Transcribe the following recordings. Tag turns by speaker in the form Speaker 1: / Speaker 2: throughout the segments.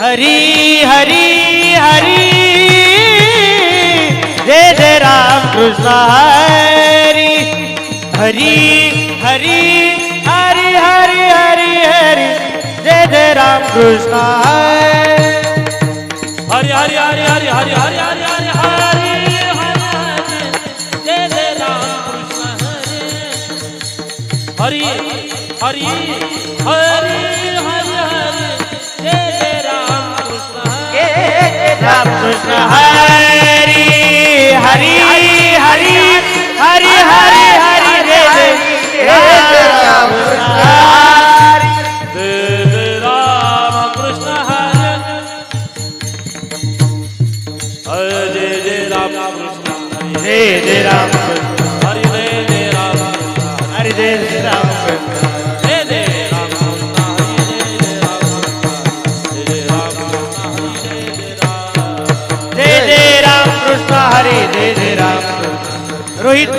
Speaker 1: हरी हरी हरी जय जय राम कृष्ण हरी हरी हरी हरी हरी हरी हरी जय जय राम कृष्ण
Speaker 2: हरी हरी हरी हरी हरी हरी हरी हरी हरी जय जय राम कृष्ण हरी हरी हरी हरी हरी जय जय राम कृष्ण
Speaker 1: राम कृष्ण हरी हरी हरी हरी हरी हरी जय जय राम कृष्ण हरी
Speaker 2: जय जय राम कृष्ण हरी जय जय राम कृष्ण
Speaker 1: जय जय राम कृष्ण
Speaker 2: हरि जय जय राम
Speaker 1: हरि जय जय राम कृष्ण
Speaker 2: जय जय राम कृष्ण हरि जय जय राम जय जय राम कृष्ण हरि जय जय राम
Speaker 1: जय जय राम कृष्ण हरी जय जय राम कृष्ण रोहित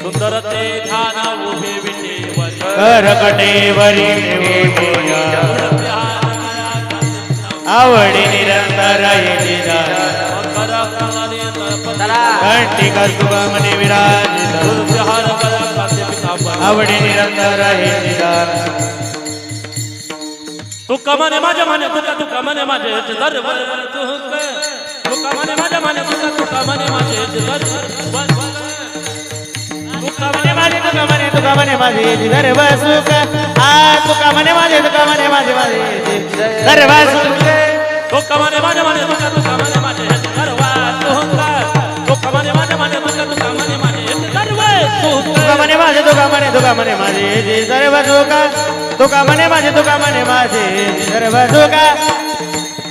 Speaker 2: सुंदर ते ध्यान उभे विटेवर
Speaker 1: करकटेवरी आवडी निरंतर येतीदा
Speaker 2: कर कमले
Speaker 1: कंठी कस्तुभमणी विराजित
Speaker 2: हर कला कांते पितांबर
Speaker 1: आवडी निरंतर येतीदा
Speaker 2: तुका मने माझ्या मने तुका मने माझे सर्व तुका मने माझ्या मने तुका मने माझे सर्व तुका मने माझे
Speaker 1: तुका मने माझे सर्व सुख आ तुका मने माझे सर्व सुख
Speaker 2: तुका मने माझ्या मने तुका मने माझे सर्व तुका मने माझ्या मने तुका मने माझे सर्व
Speaker 1: तुका मने माझे सर्व सुख तुका मने माझे सर्व सुख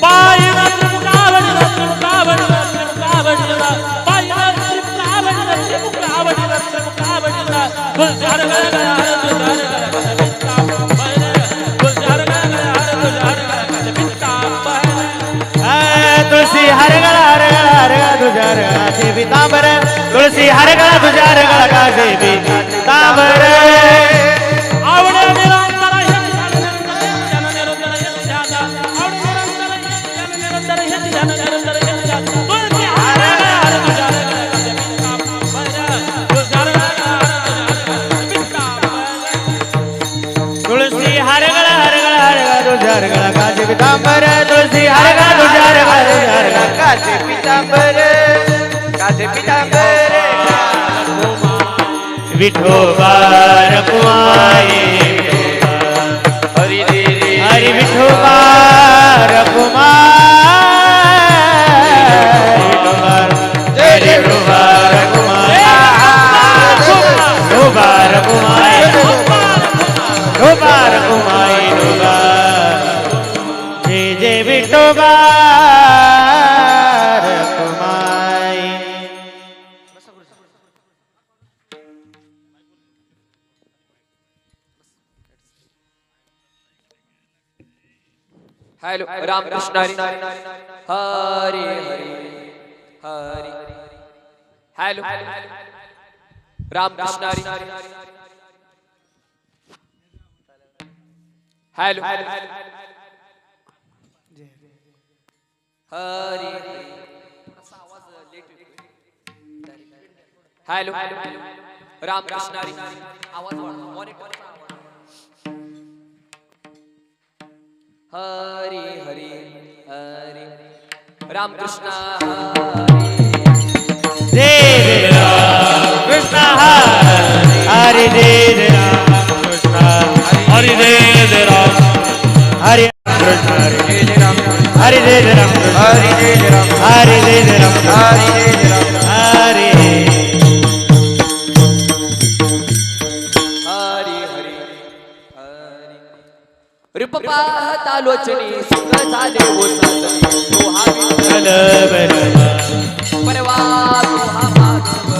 Speaker 2: पाय त्रिमुखावण त्रिमुखावण त्रिमुखावण पाय त्रिमुखावण त्रिमुखावण त्रिमुखावण गुलजार गला गला हर तुझार गला गला बिस्ता बहन गुलजार गला गला हर तुझार गला गला बिस्ता बहन
Speaker 1: तुलसी हर गळा तुझार गळाचे पितांबर तुळशी हर गळा तुझार गळा काचे पितांबर
Speaker 2: आवडे निरंतर जन निरंतर ध्यान आवडे निरंतर ध्यान निरंतर ध्यान तुलसी हर गला हर तुझार गला गला बिस्ता बहन गुलजार गला गला हर तुझार गला बिस्ता बहन
Speaker 1: तुळसी हर गळा तुझार गळा काचे पितांबर तुळसी हर गळा तुझार गळा काचे पितांबर विठोबा रखुमाई हरि विठोबा रखुमाई जय जय विठोबा रखुमाई विठोबा रखुमाई विठोबा रखुमाई जय जय विठोबा रखुमाई
Speaker 3: हेलो रामकृष्ण हरी हरी हरी हेलो रामकृष्ण हरी हेलो हरी हेलो रामकृष्ण हरी आवाज मॉनिटर हरी हरी हरी रामकृष्ण हरी
Speaker 1: जय राम कृष्ण हरि जय राम कृष्ण
Speaker 2: हरि जय जय राम
Speaker 1: हरि कृष्ण हरि जय राम हरि जय राम हरि जय राम हरि जय राम हरि जय राम हरि
Speaker 3: हरी हरी हरी रूप पाहता लोचनी सुख झाले हो साजनी तो हा विठ्ठल परवा तो हा माधव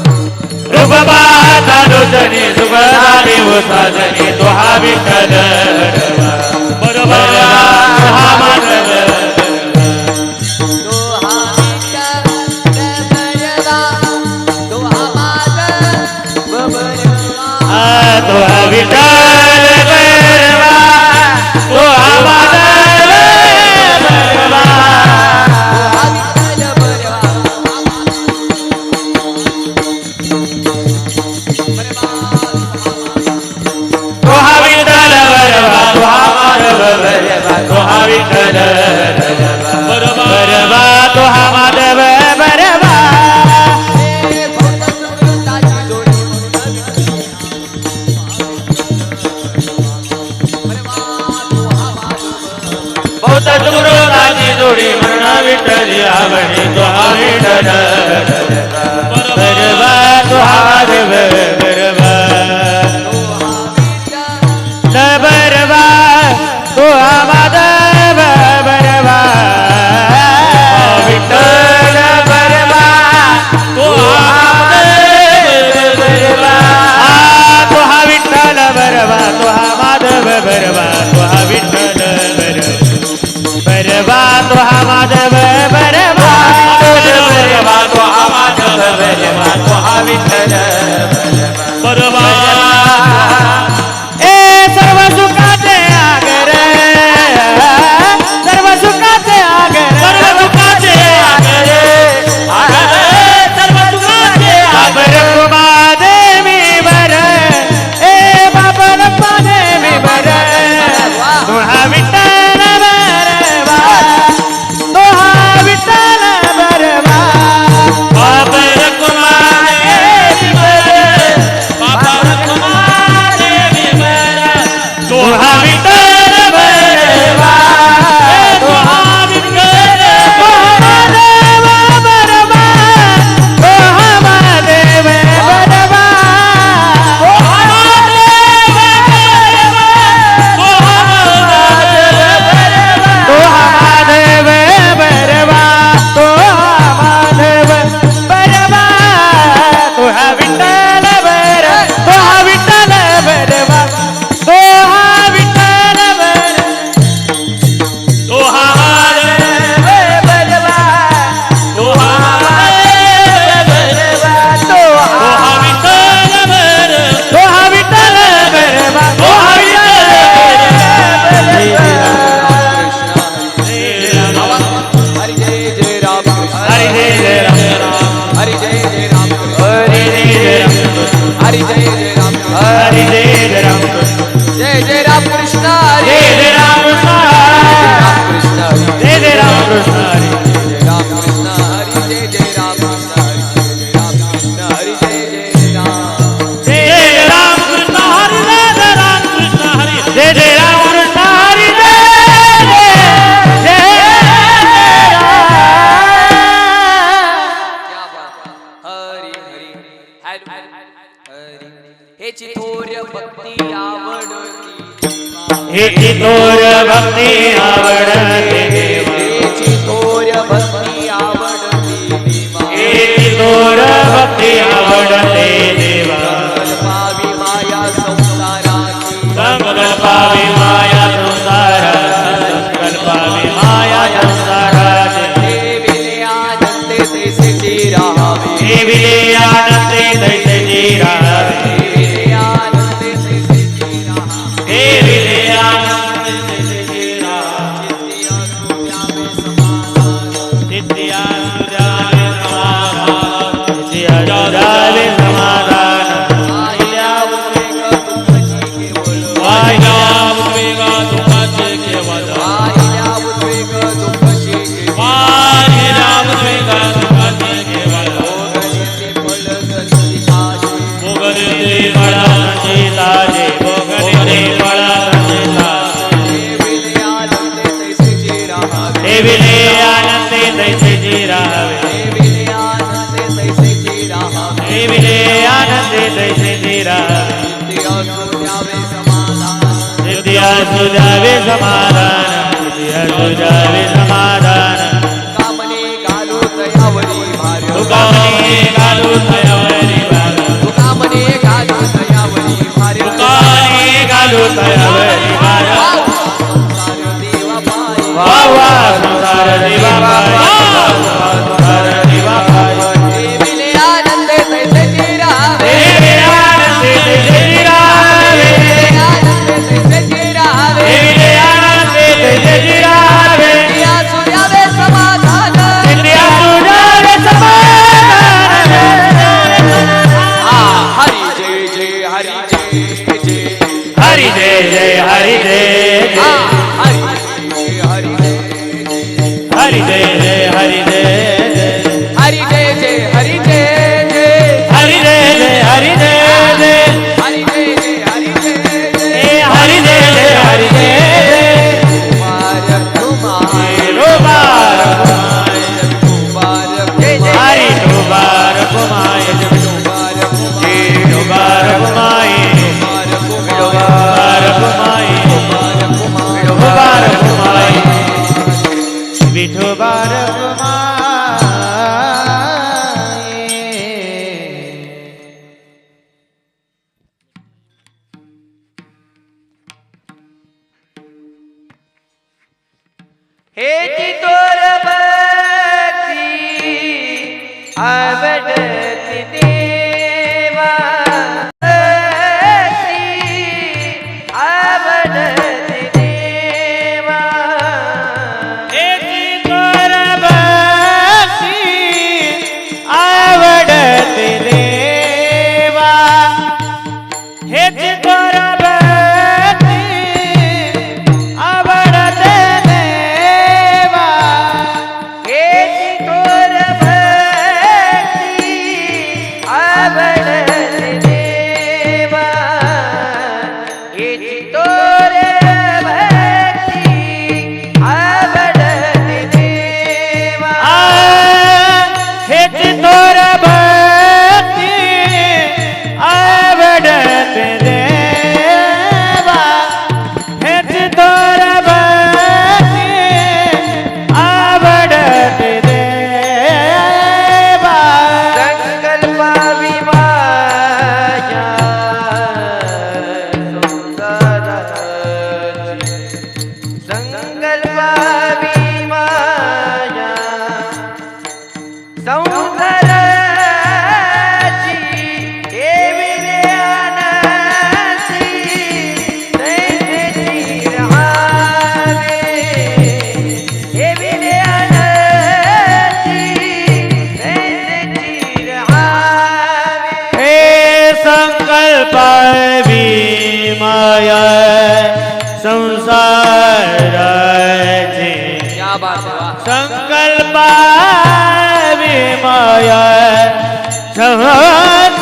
Speaker 1: रूप पाहता लोचनी सुख झाले हो साजनी तो हा विठ्ठल बरोबर हा माधव
Speaker 3: तो हा विठ्ठल बरला तो हा माधव बरला
Speaker 1: तो हा विठ्ठल बरवा बरवा तो हा माधव बरवा बरवा तो हा माधव बरवा विठ्ठल बरवा तो हा माधव बरवा तो हा विठ्ठल बरवा तो हा माधव बरवा तो हा विठ्ठल बरवा तो हा माधव बरवा बरवा तो हा माधव बरवा तो हा विठ्ठल
Speaker 2: बरवा
Speaker 1: ए सर्व सुखाचे आगर सर्व सुखाचे आगर
Speaker 2: सर्व सुखाचे आगर सर्व सुखाचे
Speaker 1: बाबर देवी बर ए बाबर देवी बर तुहा विठ्ठल बरवा तुहा विठ्ठल बरवा
Speaker 2: बाबर कुमारी बर बाबर कुमारी बर
Speaker 1: तुहा विठ्ठल बरवा
Speaker 2: तुहा विठ्ठल
Speaker 1: महादेव बरवा तुहा महादेव बरवा तुहा महादेव बरवा तुहा माधव बरवा तुहा विठ्ठल बर तुहा विठ्ठल बरवा तुहा विठ्ठल बर
Speaker 2: तुहा
Speaker 1: बरवा
Speaker 2: तुहा
Speaker 1: बरवा
Speaker 2: तुहा विठ्ठल बर
Speaker 1: तुहा विठ्ठल बरवा तुहा
Speaker 3: हरि जय जय राम कृष्ण
Speaker 1: हरि जय जय राम
Speaker 3: हरि जय जय राम कृष्ण
Speaker 1: हरि जय जय राम
Speaker 3: हरि जय जय राम कृष्ण
Speaker 1: हरि जय जय राम
Speaker 3: जय जय राम कृष्ण हरि
Speaker 1: जय जय राम
Speaker 3: कृष्ण
Speaker 1: जय जय राम कृष्ण हरि
Speaker 3: जय राम कृष्ण हरि जय जय राम कृष्ण हरि जय राम कृष्ण हरि जय जय राम
Speaker 1: जय जय राम
Speaker 2: कृष्ण हरि जय जय राम कृष्ण हरि
Speaker 1: जय जय राम कृष्ण हरि जय जय जय
Speaker 3: क्या बात हरि हरि हॅलो हरि हे चिथोर भक्ती आवडती
Speaker 1: हे चितोर भक्ती आवडते देवा
Speaker 3: हे चिथोर भक्ती आवडती देवा
Speaker 1: हे चितोर भक्ती आवडते देवा
Speaker 3: पावी माया संसाराची
Speaker 1: संकल्पावी माया संसारात संकल्पावी माया संसारात
Speaker 3: देविले आनंदे तैसेची राहावे
Speaker 1: देविले आनंदे दैसे राहावे
Speaker 3: देविले आनंदे तैसेची राहावे
Speaker 1: देविले आनंदे दैसे राहावे
Speaker 3: नित्या
Speaker 1: नित्या
Speaker 3: सुजावे समाधान
Speaker 1: सुजावे समाधान
Speaker 3: आईल्या उद्वेग दुःखाची केवळ
Speaker 2: वाहिला उद्वेगा दुःखाचे केवळ
Speaker 3: आईल्या उद्वेग दुःखाची केवळ
Speaker 2: वाहिला उद्वेगा दुःखाचे केवळ
Speaker 3: भोगण्याचे फळ गतिकाचे
Speaker 2: भोगले
Speaker 1: फळा संचिताचे भोगले फळा संचिताचे
Speaker 3: देविले आनंदे तैसेची राहावे
Speaker 1: देविले आनंदे दैसे राहावे
Speaker 3: देविले आनंदे तैसेची राहावे
Speaker 1: देविले आनंदे दैसे राहावे
Speaker 3: नित्या सुजावे समाधान
Speaker 1: नित्या सुजावे समाधान
Speaker 3: कामने घालू तयावरी भार्य
Speaker 1: तुकामने घालू तयावरी भार
Speaker 3: तुकामने घालू तयावरी भार्य
Speaker 1: तुकामने घालू तयावरी भार
Speaker 3: संसार देवा पाय
Speaker 1: वा वा संसार देवा पाय संसार देवा पाय
Speaker 3: देविले आनंदे तैसेची राहावे
Speaker 1: देविले आनंदे दैसे राहावे
Speaker 3: आनंदे तैसेची राहावे
Speaker 1: देविले आनंदे दैसे राहावे
Speaker 3: नित्या सुजावे समाधान
Speaker 1: नित्या सुजावे समाधान
Speaker 3: हे तोर भक्ती आवडती देवा भक्ती आवडती देवा
Speaker 1: हेची तोर भक्ती आवडते देवा हेची तोर भक्ती आवडते देवा
Speaker 3: हे तोर भक्ती आवडती देवा हे तोर भक्ती आवडती देवा
Speaker 1: हेची तोर भक्ती आवडते देवा हेची तोर भक्ती आवडते देवा
Speaker 3: संकल्पावी माझ्या संसाराची संकल्पावी माझ्या संसाराची देवी ज्ञानाची दैत्याची रहावे देवी ज्ञानाची दैत्याची रहावे
Speaker 1: हे संकल्पावी माया संसाराची
Speaker 3: क्या बात है वाह
Speaker 1: संकल्पावी माया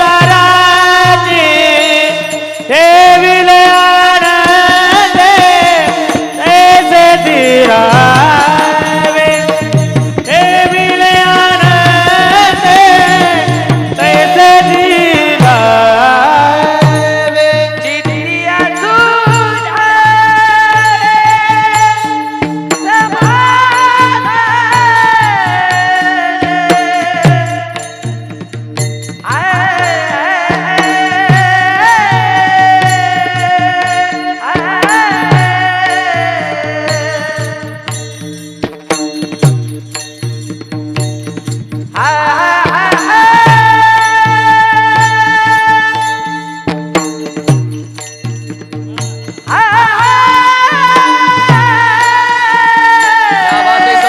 Speaker 1: संसाराची देवीला आनंदे तैसे धीरावे देवीला आनंदे तैसे धीरावे
Speaker 3: चित्रिया सुधारे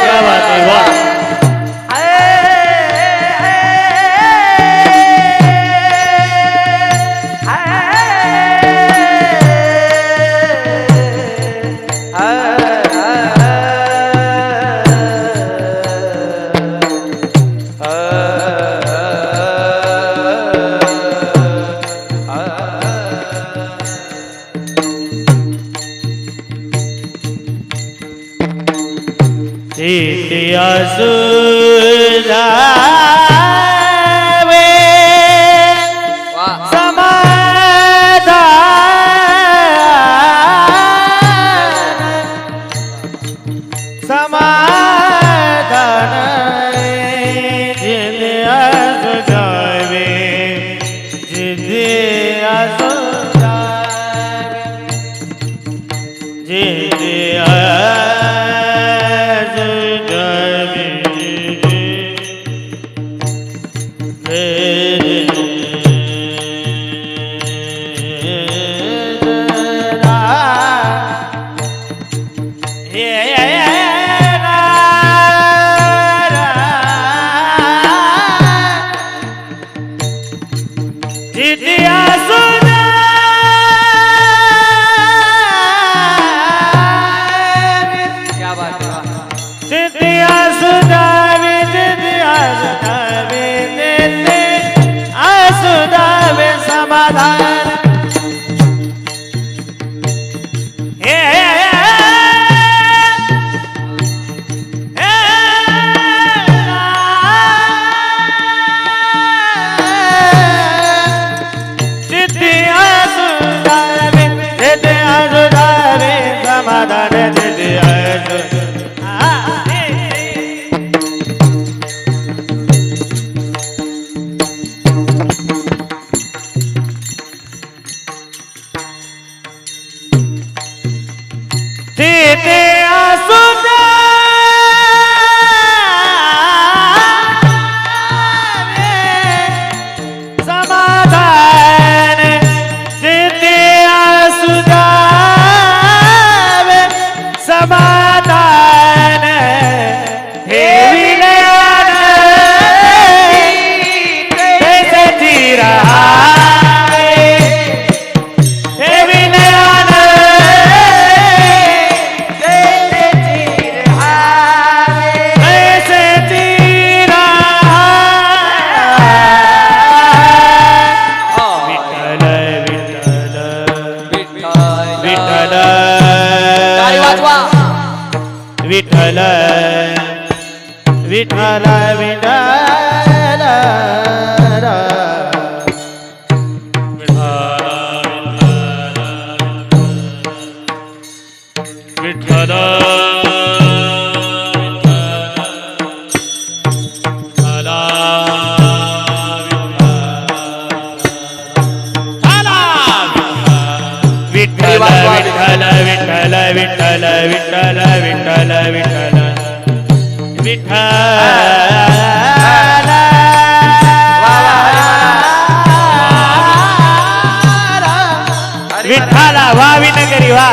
Speaker 1: क्या बात है वाह इतिया सुधावे समाधान समाधान जितिया सुधावे जितिया सुधावे जितिया
Speaker 3: क्या बात है वाह
Speaker 1: जितिया सुधावे जितिया सुधावे देते विठ्ठल
Speaker 2: विठ्ठल
Speaker 1: विठ्ठल विठ्ठल विठ्ठल विठ्ठल विठ्ठल विठ्ठल विठ्ठल विठ्ठल विठ्ठल वा विनगरी वा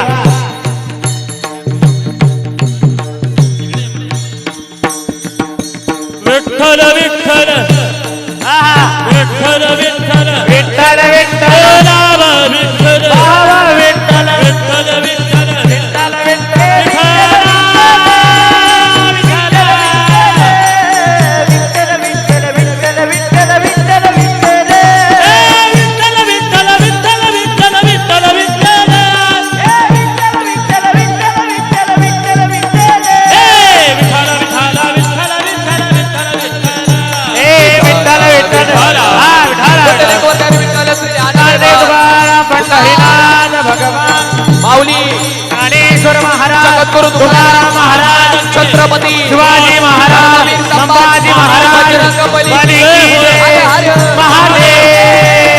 Speaker 2: विठ्ठल विठ्ठल विठ्ठल विठ्ठल
Speaker 1: विठ्ठल विठ्ठल
Speaker 2: बाबा विठ्ठल
Speaker 1: बाबा विठ्ठल
Speaker 2: विठ्ठल विठ्ठल
Speaker 1: विठ्ठल विठ्ठल
Speaker 3: माऊली
Speaker 1: ज्ञानेश्वर महाराज
Speaker 3: जगद्गुरु
Speaker 1: तुकाराम महाराज
Speaker 3: छत्रपती
Speaker 1: शिवाजी महाराज संभाजी महाराज बली की जय. महादेव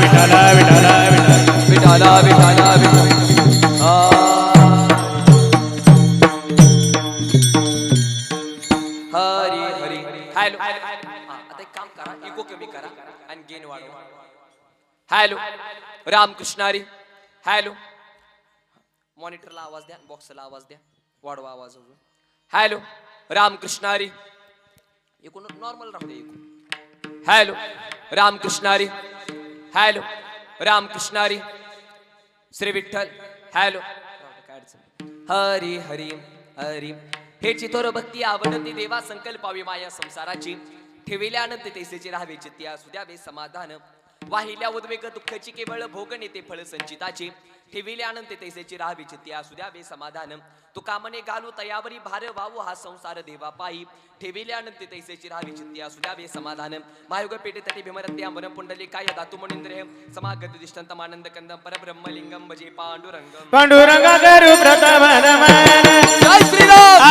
Speaker 1: विठ्ठल विठ्ठल विठ्ठल
Speaker 3: विठाला विठाला हरी हरी हॅलो आता एक काम करा इको कमी करा आणि गेन वाढवा हॅलो रामकृष्णारी हॅलो मॉनिटरला आवाज द्या बॉक्सला आवाज द्या वाढवा आवाज अजून हॅलो रामकृष्णारी एकूण नॉर्मल राहू दे एकूण हॅलो रामकृष्णारी हॅलो रामकृष्णारी श्री विठ्ठल हॅलो हरी हरी हरी हे चितोर भक्ती आवडती देवा संकल्पावी माया संसाराची ठेविल्या अनंत तेसेची राहावे चित्ती असू द्यावे समाधान वाहिल्या उद्वेग दुःखाची केवळ भोग नेते फळ संचिताची ठेविल्या अनंत तेसेची राहावी चित्ती असू द्यावे समाधान तू कामने घालू तयावरी भार वाहू हा संसार देवा पायी ठेविल्या अनंत तेसेची राहावी चित्ती असू द्यावे समाधान महायुग पेटे तटी भीमरत्या मन पुंडली काय धातु मुनिंद्र समागत दिष्टंतम आनंद कंदम परब्रह्मलिंगम भजे पांडुरंगम
Speaker 1: पांडुरंग करू प्रथम नमन
Speaker 3: जय श्रीराम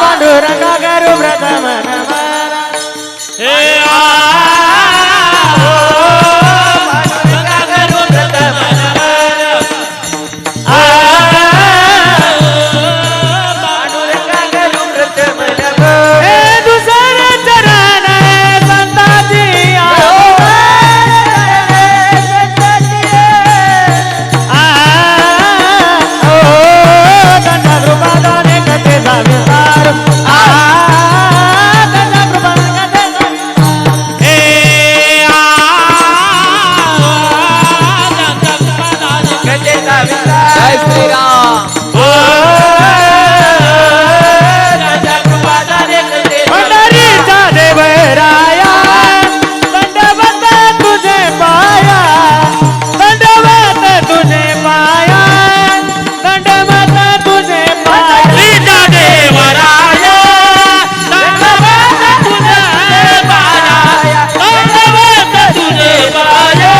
Speaker 1: पांडुरंग करू प्रथम नमन
Speaker 2: हे
Speaker 3: जय श्रीराम
Speaker 1: पंढरीचा देवराया दंडवत तुझे पाया दंडवत तुझे पाया दंडवत तुझे पाया देवराया दंडवत तुझे पाया दंडवत तुझे पाया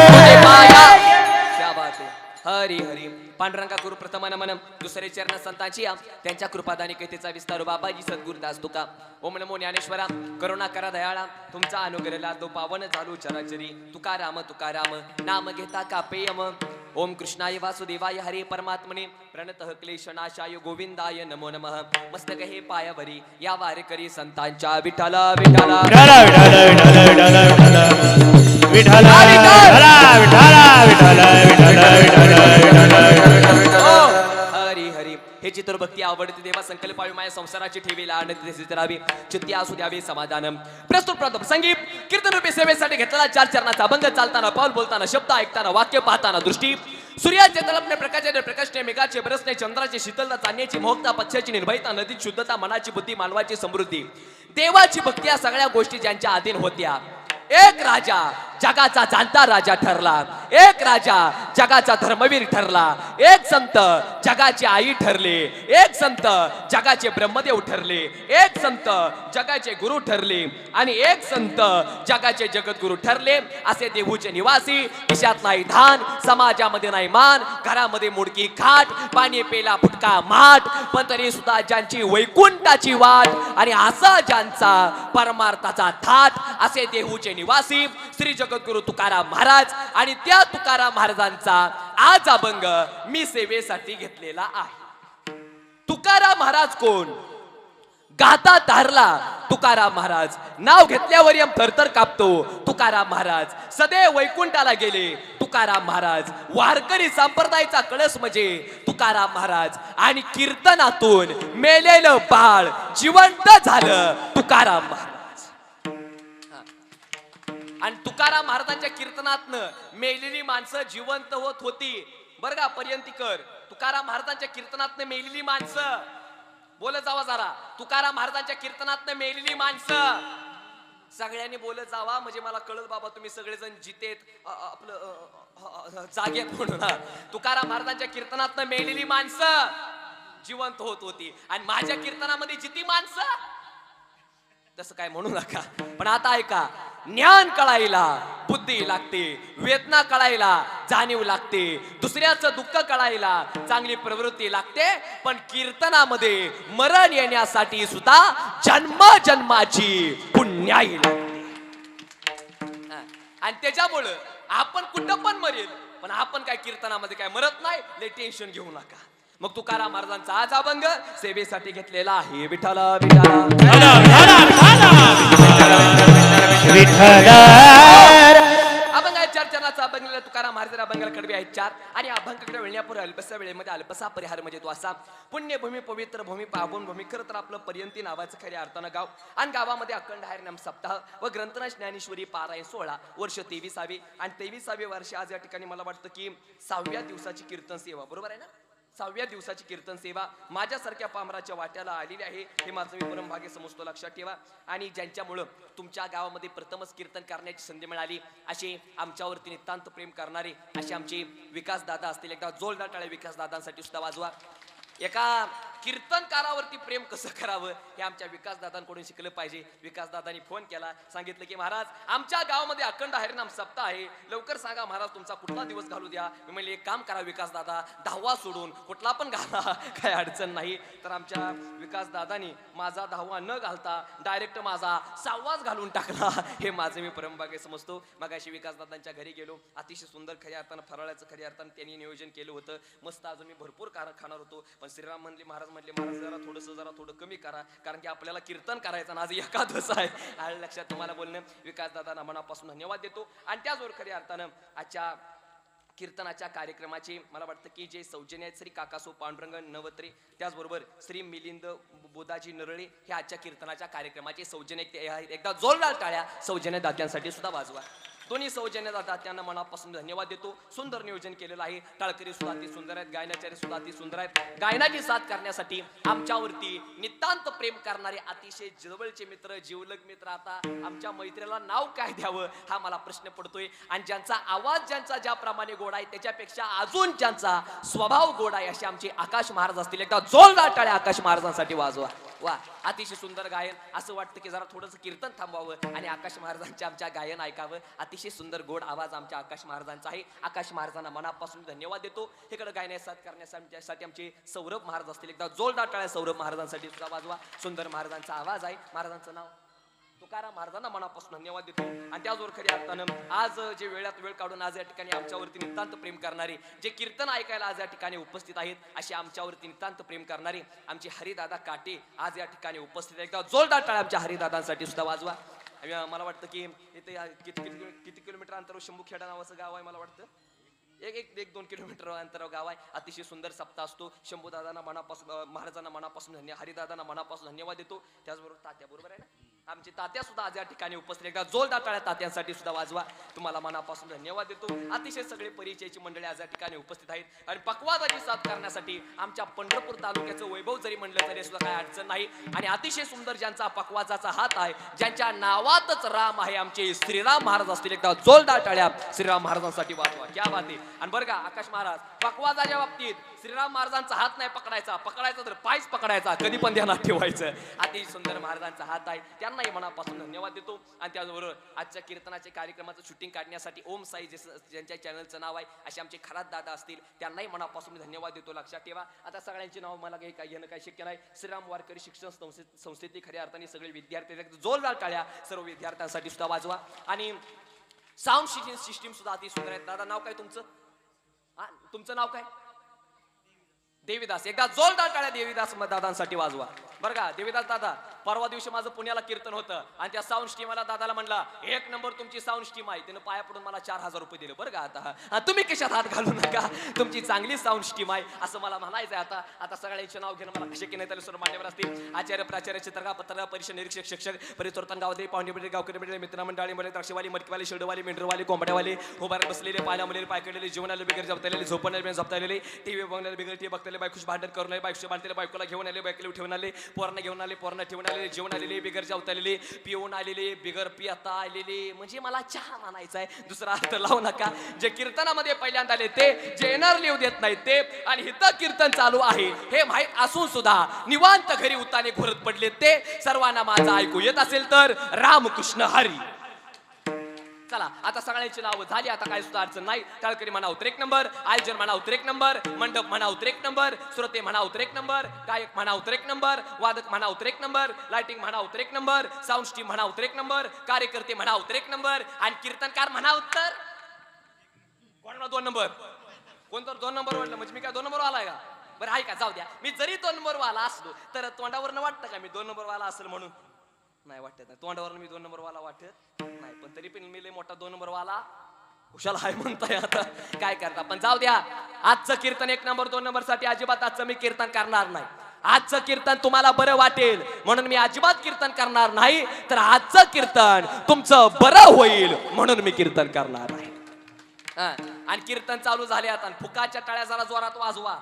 Speaker 3: तुझे माया क्या बात है हरी हरी पांडुरंगा गुरु प्रथम नमन दुसरे चरण संतांची त्यांच्या कृपादानी कैतेचा विस्तार बाबाजी सद्गुरुदास तुका ओम नमो ज्ञानेश्वरा करुणा करा दयाळा तुमचा अनुग्रहला तो पावन चालू चराचरी तुकाराम तुकाराम नाम घेता का पेयम ओम कृष्णाय वासुदेवाय हरे परमात्मने प्रणतः क्लेशनाशाय गोविंदाय नमो नमः मस्तक हे पायावरी या वारकरी संतांच्या विठ्ठला विठ्ठला
Speaker 1: विठ्ठल
Speaker 3: हरी हरी हे चित्र भक्ती आवडते देवा संकल्पावी माया संसाराची ठेवीला आनंद राहावी चित्ती असू द्यावे समाधान प्रस्तुत संगीत कीर्तन रूपी सेवेसाठी घेतलेला 4 चरणाचा अभंग चालताना पाऊल बोलताना शब्द ऐकताना वाक्य पाहताना दृष्टी सूर्याचे तलपणे प्रकाशाचे प्रकाशने मेघाचे बरसणे चंद्राची शीतलता चांदण्याची मोहकता पक्षाची निर्भयता नदी शुद्धता मनाची बुद्धी मानवाची समृद्धी देवाची भक्ती या सगळ्या गोष्टी ज्यांच्या अधीन होत्या एक राजा जगाचा जाणता राजा ठरला, एक राजा जगाचा धर्मवीर ठरला, एक संत जगाची आई ठरले, एक संत जगाचे ब्रह्मदेव ठरले, एक संत जगाचे गुरु ठरले आणि एक संत जगाचे जगद्गुरु ठरले. असे देहूचे निवासी, खिशात नाही धान, समाजामध्ये नाही मान, घरामध्ये मुडकी खाट, पाणी पेला फुटका माठ, पण तरी सुद्धा ज्यांची वैकुंठाची वाट आणि असा ज्यांचा परमार्थाचा थाट, असे देहूचे निवासी श्री जगद्गुरु तुकाराम महाराज. आणि त्या तुकाराम महाराजांचा आज अभंग मी सेवेसाठी घेतलेला आहे. तुकाराम महाराज कोण? गाता धारला तुकाराम महाराज, नाव घेतल्यावर यम थरथर कापतो तुकाराम महाराज. सदैव वैकुंठाला गेले तुकाराम महाराज, वारकरी संप्रदायाचा कळस म्हणजे तुकाराम महाराज. आणि कीर्तनातून मेलेलं बाळ जिवंत झालं तुकाराम महाराज. आणि तुकाराम महाराजांच्या कीर्तनातनं मेलेली माणसं जिवंत होत होती. बरं का पर्यंतीकर, तुकाराम महाराजांच्या कीर्तनातनं मेलेली माणसं, बोलत जावा जरा, तुकाराम महाराजांच्या कीर्तनातनं मेलेली माणसं सगळ्यांनी बोलत जावा, म्हणजे मला कळत बाबा तुम्ही सगळेजण जितेत आपलं जागेत म्हणून. तुकाराम महाराजांच्या कीर्तनातनं मेलेली माणसं जिवंत होत होती आणि माझ्या कीर्तनामध्ये जिती माणसं, तसं काय म्हणू नका. पण आता ऐका, ज्ञान कळायला बुद्धी लागते, वेदना कळायला जाणीव लागते, दुसऱ्याचं दुःख कळायला चांगली प्रवृत्ती लागते, पण कीर्तनामध्ये मरण येण्यासाठी सुद्धा जन्माची पुण्याई लागते. आणि त्याच्यामुळं आपण कुठं पण मरेल, पण आपण काय कीर्तनामध्ये काय मरत नाही, लय टेन्शन घेऊ नका. मग तुकाराम महाराजांचा आज अभंग सेवेसाठी घेतलेला आहे. विठ्ठल अभंग आहे चर्चनाचा अभंग. तुकाराम महाराज अभंगाला कडवे आहेत 4 आणि अभंगाकडे वळण्यापूर्वी अल्पसा वेळेमध्ये अल्पसा परिहार म्हणजे तो असा: पुण्यभूमी पवित्र भूमी पावन भूमी. खरं तर आपलं पर्यंती नावाचं खऱ्या अर्थानं गाव, आणि गावामध्ये अखंड हरिनाम सप्ताह व ग्रंथराज ज्ञानेश्वरी पारायण 16 वर्ष 23वे आणि 23वे वर्ष आज या ठिकाणी मला वाटतं की 6व्या दिवसाची कीर्तन सेवा, बरोबर आहे ना, 6व्या दिवसाची कीर्तन सेवा माझ्यासारख्या पामराच्या वाट्याला आलेली आहे. हे माझं मी परमभाग्य समजतो, लक्षात ठेवा. आणि ज्यांच्यामुळं तुमच्या गावामध्ये प्रथमच कीर्तन करण्याची संधी मिळाली, असे आमच्यावरती नितांत प्रेम करणारे असे आमचे विकास दादा असतील. एकदा जोरदार टाळ्या विकास दादांसाठी सुद्धा वाजवा. एका कीर्तनकारावरती प्रेम कसं करावं हे आमच्या विकास दादांकडून शिकलं पाहिजे. विकास दादांनी फोन केला, सांगितलं की महाराज आमच्या गावामध्ये अखंड हरिनाम सप्ताह आहे, लवकर सांगा महाराज तुमचा कुठला दिवस घालू द्या. मी म्हणले एक काम करा विकास दादा, 10वा सोडून कुठला पण घाला, काय अडचण नाही. तर आमच्या विकास दादानी माझा 10वा न घालता डायरेक्ट माझा 6वाच घालून टाकला. हे माझं मी परमभाग्य समजतो. मग अशी विकास दादांच्या घरी गेलो, अतिशय सुंदर खऱ्या अर्थानं फराळाचं खऱ्या अर्थानं त्यांनी नियोजन केलं होतं. मस्त अजून मी भरपूर खाणार होतो, पण श्रीराम म्हणले महाराज जरा थोडं कमी करा, कारण की आपल्याला कीर्तन करायचं ना, आज एकादश आहे. आलं लक्षात तुम्हाला बोलणं. विकास दादांना मनापासून धन्यवाद देतो. आणि त्याचबरोबर खऱ्या अर्थानं आजच्या कीर्तनाच्या कार्यक्रमाचे मला वाटतं की जे सौजन्य आहेत श्री काकासो पांडुरंग नवत्रे, त्याचबरोबर श्री मिलिंद बोदाजी नरळे, हे आजच्या कीर्तनाच्या कार्यक्रमाचे सौजन्य. एकदा जोरदार टाळ्या सौजन्य दात्यांसाठी सुद्धा वाजवा. दोन्ही सौजन्य दादा त्यांना मनापासून धन्यवाद देतो. सुंदर नियोजन केलेलं आहे. टाळकरी सुद्धा अति सुंदर आहेत, गायनाचार्य सुद्धा अति सुंदर आहेत. गायनाची साथ करण्यासाठी आमच्यावरती नितांत प्रेम करणारे अतिशय जवळचे मित्र, जीवलग मित्र. आता आमच्या मैत्रीला नाव काय द्यावं हा मला प्रश्न पडतोय. आणि ज्यांचा आवाज ज्यांचा ज्याप्रमाणे गोड आहे त्याच्यापेक्षा अजून ज्यांचा स्वभाव गोड आहे असे आमचे आकाश महाराज असतील. एकदा जोरदार टाळ्या आकाश महाराजांसाठी वाजवा. वा, अतिशय सुंदर गायन. असं वाटतं की जरा थोडंसं कीर्तन थांबवावं आणि आकाश महाराजांचे आमच्या गायन ऐकावं. अतिशय सुंदर गोड आवाज आमच्या आकाश महाराजांचा आहे. आकाश महाराजांना मनापासून धन्यवाद देतो. इकडे गायनासाथ करण्यासाठी आमचे सौरभ महाराज असतील. एकदा जोरदार टाळ्या सौरभ महाराजांसाठी सुद्धा वाजवा. सुंदर महाराजांचा आवाज आहे. महाराजांचं नाव तुकाराम महाराजांना मनापासून धन्यवाद देतो. आणि त्याचबरोबर खऱ्या अर्थानं आज जे वेळात वेळ काढून आज या ठिकाणी आमच्यावरती नितांत प्रेम करणारे, जे कीर्तन ऐकायला आज या ठिकाणी उपस्थित आहेत, असे आमच्यावरती नितांत प्रेम करणारे आमचे हरिदादा काटे आज या ठिकाणी उपस्थित आहेत. एकदा जोरदार टाळ्या आमच्या हरिदादांसाठी सुद्धा वाजवा. मला वाटतं की इथे किती किलोमीटर अंतरावर शंभूखेडा नावाचं गाव आहे. मला वाटतं एक 2 किलोमीटर अंतरावर गाव आहे. अतिशय सुंदर सप्ताह असतो. शंभूदादांना मनापासून, महाराजांना मनापासून हरिदादांना मनापासून धन्यवाद देतो. त्याचबरोबर तात्या, बरोबर आहे ना, आमचे तात्या सुद्धा आज या ठिकाणी उपस्थित. एकदा जोरदार टाळ्या तात्यांसाठी सुद्धा वाजवा. तुम्हाला मनापासून धन्यवाद देतो. अतिशय सगळे परिचयाची मंडळी आज या ठिकाणी उपस्थित आहेत आणि पक्वादाची साथ करण्यासाठी आमच्या पंढरपूर तालुक्याचं वैभव जरी म्हणलं तरी सुद्धा काही अडचण नाही. आणि अतिशय सुंदर ज्यांचा पक्वादाचा हात आहे, ज्यांच्या नावातच राम आहे, आमचे श्रीराम महाराज असतील. एकदा जोरदार टाळ्या श्रीराम महाराजांसाठी वाजवा. क्या बात आहे. आणि बरं का आकाश महाराज, पक्वादाच्या बाबतीत श्रीराम महाराजांचा हात नाही पकडायचा, पकडायचा तर पायच पकडायचा, कधी पण ध्यानात ठेवायचं. अतिशय सुंदर महाराजांचा हात आहे, त्यांनाही मनापासून धन्यवाद देतो. आणि त्याचबरोबर आजच्या कीर्तनाच्या कार्यक्रमाचं शूटिंग काढण्यासाठी ओम साई ज्यांच्या चॅनलचं नाव आहे असे आमचे खरात दादा असतील, त्यांनाही मनापासून धन्यवाद देतो. लक्षात ठेवा, आता सगळ्यांची नाव मला काही घेणं काही शक्य नाही. श्रीराम वारकरी शिक्षण संस्थेतील खऱ्या अर्थाने सगळे विद्यार्थी, जोरदार टाळ्या सर्व विद्यार्थ्यांसाठी सुद्धा वाजवा. आणि साऊंड सिस्टीम सुद्धा अति सुंदर आहे. दादा नाव काय तुमचं? तुमचं नाव काय? देवीदास. एकदा जोरदार टाळ्या देवीदास दादांसाठी वाजवा. बरं का देवीदास दादा, परवा दिवशी माझं पुण्याला कीर्तन होतं आणि त्या साऊंड स्टीमला दादाला म्हणला, एक नंबर तुमची साऊंड स्टीम आहे. त्यानं पाया पडून मला 4000 रुपये दिले. बरं का, आता तुम्ही कशात हात घालू नका, तुमची चांगली साऊंड स्टीम आहे असं मला म्हणायचं आहे. आता सगळ्यांचे नाव घेणं मला शक्य नाही, तरी सर्व मान्यवर असतील. आचार्य प्राचार्य चित्रकार पत्रकार परिषद निरीक्षक शिक्षक परिचोरतन गावदे पाहुणे गावकरी मित्रमंडळी मध्ये द्राक्षवाली मटकीवाली शेडवाली मेंढरवाली कोंबड्यावाली उभार बसलेले पाण्यामध्ये पायकडलेले जीवनाला बिगर जपतालेले झोपणारे झपतालेले टीव्ही बघणारे बिगर टीव्ही बघताले बायकोशी भांडण करून आले, बायकोशी भांडलेले बायकोला घेऊन आले, बायकोला ठेवून आले, पोरांना घेऊन आले, पोरांना ठेवून आलेले, जेवण आलेले बिगर जेवतालेले, पिऊन आलेले बिगर पिता आलेले. म्हणजे मला चहा मानायचा आहे, दुसरा अर्थ लावू नका. जे कीर्तनामध्ये पहिल्यांदा आले ते, जे येणार लिहू देत नाही ते, आणि हिथं कीर्तन चालू आहे हे माहीत असून सुद्धा निवांत घरी उताने घोरत पडले ते, सर्वांना माझं ऐकू येत असेल तर रामकृष्ण हरी. चला आता सगळ्यांची नावं झाली, आता काय सुद्धा अडचण नाही. टाळकरी म्हणा उतरेक नंबर, आयोजन म्हणा उतरेक नंबर, मंडप म्हणा उतरेक नंबर, श्रोते म्हणा उतरेक नंबर, गायक म्हणा उतरेक नंबर, वादक म्हणा उतरेक नंबर, लाइटिंग म्हणा उतरेक नंबर, साऊंड स्टीम म्हणा उतरेक नंबर, कार्यकर्ते म्हणा उतरेक नंबर, आणि कीर्तनकार म्हणा उत्तर. कोणाला 2 नंबर? कोणतर 2 नंबर वाटलं म्हणजे मी काय 2 नंबर आलाय का? बरं आहे का, जाऊ द्या. मी जरी 2 नंबर वाला असलो तर तोंडावरनं वाटतं का मी 2 नंबर वाला असेल म्हणून? नाही वाटत नाही, तोंडावर मी 2 नंबर वाला वाटत नाही. पण तरी पण मी लय मोठा 2 नंबर वाला कुशाल हाय म्हणताय. आता काय करता, पण जाऊ द्या. आजचं कीर्तन 1 नंबर 2 नंबर साठी अजिबात आजचं मी कीर्तन करणार नाही. आजचं कीर्तन तुम्हाला बरं वाटेल म्हणून मी अजिबात कीर्तन करणार नाही, तर आजचं कीर्तन तुमचं बरं होईल म्हणून मी कीर्तन करणार आहे. आणि कीर्तन चालू झाले आता, फुकाच्या टाळ्या जरा जोरात वाजवा.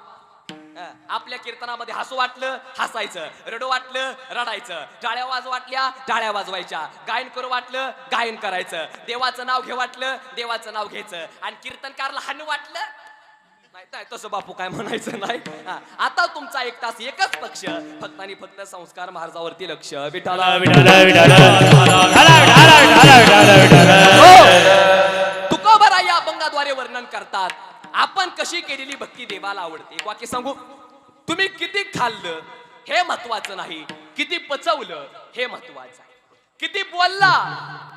Speaker 3: आपल्या कीर्तनामध्ये हसू वाटलं हसायचं, रडू वाटलं रडायचं, टाळ्या वाटल्या टाळ्या वाजवायच्या, गायन करू वाटलं गायन करायचं, देवाचं नाव घे वाटलं देवाचं नाव घ्यायचं, आणि कीर्तनकारला हाणू वाटलं नाही तसं बापू काय म्हणायचं नाही. आता तुमचा 1 तास एकच पक्ष, फक्त आणि फक्त संस्कार महाराजावरती लक्ष. तुकोबरा या अभंगाद्वारे वर्णन करतात आपण कशी केलेली भक्ती देवाला आवडते. एक वाक्य सांगू, तुम्ही किती खाल्लं हे महत्वाचं नाही, किती पचवलं हे महत्वाचं आहे. किती बोलला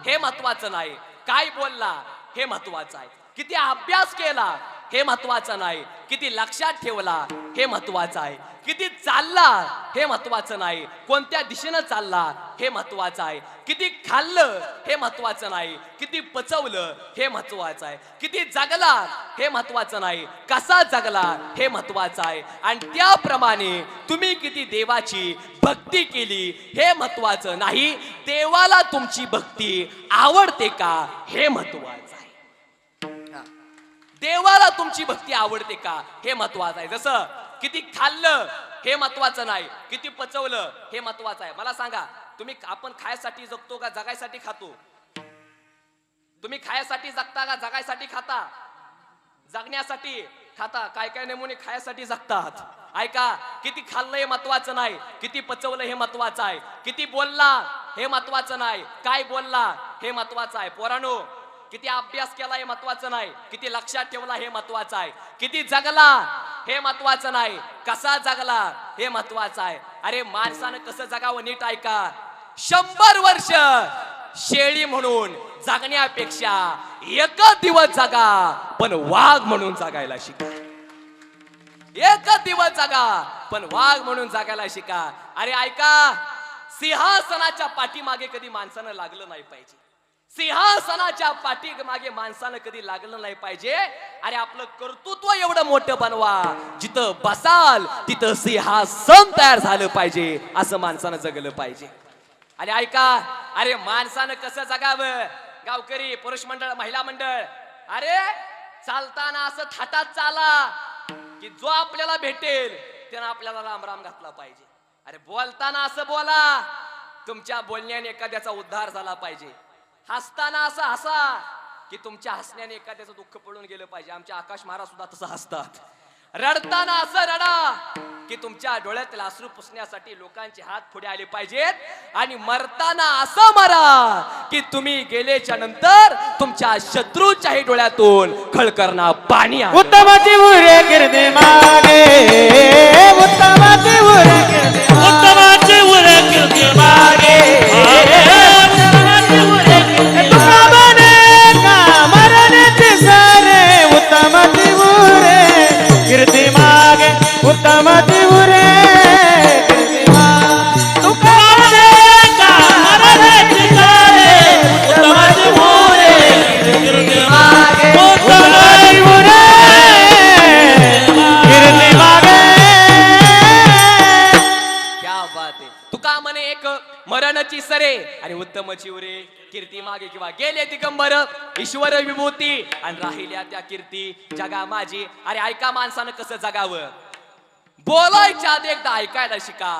Speaker 3: हे महत्वाचं नाही, काय बोलला हे महत्वाचं आहे. किती अभ्यास केला हे महत्वाचं नाही, किती लक्षात ठेवला हे महत्वाचं आहे. किती चालला हे महत्वाचं नाही, कोणत्या दिशेनं चालला हे महत्वाचं आहे. किती खाल्लं हे महत्वाचं नाही, किती पचवलं हे महत्वाचं आहे. किती जगला हे महत्वाचं नाही, कसा जगला हे महत्वाचं आहे. आणि त्याप्रमाणे तुम्ही किती देवाची भक्ती केली हे महत्वाचं नाही, देवाला तुमची भक्ती आवडते का हे महत्वाचं आहे. देवाला तुमची भक्ती आवडते का हे महत्वाचं आहे. जसं किती खाल्लं हे महत्वाचं नाही, किती पचवलं हे महत्वाचं आहे. मला सांगा, आपण खायसाठी जगतो का जगायसाठी खातो? तुम्ही खायसाठी जगता का जगायसाठी खाता? जगण्यासाठी खाता. काय नमुने खायसाठी जगतात. ऐका, किती खाल्लं हे महत्वाचं नाही, किती पचवलं हे महत्वाचं आहे. किती बोलला हे महत्वाचं नाही, काय बोलला हे महत्वाचं आहे. पोरांनो, किती अभ्यास केला हे महत्वाचं नाही, किती लक्षात ठेवला हे महत्वाचं आहे. किती जगला हे महत्वाचं नाही, कसा जगला हे महत्वाचं आहे. अरे माणसानं कसं जगावं नीट ऐका. 100 वर्ष शेळी म्हणून जगण्यापेक्षा 1 दिवस जगा पण वाघ म्हणून जगायला शिका. 1 दिवस जगा पण वाघ म्हणून जगायला शिका. अरे ऐका, सिंहासनाच्या पाठीमागे कधी माणसानं लागलं नाही पाहिजे. सिंहासनाच्या पाठीमागे माणसानं कधी लागलं नाही पाहिजे. अरे आपलं कर्तृत्व एवढं मोठं बनवा, जिथं बसाल तिथं सिंहासन तयार झालं पाहिजे, असं माणसानं जगलं पाहिजे. आणि ऐका, अरे माणसानं कसं जगावं, गावकरी, पुरुष मंडळ, महिला मंडळ, अरे चालताना असं थाटात चाला की जो आपल्याला भेटेल त्यानं आपल्याला राम राम घातला पाहिजे. अरे बोलताना असं बोला, तुमच्या बोलण्याने एखाद्याचा उद्धार झाला पाहिजे. हसताना असं हसा की तुमच्या हसण्याने एखाद्याचं दुःख पळून गेलं पाहिजे. आमचे आकाश महाराज सुद्धा तसं हसतात. रडताना असं रडा की तुमच्या डोळ्यातील अश्रू पुसण्यासाठी लोकांचे हात पुढे आले पाहिजेत. आणि मरताना असं मरा की तुम्ही गेल्याच्या नंतर तुमच्या शत्रूच्याही डोळ्यातून खळकरणा पाणी आलं.
Speaker 1: उत्तमाची उरे कीर्ती मागे, उत्तमाची उरे कीर्ती
Speaker 2: उत्तमाची उरे कीर्ती मागे, उत्तमाची उरे कीर्ती
Speaker 1: तुका बने का मरण्याची सारे. उत्तमाची उरे कीर्ती मागे, उत्तमाची उरे कीर्ती मागे. तुका
Speaker 2: बने का मरण्याची सारे. उत्तमाची उरे कीर्ती मागे,
Speaker 1: उत्तमाची उरे कीर्ती मागे.
Speaker 3: क्या बात आहे. तुका म्हणे एक मरणची सरे आणि उत्तमची उरे कीर्ती मागे, किंवा गेले दिगंबर ईश्वर विभूती आणि राहिल्या त्या कीर्ती जगा माझी. अरे ऐका, माणसानं कसं जगावं, बोलायच्या आधी एकदा ऐकायला शिका,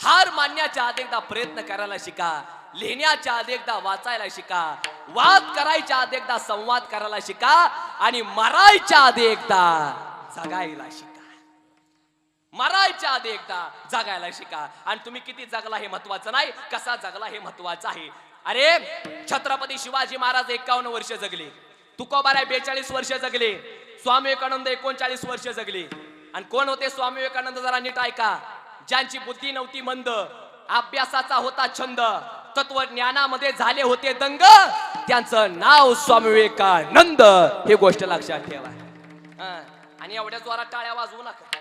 Speaker 3: हार मानण्याच्या आधी एकदा प्रयत्न करायला शिका, लिहिण्याच्या आधी एकदा वाचायला शिका, वाद करायच्या आधी एकदा संवाद करायला शिका, आणि मरायच्या आधी एकदा जगायला शिका. मरायच्या आधी एकदा जगायला शिका. आणि तुम्ही किती जगला हे महत्वाचं नाही, कसा जगला हे महत्वाचं आहे. अरे छत्रपती शिवाजी महाराज 51 वर्ष जगले, तुकोबाराय 42 वर्ष जगले, स्वामी विवेकानंद 39 वर्ष जगले. आणि कोण होते स्वामी विवेकानंद, जरा नीट ऐका. ज्यांची बुद्धी नव्हती मंद, अभ्यासाचा होता छंद, तत्वज्ञानामध्ये झाले होते दंग, त्यांचं नाव स्वामी विवेकानंद. हे गोष्ट लक्षात ठेवा. आणि एवढ्या जोरात टाळ्या वाजवू नका,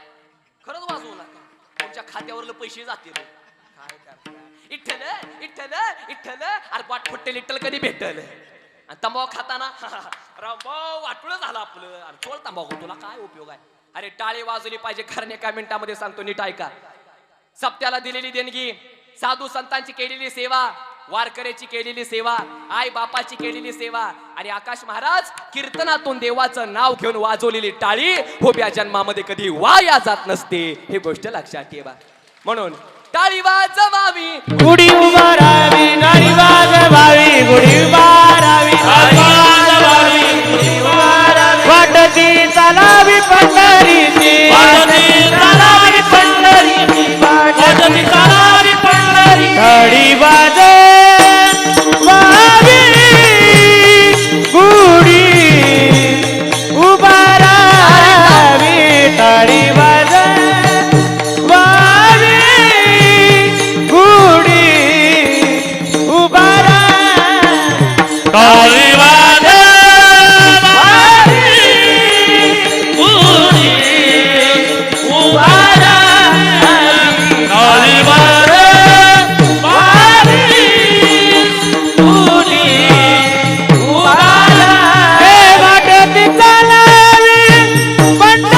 Speaker 3: खरंच वाजवू नका, तुमच्या खात्यावरले पैसे जातील. काय करता, इठ्ठल इठ्ठल इठ्ठल, अरे वाट फुटते लिट्टल कधी भेटल. आणि तंबाखू खाताना रामभाऊ वाटुळ झालं आपलं. अरे चोळ तंबाखू, तुला काय उपयोग आहे. अरे टाळी वाजवली पाहिजे. कारण एका मिनिटामध्ये सांगतो, नीट ऐका. सप्त्याला दिलेली देणगी, साधू संतांची केलेली सेवा, वारकऱ्याची केलेली सेवा, आई बापाची केलेली सेवा, आणि आकाश महाराज कीर्तनातून देवाचं नाव घेऊन वाजवलेली टाळी उभ्या जन्मामध्ये कधी वाया जात नसते. हे गोष्ट लक्षात ठेवा. म्हणून टाळी वाजवावी,
Speaker 1: गुढी उभारावी, टाळी वाजवावी, गुढी उभारावी, टाळी वाजवावी, गुढी उभारावी. वाटती चालावी पंढरीची,
Speaker 2: वाटती चालावी पंढरीची, वाटती चालावी पंढरीची.
Speaker 1: टाळी वाजवावी, गुढी उभारावी, टाळी वाजवावी, गुढी उभारावी.
Speaker 2: टाळी वाजवावी, गुढी उभारावी, टाळी वाजवावी, गुढी उभारावी.
Speaker 1: हे वाटती चालावी पंढरीचे, वाटती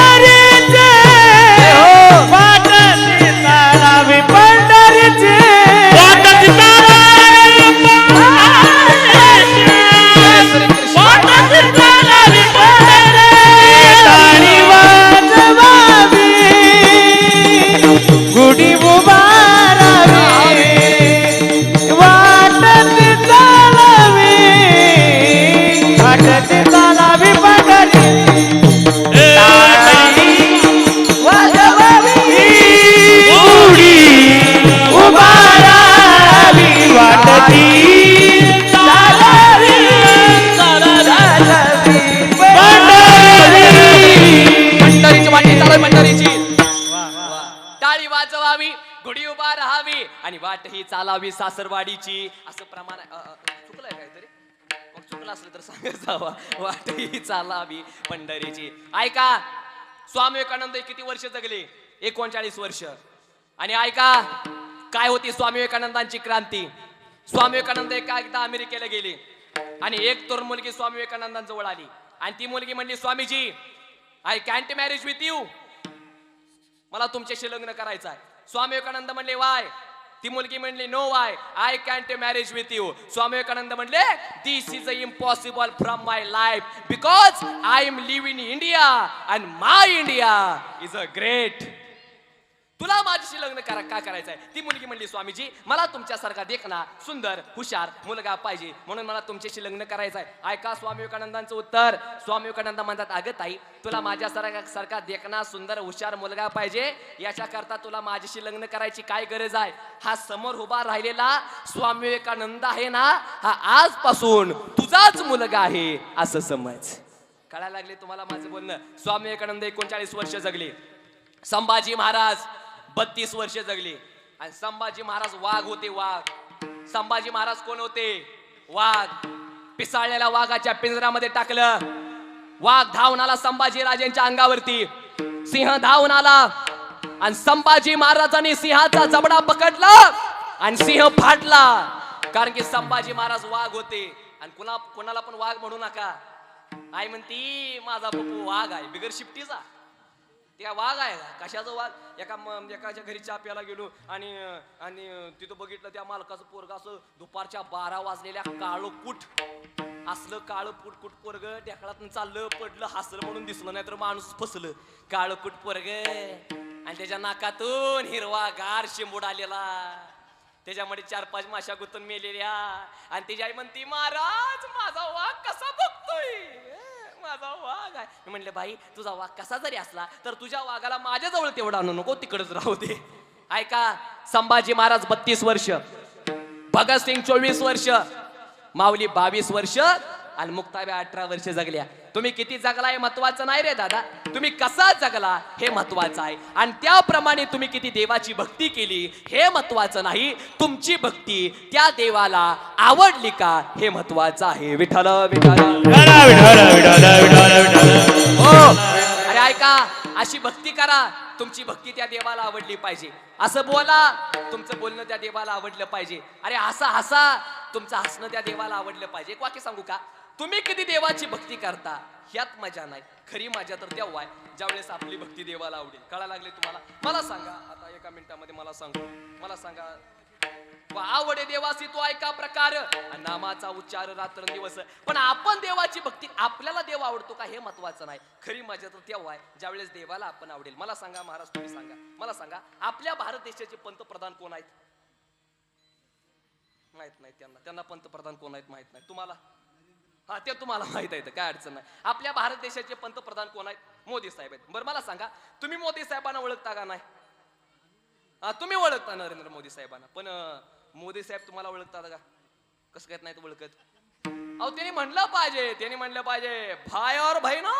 Speaker 1: चालावी पंढरीचे,
Speaker 2: वाटती चालावी पंढरीची, वाटती चालावी पंढरीची.
Speaker 1: टाळी वाजवावी, गुढी उभारावी, वाटती चालावी, वाटती चालावी पंढरी. टाळी वाजवावी, गुढी उभारावी, वाटती चालावी, चालावी पंढरी.
Speaker 3: पंढरीची वाटी चालू आहे, पंढरीची. टाळी वाजवावी, गुढी उभा राहावी, आणि वाट ही चालावी सासरवाडीची. असं प्रमाण आहे. चुकलंय काहीतरी, मग चुकलं असलं तर सांगत जावा. वाट ही चालावी पंढरीची. ऐका, स्वामी विवेकानंद किती वर्ष जगले? 39 वर्ष. आणि ऐका, काय होती स्वामी विवेकानंदांची क्रांती. स्वामी विवेकानंद एकदा अमेरिकेला गेले, आणि एक तरुण मुलगी स्वामी विवेकानंदांजवळ आली, आणि ती मुलगी म्हणली, Swamiji, I can't marriage with you, मला तुमच्याशी लग्न करायचं आहे. स्वामी विवेकानंद म्हणले, वाय, ती मुलगी म्हणली no I can't marriage with you. Swami Vivekananda म्हणले this is a impossible from my life because I am live in India and my India is a great. तुला माझ्याशी लग्न का करायचंय? ती मुलगी म्हणली स्वामीजी मला तुमच्यासारखा देखना सुंदर हुशार मुलगा पाहिजे म्हणून मला तुमच्याशी लग्न करायचंय. ऐका स्वामी विवेकानंदांचं उत्तर. स्वामी विवेकानंद म्हणतात अगं ताई तुला माझ्यासारखा देखना सुंदर हुशार मुलगा पाहिजे याच्याकरता तुला माझ्याशी लग्न करायची काय गरज आहे? हा समोर उभा राहिलेला स्वामी विवेकानंद आहे ना हा आजपासून तुझाच मुलगा आहे असं समज. कळायला लागले तुम्हाला माझं बोलणं? स्वामी विवेकानंद 39 वर्ष जगले. संभाजी महाराज 32 वर्ष जगले. आणि संभाजी महाराज वाघ होते. वाघ. संभाजी महाराज कोण होते? वाघ. पिसाळलेल्या वाघाच्या पिंजऱ्यामध्ये टाकलं. वाघ धावून आला संभाजी राजांच्या अंगावरती. सिंह धावून आला आणि संभाजी महाराजांनी सिंहाचा जबडा पकडला आणि सिंह फाटला. कारण की संभाजी महाराज वाघ होते. आणि कोणाला पण वाघ म्हणू नका. आई म्हणती माझा पप्पू वाघ आहे बिगर शिफ्टीचा. त्या वाघ आहे का? कशाचा वाघ? एकाच्या घरी चहा प्यायला गेलो आणि तिथं बघितलं त्या मालकाचं पोरग असं दुपारच्या 12 वाजलेल्या काळं कुट असलं काळं कुट पोरग ढेकळातून चाललं पडलं हसलं म्हणून दिसलं नाही तर माणूस फसलं. काळं कुट पोरग आणि त्याच्या नाकातून हिरवा गार शिंबूड आलेला. त्याच्यामध्ये 4-5 माशा गुतून मेलेल्या. आणि त्याची आई म्हणती महाराज माझा वाघ कसा बघतोय? माझा वाघ आहे. मी म्हणले बाई तुझा वाघ कसा जरी असला तर तुझ्या वाघाला माझ्याजवळ तेवढा आणू नको तिकडच राहू दे. ऐका संभाजी महाराज 32 वर्ष, भगतसिंग 24 वर्ष, माऊली 22 वर्ष आणि मुक्ताबाई 18 वर्ष जगल्या. तुम्ही किती जगला हे महत्वाचं नाही रे दादा. तुम्ही कसा जगला हे महत्वाचं आहे. आणि त्याप्रमाणे तुम्ही किती देवाची भक्ती केली हे महत्वाचं नाही. तुमची भक्ती त्या देवाला आवडली का हे महत्वाचं आहे. विठ्ठल विठ्ठल हो. अरे ऐका अशी भक्ती करा. तुमची भक्ती त्या देवाला आवडली पाहिजे. असं बोला तुमचं बोलणं त्या देवाला आवडलं पाहिजे. अरे हसा तुमचं हसणं त्या देवाला आवडलं पाहिजे. एक वाक्य सांगू का? तुम्ही किती देवाची भक्ती करता ह्यात मजा नाही. खरी मजा तर तेव्हा आहे ज्यावेळेस आपली भक्ती देवाला आवडेल. कळायला लागले तुम्हाला? मला सांगा आता 1 मिनिटामध्ये मला सांगा आवडे देवासी तो ऐका प्रकार नामाचा उच्चार रात्रंदिवस. पण आपण देवाची भक्ती आपल्याला देव आवडतो का हे महत्वाचं नाही. खरी मजा तर तेव्हा आहे ज्यावेळेस देवाला आपण आवडेल. मला सांगा महाराज तुम्ही सांगा मला सांगा आपल्या भारत देशाचे पंतप्रधान कोण आहेत? माहित नाही त्यांना पंतप्रधान कोण आहेत माहित नाही. तुम्हाला? हा ते तुम्हाला माहित आहे काय अडचण नाही. आपल्या भारत देशाचे पंतप्रधान कोण आहेत? मोदी साहेब आहेत. बरं मला सांगा तुम्ही मोदी साहेबांना ओळखता का नाही? तुम्ही ओळखता नरेंद्र मोदी साहेबांना. पण मोदी साहेब तुम्हाला ओळखतात का? कसं काय नाहीत ओळखत? अहो त्यांनी म्हणलं पाहिजे भाई और बहनो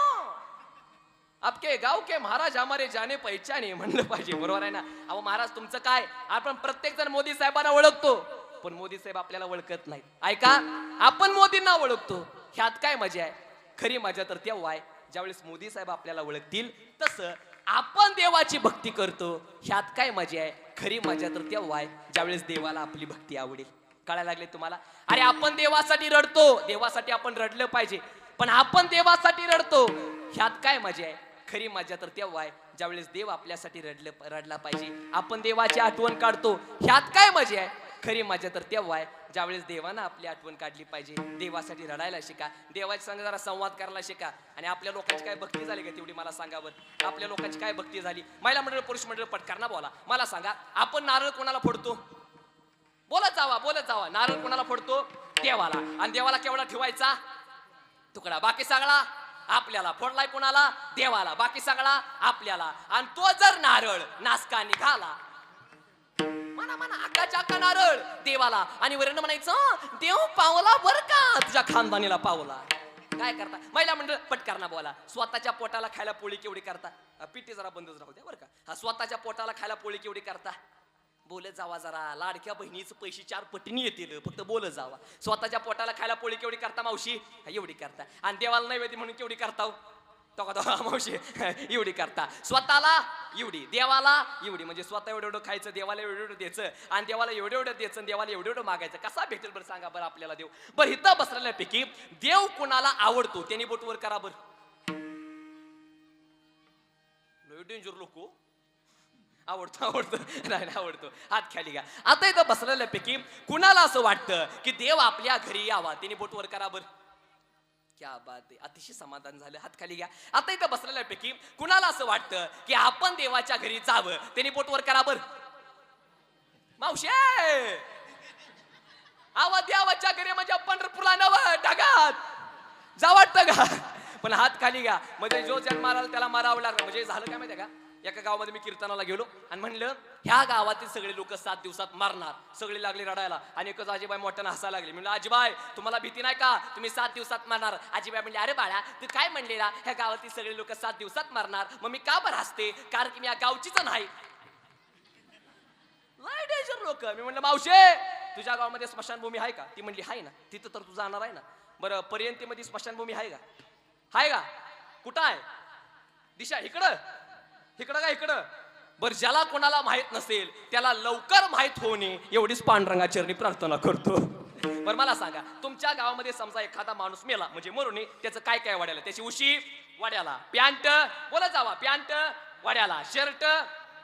Speaker 3: आपके गाव के महाराज हमारे जाने पहचाने म्हणलं पाहिजे. बरोबर आहे ना? अहो महाराज तुमचं काय आपण प्रत्येक जण मोदी साहेबांना ओळखतो पण मोदी साहेब आपल्याला ओळखत नाहीत. ऐका आपण मोदींना ओळखतो ह्यात काय मजा आहे? खरी मजा तर तेव्हा आहे ज्यावेळेस मोदी साहेब आपल्याला ओळखतील. तसं आपण देवाची भक्ती करतो ह्यात काय मजा आहे? खरी मजा तर तेव्हा आहे ज्यावेळेस देवाला आपली भक्ती आवडेल. कळायला लागले तुम्हाला? अरे आपण देवासाठी रडतो देवासाठी आपण रडलं पाहिजे. पण आपण देवासाठी रडतो ह्यात काय मजा आहे? खरी मजा तर तेव्हा आहे ज्यावेळेस देव आपल्यासाठी रडला पाहिजे. आपण देवाची आठवण काढतो ह्यात काय मजा आहे? खरी मजा तर तेव्हा आहे ज्यावेळेस देवानं आपली आठवण काढली पाहिजे. देवासाठी रडायला शिका. देवाच्या संग जरा संवाद करायला शिका. आणि आपल्या लोकांची काय भक्ती झाली का तेवढी मला सांगा बरं. आपल्या लोकांची काय भक्ती झाली? महिला मंडळ पुरुष मंडळ पटकारना बोला. मला सांगा आपण नारळ कोणाला फोडतो? बोलत जावा. नारळ कोणाला फोडतो? देवाला. आणि देवाला केवढा ठेवायचा? तुकडा. बाकी सगळा आपल्याला. फोडलाय कोणाला? देवाला. बाकी सगळा आपल्याला. आणि तो जर नारळ नासका निघाला म्हणा आकाच्या नारळ देवाला आणि वरण म्हणायचं देव पावला बर का तुझ्या खानदानीला पावला. काय करता? महिला मंडळ पटकारना बोला. स्वतःच्या पोटाला खायला पोळी केवढी करता? पिठी जरा बंदच राहू द्या बरं का. स्वतःच्या पोटाला खायला पोळी केवढी करता? बोलत जावा जरा. लाडक्या बहिणीचं पैसे 4 पटीने येतील फक्त बोलत जावा. स्वतःच्या पोटाला खायला पोळी केवढी करता मावशी? एवढी करता. आणि देवाला नैवेद्य म्हणून केवढी करता? मावशी एवढी करता. स्वतःला एवढी देवाला एवढी. म्हणजे स्वतः एवढं खायचं देवाला एवढं द्यायचं आणि देवाला एवढं द्यायचं देवाला एवढं मागायचं. कसा भेटेल बरं सांगा बरं आपल्याला देव? बरं इथं बसलेल्यापैकी देव कुणाला आवडतो त्यांनी बोटवर करा बरं. डेंजर लोक आवडतो आवडतो नाही आवडतो. हात खाली घ्या. आता इथं बसलेल्यापैकी कुणाला असं वाटतं की देव आपल्या घरी यावा? तिने बोट वर करा बर. क्या बात आहे, अतिशय समाधान झालं. हात खाली घ्या. आता इथं बसलेल्यापैकी कुणाला असं वाटतं की आपण देवाच्या घरी जावं? त्यांनी बोट वर करा बर. मावशी आवाज देवाच्या घरी म्हणजे पंढरपूरला नवं ढगात जा वाटतं का? पण हात खाली घ्या. म्हणजे जो जन्माला त्याला मारावं लागलं. म्हणजे झालं काय माहिती का, एका गावामध्ये मी कीर्तनाला गेलो आणि म्हणलं ह्या गावातील सगळे लोक 7 दिवसात मारणार. सगळे लागले रडायला आणि एकच आजीबाई मोठ्यानं हसायला लागले. म्हणलं आजीबाई तुम्हाला भीती नाही का, तुम्ही 7 दिवसात मारणार? आजीबाई म्हणले अरे बाळा तू काय म्हणलेला ह्या गावातील सगळे लोक 7 दिवसात मारणार. मग मी का बरं हसते? कारण की मी या गावचीच नाही. लय डेंजर लोक. मी म्हणलं मावशे तुझ्या गावामध्ये स्मशानभूमी आहे का? ती म्हणली आहे ना. तिथं तर तू जाणार आहे ना. बरं पर्यंतीमध्ये स्मशानभूमी आहे का? आहे का? कुठं आहे? दिशा इकडं इकडं का इकडं? बरं ज्याला कोणाला माहित नसेल त्याला लवकर माहित होणे एवढीच पांडुरंगाचरणी प्रार्थना करतो. बरं मला सांगा तुमच्या गावामध्ये समजा एखादा माणूस मेला म्हणजे मरुणे त्याचं काय काय वाड्याला? त्याची उशी वाड्याला, पॅन्ट बोला जावा पॅन्ट वाड्याला, शर्ट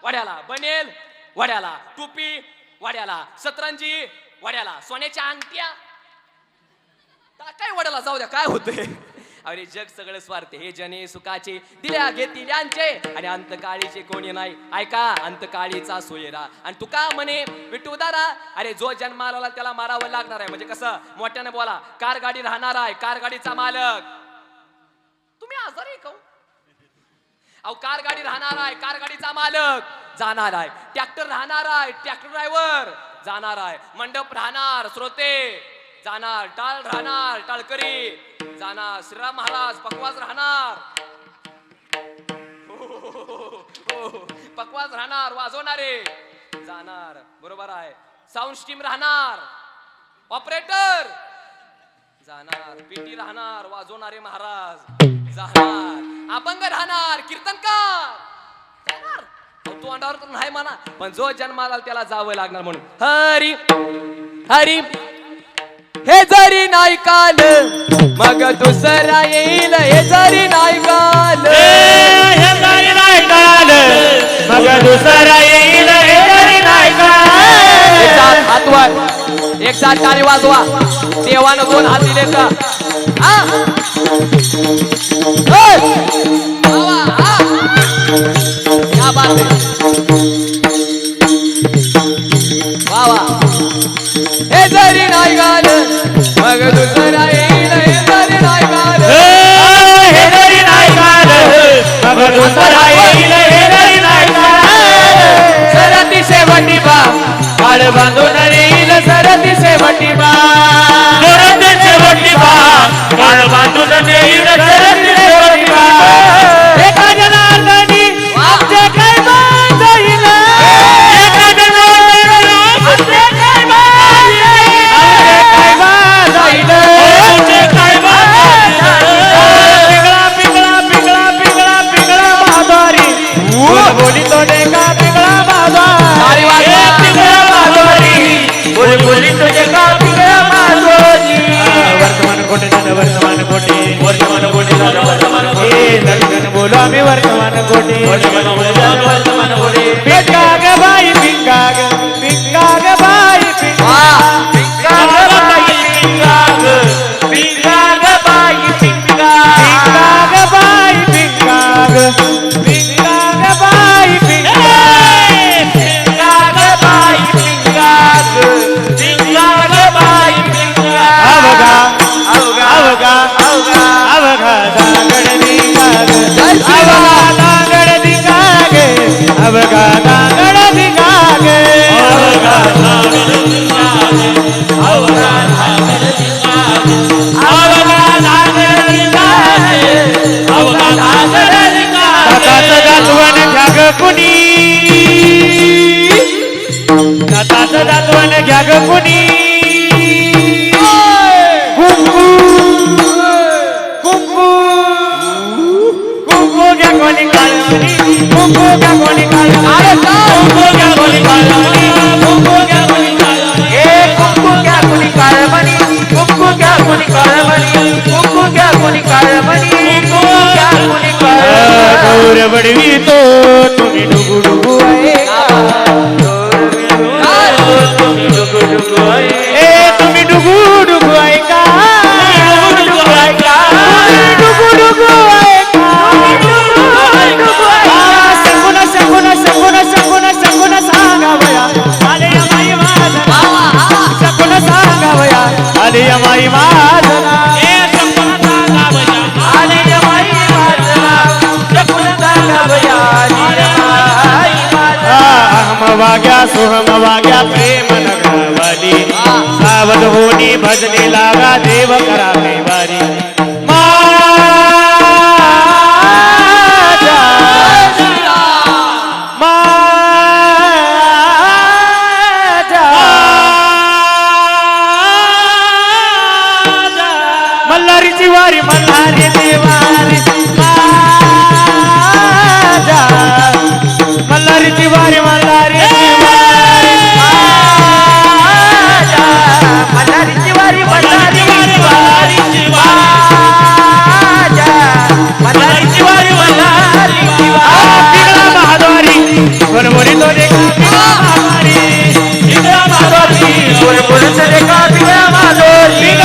Speaker 3: वाड्याला, बनेल वाड्याला, टोपी वाड्याला, सतरंजी वाड्याला, सोन्याच्या अंगठ्या काय वाड्याला. जाऊ द्या काय होतंय. अरे जग सगळं स्वार्थ. हे जने सुखाचे दिल्या घेतिल्यांचे आणि अंतकाळीचे कोणी नाही. ऐका अंतकाळीचा सोयरा. आणि तुका म्हणे विठुदारा अरे जो जन्माला आला त्याला मारावं लागणार आहे. म्हणजे कसं मोठ्याने बोला. कार गाडी राहणार आहे, कार गाडीचा मालक. तुम्ही आजारी का? अहो कार गाडी राहणार आहे, कार गाडीचा मालक जाणार आहे. ट्रॅक्टर राहणार आहे, ट्रॅक्टर ड्रायव्हर जाणार आहे. मंडप राहणार, श्रोते जाणार. टाळ राहणार, टाळकरी जाणार. श्रीराम महाराज पकवाज राहणार, पकवाज राहणार. वाजवणारे जाणार. बरोबर आहे. साऊंड स्टीम राहणार, ऑपरेटर जाणार. पेटी राहणार, वाजवणारे महाराज जाणार. अभंग राहणार, कीर्तनकार जाणार. तो अंडावर तर नाही म्हणा पण जो जन्माला त्याला जावं लागणार. म्हणून हरी हरी हे जरी नाही काल मग दुसरा येईल. हे जरी नाही काल
Speaker 1: हे जरी नाही काल मग दुसरा येईल. हे जरी नाही काल.
Speaker 3: एक साथ हात वर, एक साथ टाळी वाजवा. देवानं 2 हात दिले का? क्या बात है. वा वा. हे जरी नाही गाल मग दुसरा येईल. हे जरी नाही गाल
Speaker 1: हे जरी नाही काल मग दुसरा येईल. हे जरी नाही काल.
Speaker 3: सरती शेवटी बा
Speaker 1: काळ बांधून येईल. सरती शेवटी बा सरती शेवटी बा काळ बांधून येईल. सरती शेवटी बा एका जनार्दनी आमचे काय बांधील. एका जनार्दनी आमचे काय बांधील. आमचे काय बांधील. आमचे काय बांधील. पिंगळा पिंगळा पिंगळा पिंगळा पिंगळा बाजारी बोली तो डेका पिंगळा बाजारी. पिंगळा बाजारी बोली तुझे का पिंगळा बाजारी. वर्तमान कोटे झालं वर्तमान कोटे. वर्तमान कोटे झालं वर्तमान कोटे. धडकन बोलो आम्ही वर्तमान कोटे. वर्तमान कोटे. पिंगा ग बाई पिंगा ग पिंगा ग बाई पिंगा. पिंगा ग बाई पिंगा ग पिंगा ग बाई पिंगा. पिंगा ग बाई पिंगा ग पिंगा ग बाई पिंगा. पिंगा ग बाई पिंगा ग पिंगा ग बाई पिंगा. अवघा अवघा अवघा अवघा अवघा दागड दिगा ग. अवघा दागड दिगा ग. अवघा दागड दिगा ग. अवघा दागड दिगा ग. अवघा दागड दिगा ग. अवघा दागड दिगा ग. अवघा दागड दिगा ग. दाताचं दातवण घ्या ग कुणी. दाताचं दातवण घ्या ग कुणी. कुंकू कुंकू कुंकू घ्या कोणी काळवणी. कुंकू घ्या कोणी काळवणी. कुंकू घ्या कोणी काळवणी. कुंकू घ्या कोणी काळवणी. हे कुंकू घ्या कोणी काळवणी. कुंकू घ्या कोणी काळवणी. कुंकू घ्या कोणी काळवणी. कुंकू घ्या कोणी काळवणी. गौर बडवी तो तुम्ही डुगू डुगू आहे. वाग्या सोहम वाग्या प्रेम नगरवाली सावध होनी भजने लागा देव करा वारी मल्हारीची वारी मल्हारी देवारी मल्हारीची वारी मल्हारी मल्हारीची वारी मल्हारी मल्हारीची वारी मल्हारी महाद्वारी बोलबोली तो देखा महाद्वारी महाद्वारी बोलबोली तो देखा महाद्वारी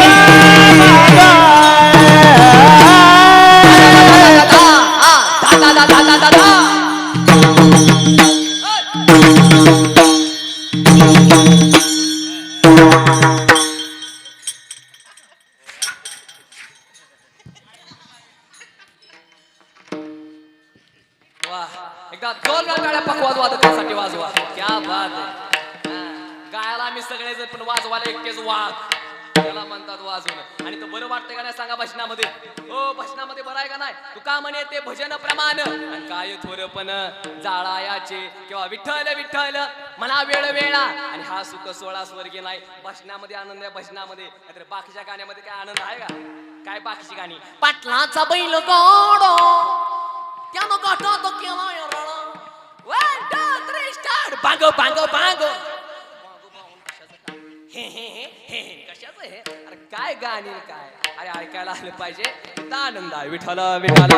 Speaker 3: एकदा दोन गाड्या पकवाज वादकासाठी वाजवा क्या बात आहे गायला आम्ही सगळे जण पण वाजवायला एकटेच वाद त्याला म्हणतात वाजवणं आणि तो बरं वाटतंय का नाही सांगा भजनामध्ये हो भजनामध्ये बरं आहे का नाही तू का म्हणे ते भजन प्रमाण आणि काय थोर पण जाळायाचे किंवा विठ्ठल विठ्ठल म्हणा वेळ वेळा आणि हा सुख सोळा स्वर्गीय नाही भजनामध्ये आनंद आहे भजनामध्ये नाहीतर बाकीच्या गाण्यामध्ये काय आनंद आहे का काय बाकीची गाणी पाटलाचा बैल गोडो त्यानं गाठा तो केला रण 1 2 3 स्टार्ट बांग बांग बांग हे कशाचं हे अरे काय गाणी काय अरे ऐकायला आलं पाहिजे किती आनंद आहे विठ्ठल विठ्ठल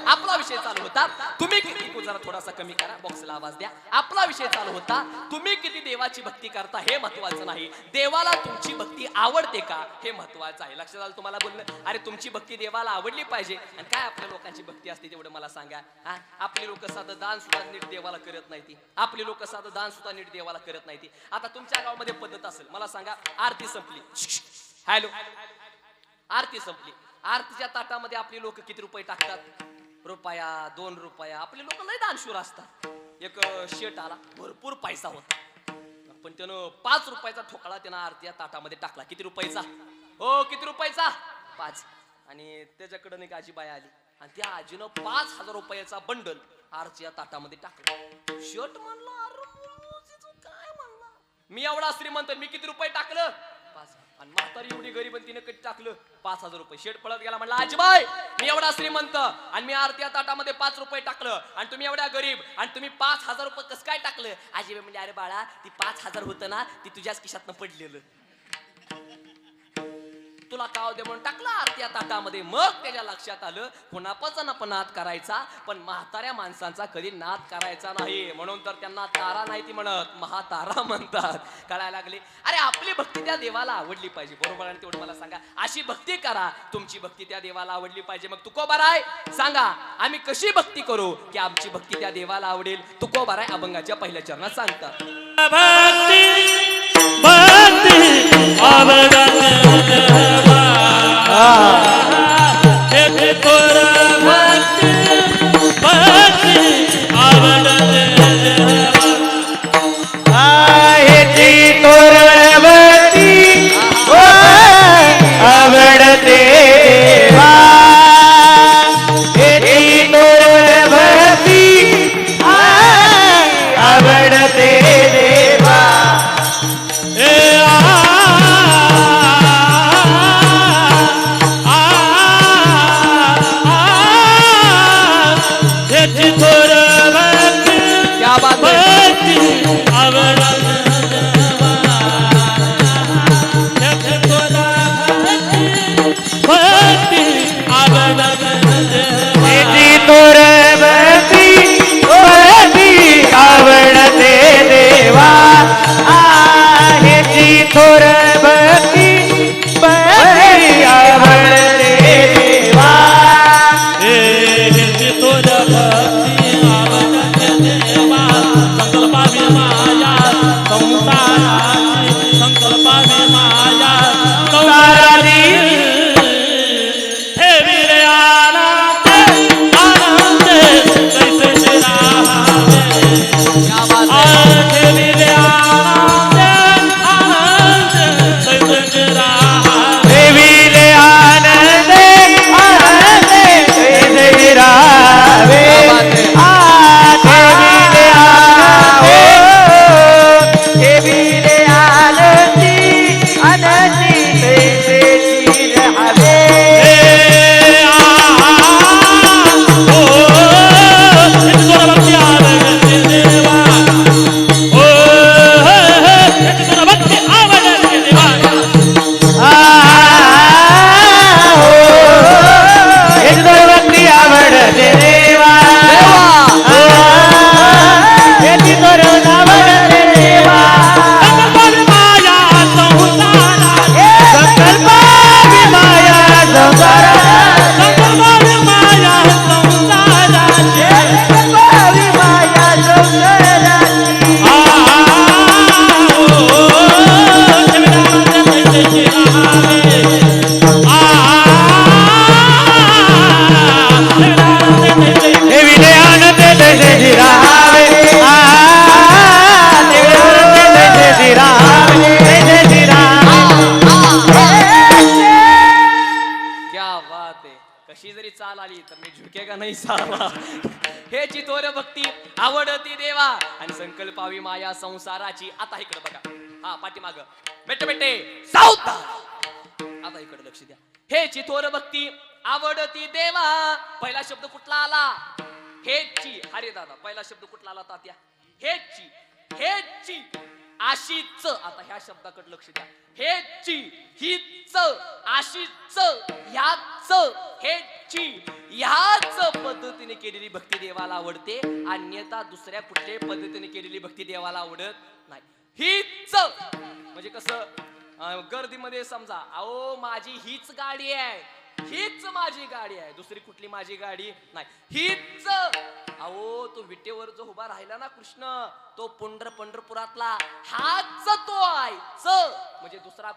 Speaker 3: आपला विषय चालू होता तुम्ही किती जरा थोडासा कमी करा बॉक्सला आवाज द्या आपला विषय चालू होता तुम्ही किती देवाची भक्ती करता हे महत्वाचं नाही देवाला तुमची भक्ती आवडते का हे महत्वाचं आहे लक्षात आलं तुम्हाला बोललं अरे तुमची भक्ती देवाला आवडली पाहिजे आणि काय आपल्या लोकांची भक्ती असते तेवढं मला सांगा आपली लोक साधं दान सुद्धा नीट देवाला करत नाही ती आपली लोक साधं दान सुद्धा नीट देवाला करत नाही ती आता तुमच्या गावामध्ये पद्धत असेल मला सांगा आरती संपली हॅलो आरती संपली आरतीच्या ताटामध्ये आपली लोक किती रुपये टाकतात रुपया 2 रुपया आपले लोक लय दानशूर असतात एक शेट आला भरपूर पैसा होता पण त्यानं 5 रुपयाचा ठोकळा त्यानं आरतीच्या ताटामध्ये टाकला किती रुपयाचा हो किती रुपयाचा 5 आणि त्याच्याकडे एक आजीबाई आली आणि त्या आजीनं 5,000 रुपयाचा बंडल आरतीच्या ताटामध्ये टाकला शेट म्हणला काय म्हणला मी एवढा श्रीमंत मी किती रुपये टाकलं 5 आणि म्हातारी एवढी गरीब आणि तिने कधी टाकलं 5,000 रुपये शेट पळत गेला म्हणला आजीबाई मी एवढा श्रीमंत आणि मी आरतीच्या ताटामध्ये 5 रुपये टाकलं आणि तुम्ही एवढ्या गरीब आणि तुम्ही 5,000 रुपये कसं काय टाकलं आजीबाई म्हणजे अरे बाळा ती 5,000 होतं ना ती तुझ्याच खिशातनं पडलेलं तुला काव दे म्हणून टाकला आरतीच्या ताटामध्ये मग त्याच्या लक्षात आलं कुणापाचा ना पण नाद करायचा पण म्हाताऱ्या माणसांचा कधी नाद करायचा नाही म्हणून तर त्यांना तारा नाही ती म्हणत महातारा म्हणतात कळायला लागले अरे आपली भक्ती त्या देवाला आवडली पाहिजे बरोबर आणि तेवढं मला सांगा अशी भक्ती करा तुमची भक्ती त्या देवाला आवडली पाहिजे मग तुकोबाराय सांगा आम्ही कशी भक्ती करू की आमची भक्ती त्या देवाला आवडेल तुकोबाराय अभंगाच्या पहिल्या चरणात सांगतात
Speaker 2: भक्ती भक्ती
Speaker 3: विठाला हेची थोर भक्ती आवडती देवा आणि संकल्पावी माया संसाराची. आता इकडे बघा, हा पाठीमाग बेटे बेटे सावधान. आता इकडे लक्ष द्या. हेची थोर भक्ती आवडती देवा. पहिला शब्द कुठला आला? हेची. अरे दादा पहिला शब्द कुठला आला तात्या? हेची. हेची आशीच. आता ह्या शब्दाकडे लक्ष द्या. हेची, हीच, आशीच, ह्याच, हेची, ह्याच पद्धतीने केलेली भक्ती देवाला आवडते. अन्यथा दुसऱ्या कुठल्याही पद्धतीने केलेली भक्ती देवाला आवडत नाही. हीच म्हणजे कसं, गर्दीमध्ये समजा, अहो माझी हीच गाडी आहे, हीच माझी गाडी आहे, दुसरी कुठली माझी गाडी नाही. हीच. अहो तो विटेवर जो उभा राहिला ना कृष्ण, तो पंढरपुरातला हाच तो आहे. म्हणजे दुसरा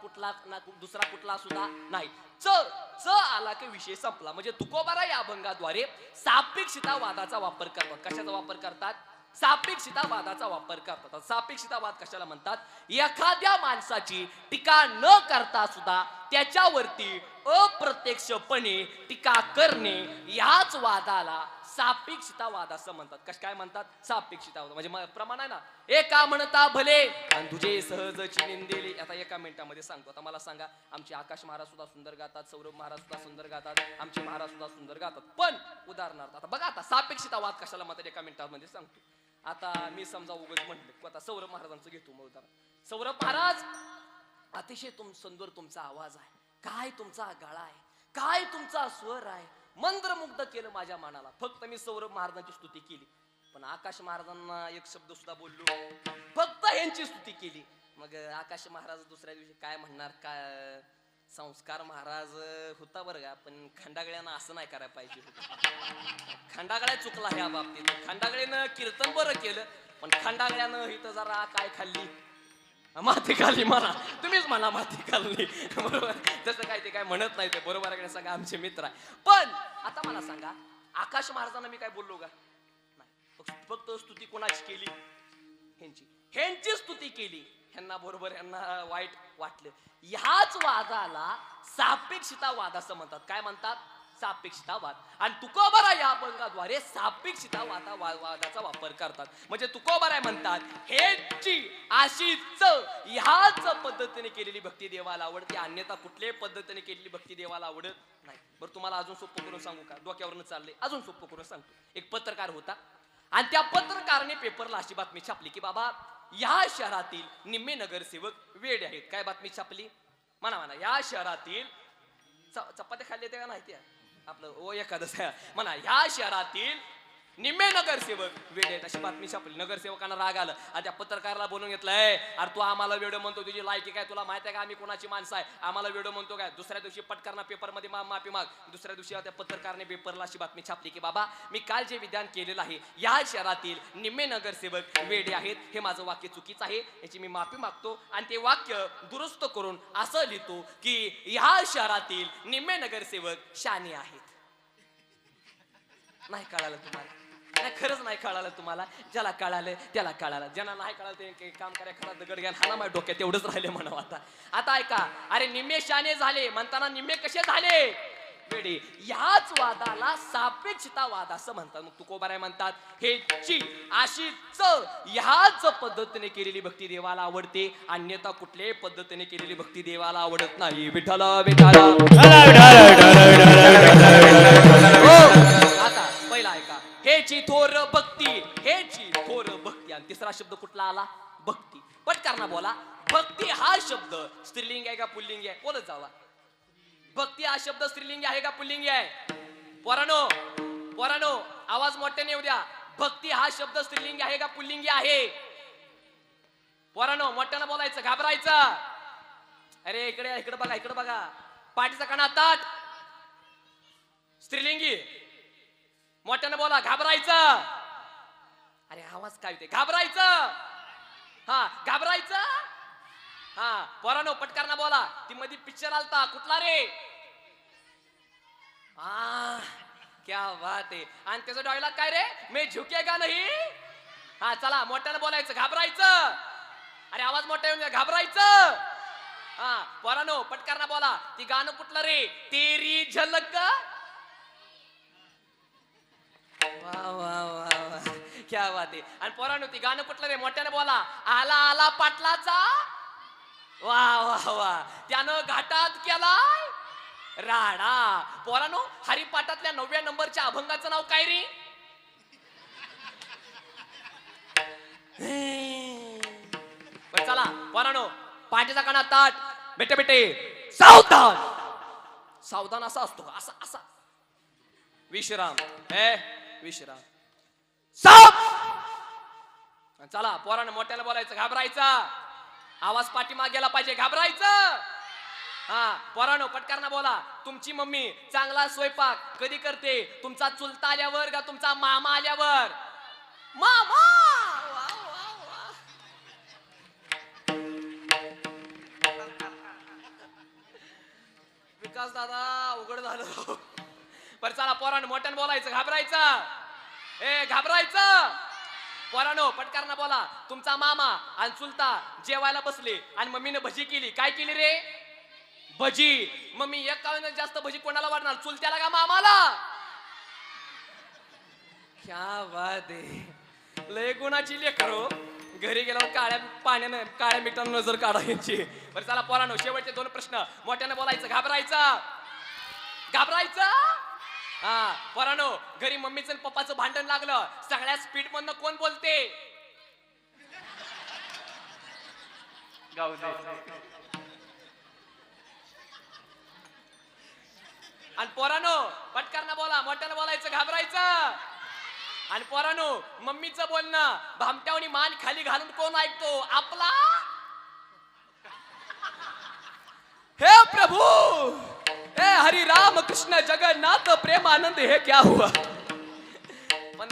Speaker 3: कुठला सुद्धा नाही. च आला की विषय संपला. म्हणजे तुकोबारा या अभंगाद्वारे सापेक्षिता वादाचा वापर करतात. कशाचा वापर करतात? सापेक्षिता वादाचा वापर करतात. सापेक्षिता वाद कशाला म्हणतात? एखाद्या माणसाची टीका न करता सुद्धा त्याच्यावरती अप्रत्यक्षपणे टीका करणे, याच वादाला सापेक्षिता वाद असं म्हणतात. काय म्हणतात? सापेक्षिता वाद. म्हणजे प्रमाण आहे ना, एका म्हणता भले आणि तुझे सहजची निंदेले. आता एका मिनिटामध्ये सांगतो. आता मला सांगा, आमचे आकाश महाराज सुद्धा सुंदर गातात, सौरभ महाराज सुद्धा सुंदर गातात, आमचे महाराज सुद्धा सुंदर गातात. पण उदाहरणार्थ आता बघा, आता सापेक्षिता वाद कशाला म्हणतात एका मिनिटामध्ये सांगतो. आता मी समजा उगाच म्हटलं, आता सौरभ महाराजांचं घेतो मग उदाहरण. सौरभ महाराज, अतिशय सुंदर तुमचा आवाज आहे, काय तुमचा गळा आहे, काय तुमचा स्वर आहे, मंत्रमुग्ध केलं माझ्या मनाला. फक्त मी सौरभ महाराजांची स्तुती केली, पण आकाश महाराजांना एक शब्द सुद्धा बोललो, फक्त यांची स्तुती केली. मग आकाश महाराज दुसऱ्या दिवशी काय म्हणणार? काय संस्कार महाराज होता बरं का, पण खंडागळ्यानं असं नाही करायला पाहिजे. खंडागळ्या चुकला ह्या बाबतीत. खंडागळ्यानं कीर्तन बरं केलं, पण खंडागळ्यानं इथं जरा काय खाल्ली, माती खाल्ली. म्हणा तुम्हीच म्हणा, माती खाल्ली. बरोबर, जसं काय ते काय म्हणत नाही ते बरोबर आहे. सांगा, आमचे मित्र आहे. पण आता मला सांगा, आकाश महाराजांना मी काय बोललो का? नाही. फक्त स्तुती कोणाची केली? ह्यांची स्तुती केली. ह्यांना बरोबर, ह्यांना वाईट वाटलं. ह्याच वादाला सापेक्षिता वाद असं म्हणतात. काय म्हणतात? सापेक्षिता वाद. आणि तुकोबारा या अभंगाद्वारे सापेक्षिता वादाचा वापर करतात. म्हणजे तुकोबारा म्हणतात, हेची अशीच ह्याच पद्धतीने केलेली भक्ती देवाला आवडते, अन्यथा कुठल्याही पद्धतीने केलेली भक्ती देवाला आवडत नाही. बरं तुम्हाला अजून सोपं करून सांगू का? डोक्यावरनं चाललंय, अजून सोपं करून सांगतो. एक पत्रकार होता आणि त्या पत्रकाराने पेपरला अशी बातमी छापली की बाबा, या शहरातील निम्मे नगरसेवक वेडे आहेत. काय बातमी छापली? म्हणा या शहरातील चपात्या खाल्ले ते का नाही त्या आपलं ओ एखादं म्हणा, ह्या शहरातील निम्मे नगरसेवक वेडे आहेत अशी बातमी छापली. नगरसेवकांना राग आला आणि त्या पत्रकाराला बोलून घेतलंय, अरे तू आम्हाला वेडं म्हणतो, तुझी लायकी काय, तुला माहिती आहे का आम्ही कोणाची माणसं आहे, आम्हाला वेडं म्हणतो काय? दुसऱ्या दिवशी पटकरना पेपरमध्ये माफी माग. दुसऱ्या दिवशी त्या पत्रकाराने पेपरला अशी बातमी छापली की बाबा, मी काल जे विधान केलेलं आहे, या शहरातील निम्मे नगरसेवक वेडे आहेत, हे माझं वाक्य चुकीचं आहे, याची मी माफी मागतो आणि ते वाक्य दुरुस्त करून असं लिहितो की या शहरातील निम्मे नगरसेवक शाने आहेत. नाही कळालं तुम्हाला? नाही, खरंच नाही कळालं तुम्हाला. ज्याला कळालं त्याला कळालं, ज्यांना नाही कळालं ते काम करा, खरा दगड घ्या, हाना माझ्या डोक्यात तेवढंच राहिले म्हणावं. आता ऐका, अरे निम्मे शाने झाले म्हणताना निम्मे कसे झाले? वेडे. ह्याच वादाला सापेक्षिता वाद असं म्हणतात. मग तुकोबाराय म्हणतात, हेची अशीच ह्याच पद्धतीने केलेली भक्ती देवाला आवडते, अन्यथा कुठल्याही पद्धतीने केलेली भक्ती देवाला आवडत नाही. विठ्ठला विठ्ठला. आता पहिला ऐका, हेची थोर भक्ती, हेची थोर भक्ती. आणि तिसरा शब्द कुठला आला? भक्ती. पटकरना बोला. भक्ती हा शब्द स्त्रीलिंग आहे का पुल्लिंग आहे? बोलत जावा. भक्ती हा शब्द स्त्रीलिंगी आहे का पुल्लिंगी आहे? पोरानो आवाज मोठ्याने येऊ द्या. भक्ती हा शब्द स्त्रीलिंगी आहे का पुल्लिंगी आहे? पोरानो मोठ्यानं बोलायचं, घाबरायचं. अरे इकडे बघा, पाठीचा कणा ताट. स्त्रीलिंगी, मोठ्यानं बोला, घाबरायचं. अरे आवाज काय होते? घाबरायचं. हा घाबरायचं. हा पोरानो पटकरना बोला. ती मध्ये पिक्चर आलता कुठला रे? क्या बात आहे. आणि त्याचा डायलॉग काय रे? मैं झुकेगा नहीं. हा चला मोठ्यानं बोलायचं, घाबरायचं. अरे आवाज मोठा येऊन घाबरायचं. हा पोरानो पटकरना बोला. ती गाणं कुठलं रे? तेरी झलक. वा वा वा वा क्या बात आहे. आणि पोरांनो ती गाणं कुठलं रे मोठ्याने बोला. आला आला पाटलाचा वा वा वा त्यानं घाटात केलाय राडा. पोरांनो हरिपाठातल्या 9व्या नंबरच्या अभंगाचं नाव काय रे. पण चला पोरांनो पाठीचा काना ताट बेटे बेटे सावधान. सावधान असा असतो असा असा विश्राम विश्राम साप. चला पोरांनो मोठ्याला बोलायचं घाबरायचं. आवाज पाठीमागे गेला पाहिजे घाबरायचं. हा पोरांनो पटकन बोला. तुमची मम्मी चांगला स्वयंपाक कधी करते. तुमचा चुलता आल्यावर का तुमचा मामा आल्यावर. मामा वा, वा, वा. विकास दादा उघड झालं. पर चला पोरांनो मोठ्यानं बोलायचं घाबरायचं. घाबरायचं. पोरांनो पटकन बोला. तुमचा मामा आणि चुलता जेवायला बसले आणि मम्मीने भजी केली. काय केली रे. भजी. मम्मी एक काळाने जास्त भजी कोणाला वाढणार चुलत्याला का मामाला. क्या बात आहे. लय गुणाची लेकरो. घरी गेल्यावर काळ्या पाण्यानं काळ्या मिठानं नजर काढायची. बरं चला पोरांनो शेवटचे 2 प्रश्न मोठ्याने बोलायचं घाबरायचं. घाबरायचं. हा पोरांनो घरी मम्मीचं आणि पप्पाचं भांडण लागलं. सगळ्या स्पीड मधनं कोण बोलते. आणि पोरांनो पटकन बोला. मोठ्यानं बोलायचं घाबरायचं. आणि पोरांनो मम्मीचं बोलणं भामट्यावणी मान खाली घालून कोण ऐकतो. आपला. हे प्रभू हे हरी राम कृष्ण जगन्नाथ प्रेमानंद हे क्या हुआ. पण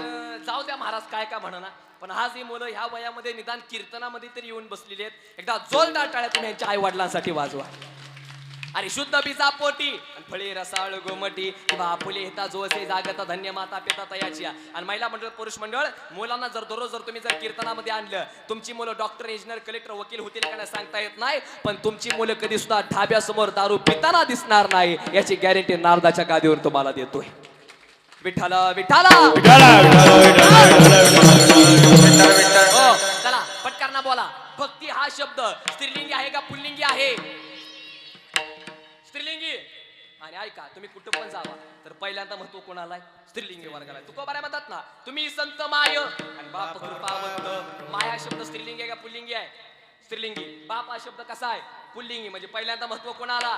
Speaker 3: जाऊ द्या महाराज काय का म्हणा. पण आज ही मुलं ह्या वयामध्ये निदान कीर्तनामध्ये तरी येऊन बसलेली आहेत. एकदा जोरदार टाळ्या तुम्ही यांच्या आई वडिलांसाठी वाजवा. अरे शुद्ध बीजा पोटी फळे रसाळ गोमटी किंवा आपुले हेता जोसे जागता धन्य माता पिता तयाची. आणि महिला मंडळ पुरुष मंडळ मुलांना जर दररोज जर तुम्ही जर कीर्तनामध्ये आणलं तुमची मुलं डॉक्टर इंजिनियर कलेक्टर वकील होतील का सांगता येत नाही. पण तुमची मुलं कधी सुद्धा ढाब्यासमोर दारू पिताना दिसणार नाही याची गॅरंटी नारदाच्या गादीवर तुम्हाला देतोय. विठ्ठला विठ्ठला चला पटकन बोला. भक्ती हा शब्द स्त्रीलिंगी आहे का पुल्लिंगी आहे. स्त्रीलिंगी. आणि ऐका तुम्ही कुठं पण जावा तर पहिल्यांदा महत्व कोणाला स्त्रीलिंगी वर्गाला. तुकोबारा म्हणतात ना तुम्ही संत माय आणि बाप कृपावंत. माया शब्द स्त्रीलिंगी आहे का पुल्लिंगी आहे. स्त्रीलिंगी. बाप हा शब्द कसा आहे पुल्लिंगी. म्हणजे पहिल्यांदा महत्व कोणाला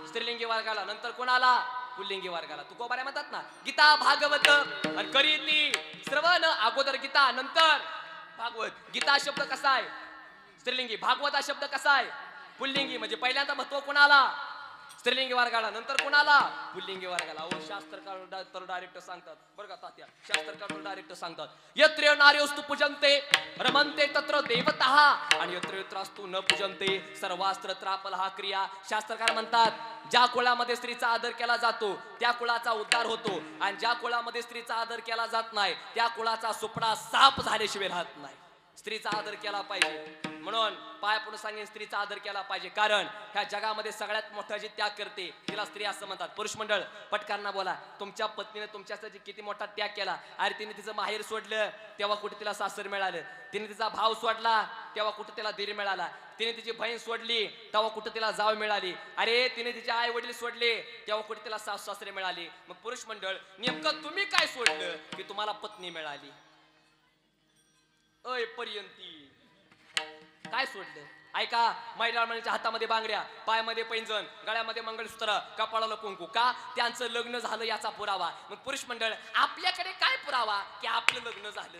Speaker 3: स्त्रीलिंगी वर्गाला नंतर कोणाला पुल्लिंगी वर्गाला. तुकोबारा म्हणतात ना गीता भागवत आणि करीती श्रवण अगोदर गीता नंतर भागवत. गीता शब्द कसा आहे स्त्रीलिंगी. भागवत हा शब्द कसा आहे पुल्लिंगी. म्हणजे पहिल्यांदा महत्व कोणाला स्त्रीलिंगी वर्गाला नंतर कोणाला पुल्लिंगी वर्गाला. ओ शास्त्रकार तर डायरेक्ट सांगतात बरं का तात्या. शास्त्रकार डायरेक्ट सांगतात यत्र नार्योस्तु पूजन्ते रमन्ते तत्र देवतः आणि यत्र यत्रास्तु न पूजन्ते सर्वास्त्र त्रापलहा क्रिया. शास्त्रकार म्हणतात ज्या कुळामध्ये स्त्रीचा आदर केला जातो त्या कुळाचा उद्धार होतो. आणि ज्या कुळामध्ये स्त्रीचा आदर केला जात नाही त्या कुळाचा सुपडा साप झाल्याशिवाय राहत नाही. स्त्रीचा आदर केला पाहिजे. म्हणून पाय पडून सांगेन स्त्रीचा आदर केला पाहिजे. कारण ह्या जगामध्ये सगळ्यात मोठा जी त्याग करते तिला स्त्री असं म्हणतात. पुरुष मंडळ पटकांना बोला. तुमच्या पत्नीने तुमच्यासाठी किती मोठा त्याग केला. अरे तिने तिचं माहेर सोडलं तेव्हा कुठे तिला सासर मिळालं. तिने तिचा भाव सोडला तेव्हा कुठे तिला दीर मिळाला. तिने तिची बहीण सोडली तेव्हा कुठे तिला जाव मिळाली. अरे तिने तिचे आई वडील सोडले तेव्हा कुठे तिला सासू सासरे मिळाले. मग पुरुष मंडळ नेमकं तुम्ही काय सोडलं की तुम्हाला पत्नी मिळाली. अय पर्यंती काय सोडलं. ऐका महिला मंडळीच्या हातामध्ये बांगड्या पायामध्ये पैंजण गळ्यामध्ये मंगळसूत्र कपाळाला कुंकू. का त्यांचं लग्न झालं याचा पुरावा. मग पुरुष मंडळ आपल्याकडे काय पुरावा की आपलं लग्न झालं.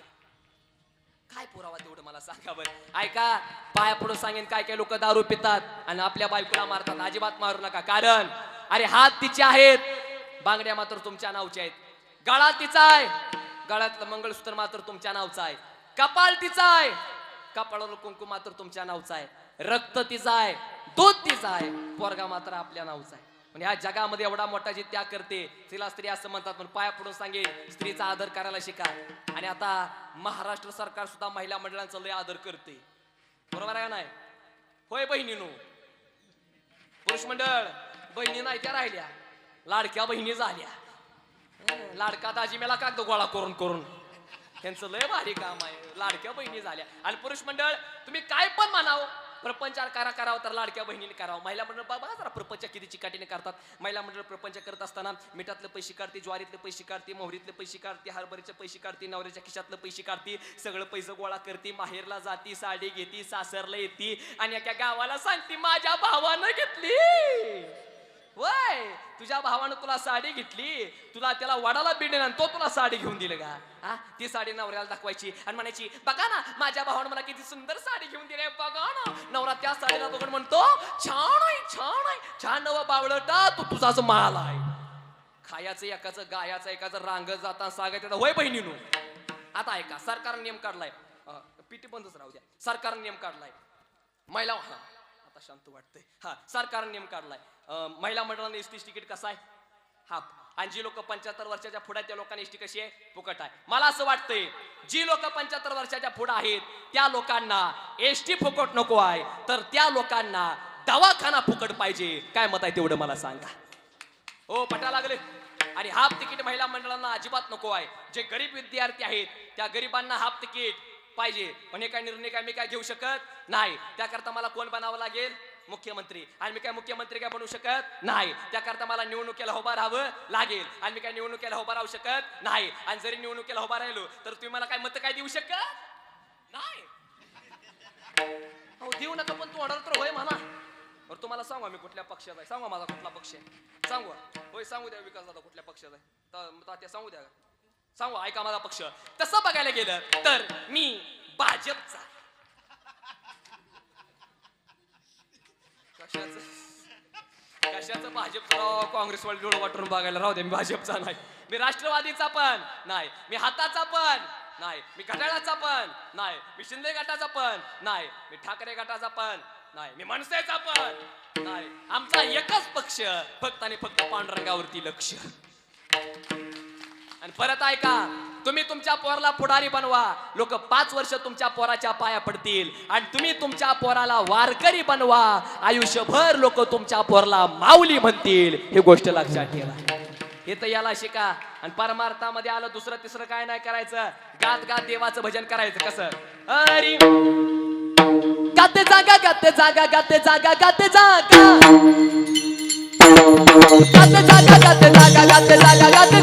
Speaker 3: काय पुरावा तेवढं मला सांगा बरं. ऐका पाया पुढे सांगेन काय काय लोक दारू पितात आणि आपल्या बायकोला मारतात. अजिबात मारू नका. कारण अरे हात तिचे आहेत बांगड्या मात्र तुमच्या नावच्या आहेत. गळा तिचा आहे गळ्यातलं मंगळसूत्र मात्र तुमच्या नावचं आहे. कपाळ तिचा आहे कपाळावर कुंकू मात्र तुमच्या नावचा आहे. रक्त तिचा आहे दूध तिचा आहे पोरगा मात्र आपल्या नावचा आहे. पण या जगामध्ये एवढा मोठा जी त्याग करते तिला स्त्री असं म्हणतात. पण पाया पडून सांगेल स्त्रीचा आदर करायला शिका. आणि आता महाराष्ट्र सरकार सुद्धा महिला मंडळांचा लय आदर करते. बरोबर आहे का नाही होय बहिणीनो. पुरुष मंडळ बहिणी नाही त्या राहिल्या लाडक्या बहिणी झाल्या. लाडका दाजी मेला कागद गोळा करून करून त्यांचं लय भारी काम आहे. लाडक्या बहिणी झाल्या. आणि पुरुष मंडळ तुम्ही काय पण म्हणाव, प्रपंच करावं तर लाडक्या बहिणीने करावं. महिला मंडळ बाबा जरा प्रपंच किती चिकाटीने करतात. महिला मंडळ प्रपंच करत असताना मिठातले पैसे काढते, ज्वारीतले पैसे काढते, मोहरीतले पैसे काढते, हरभऱ्याचे पैसे काढते, नवऱ्याच्या खिशातलं पैसे काढते, सगळं पैसे गोळा करते, माहेरला जाती, साडी घेती, सासरला येते आणि एका गावाला सांगते माझ्या भावानं घेतली. वय तुझ्या भावानं तुला साडी घेतली, तुला त्याला वडाला बिडे आणि तो तुला साडी घेऊन दिलं का? हा ती साडी नवऱ्याला दाखवायची आणि म्हणायची बघा ना माझ्या भावानं मला किती सुंदर साडी घेऊन दिली, बघा ना. नवरा त्या साडीला बघून म्हणतो छान आहे छान आहे, छान नवं बावळटा तू तुझाच माल आहे. खायाचं एकाचं गायाचं एकाचं रांग जाता सांगायचं होय बहिणीनो. आता ऐका, सरकारने नियम काढलाय, पीटी बंदच राहू द्या. सरकारने नियम काढलाय महिला, हा आता शांत वाटतंय. हा सरकारने नियम काढलाय महिला मंडळाला एसटी तिकीट कसं आहे हाफ, आणि जी लोक 75 वर्षाच्या पुढे त्या लोकांना एसटी कशी आहे फुकट आहे. मला असं वाटतंय जी लोक 75 वर्षाच्या पुढे आहेत त्या लोकांना एसटी फुकट नको आहे, तर त्या लोकांना दवाखाना फुकट पाहिजे. काय मत आहे तेवढं मला सांगा. हो पटा लागले. आणि हाफ तिकीट महिला मंडळांना अजिबात नको आहे. जे गरीब विद्यार्थी आहेत त्या गरिबांना हाफ तिकीट पाहिजे. पण हे काय निर्णय काय मी काय घेऊ शकत नाही. त्याकरता मला कोण बनावं लागेल मुख्यमंत्री, आणि मी काय मुख्यमंत्री काय बनवू शकत नाही. त्याकरता मला निवडणुकीला उभा राहावं लागेल आणि मी काय निवडणुकीला उभा राहू शकत नाही. आणि जरी निवडणुकीला उभा राहिलो तर तुम्ही मला काय मत काय देऊ शकत नाही. हो देऊ नका, पण तू म्हणाल तर होय म्हणा. बरं तुम्हाला सांगा मी कुठल्या पक्षाचा आहे, सांगा माझा कुठला पक्ष आहे सांगू. होय सांगू द्या विकास दादा कुठल्या पक्षाचा आहे ते सांगू द्या. सांगू ऐका माझा पक्ष. तसं बघायला गेलं तर मी भाजपचा. कशाचं भाजपचा राव, काँग्रेसवाले डोळं वाटून बघायला राहू दे. मी भाजपचा नाही, मी राष्ट्रवादीचा पण नाही, मी हाताचा पण नाही, मी घड्याळाचा पण नाही, मी शिंदे गटाचा पण नाही, मी ठाकरे गटाचा पण नाही, मी मनसेचा पण नाही. आमचा एकच पक्ष, फक्त आणि फक्त पांडुरंगावरती लक्ष. आणि परत ऐका, तुम्ही तुमच्या पोराला पुढारी बनवा, लोक 5 वर्ष तुमच्या पोराच्या पाया पडतील. आणि तुम्ही तुमच्या पोराला वारकरी बनवा, आयुष्यभर लोक तुमच्या पोराला माऊली म्हणतील. ही गोष्ट लक्षात ठेवा. हे तर याला शिका. आणि परमार्थामध्ये आलं दुसरं तिसरं काय नाही करायचं. गात गात देवाचं भजन करायचं. कसं अरे गाते जागा गाते जागा गाते जागा गाते जागा गाते जागा गाते जागा गाते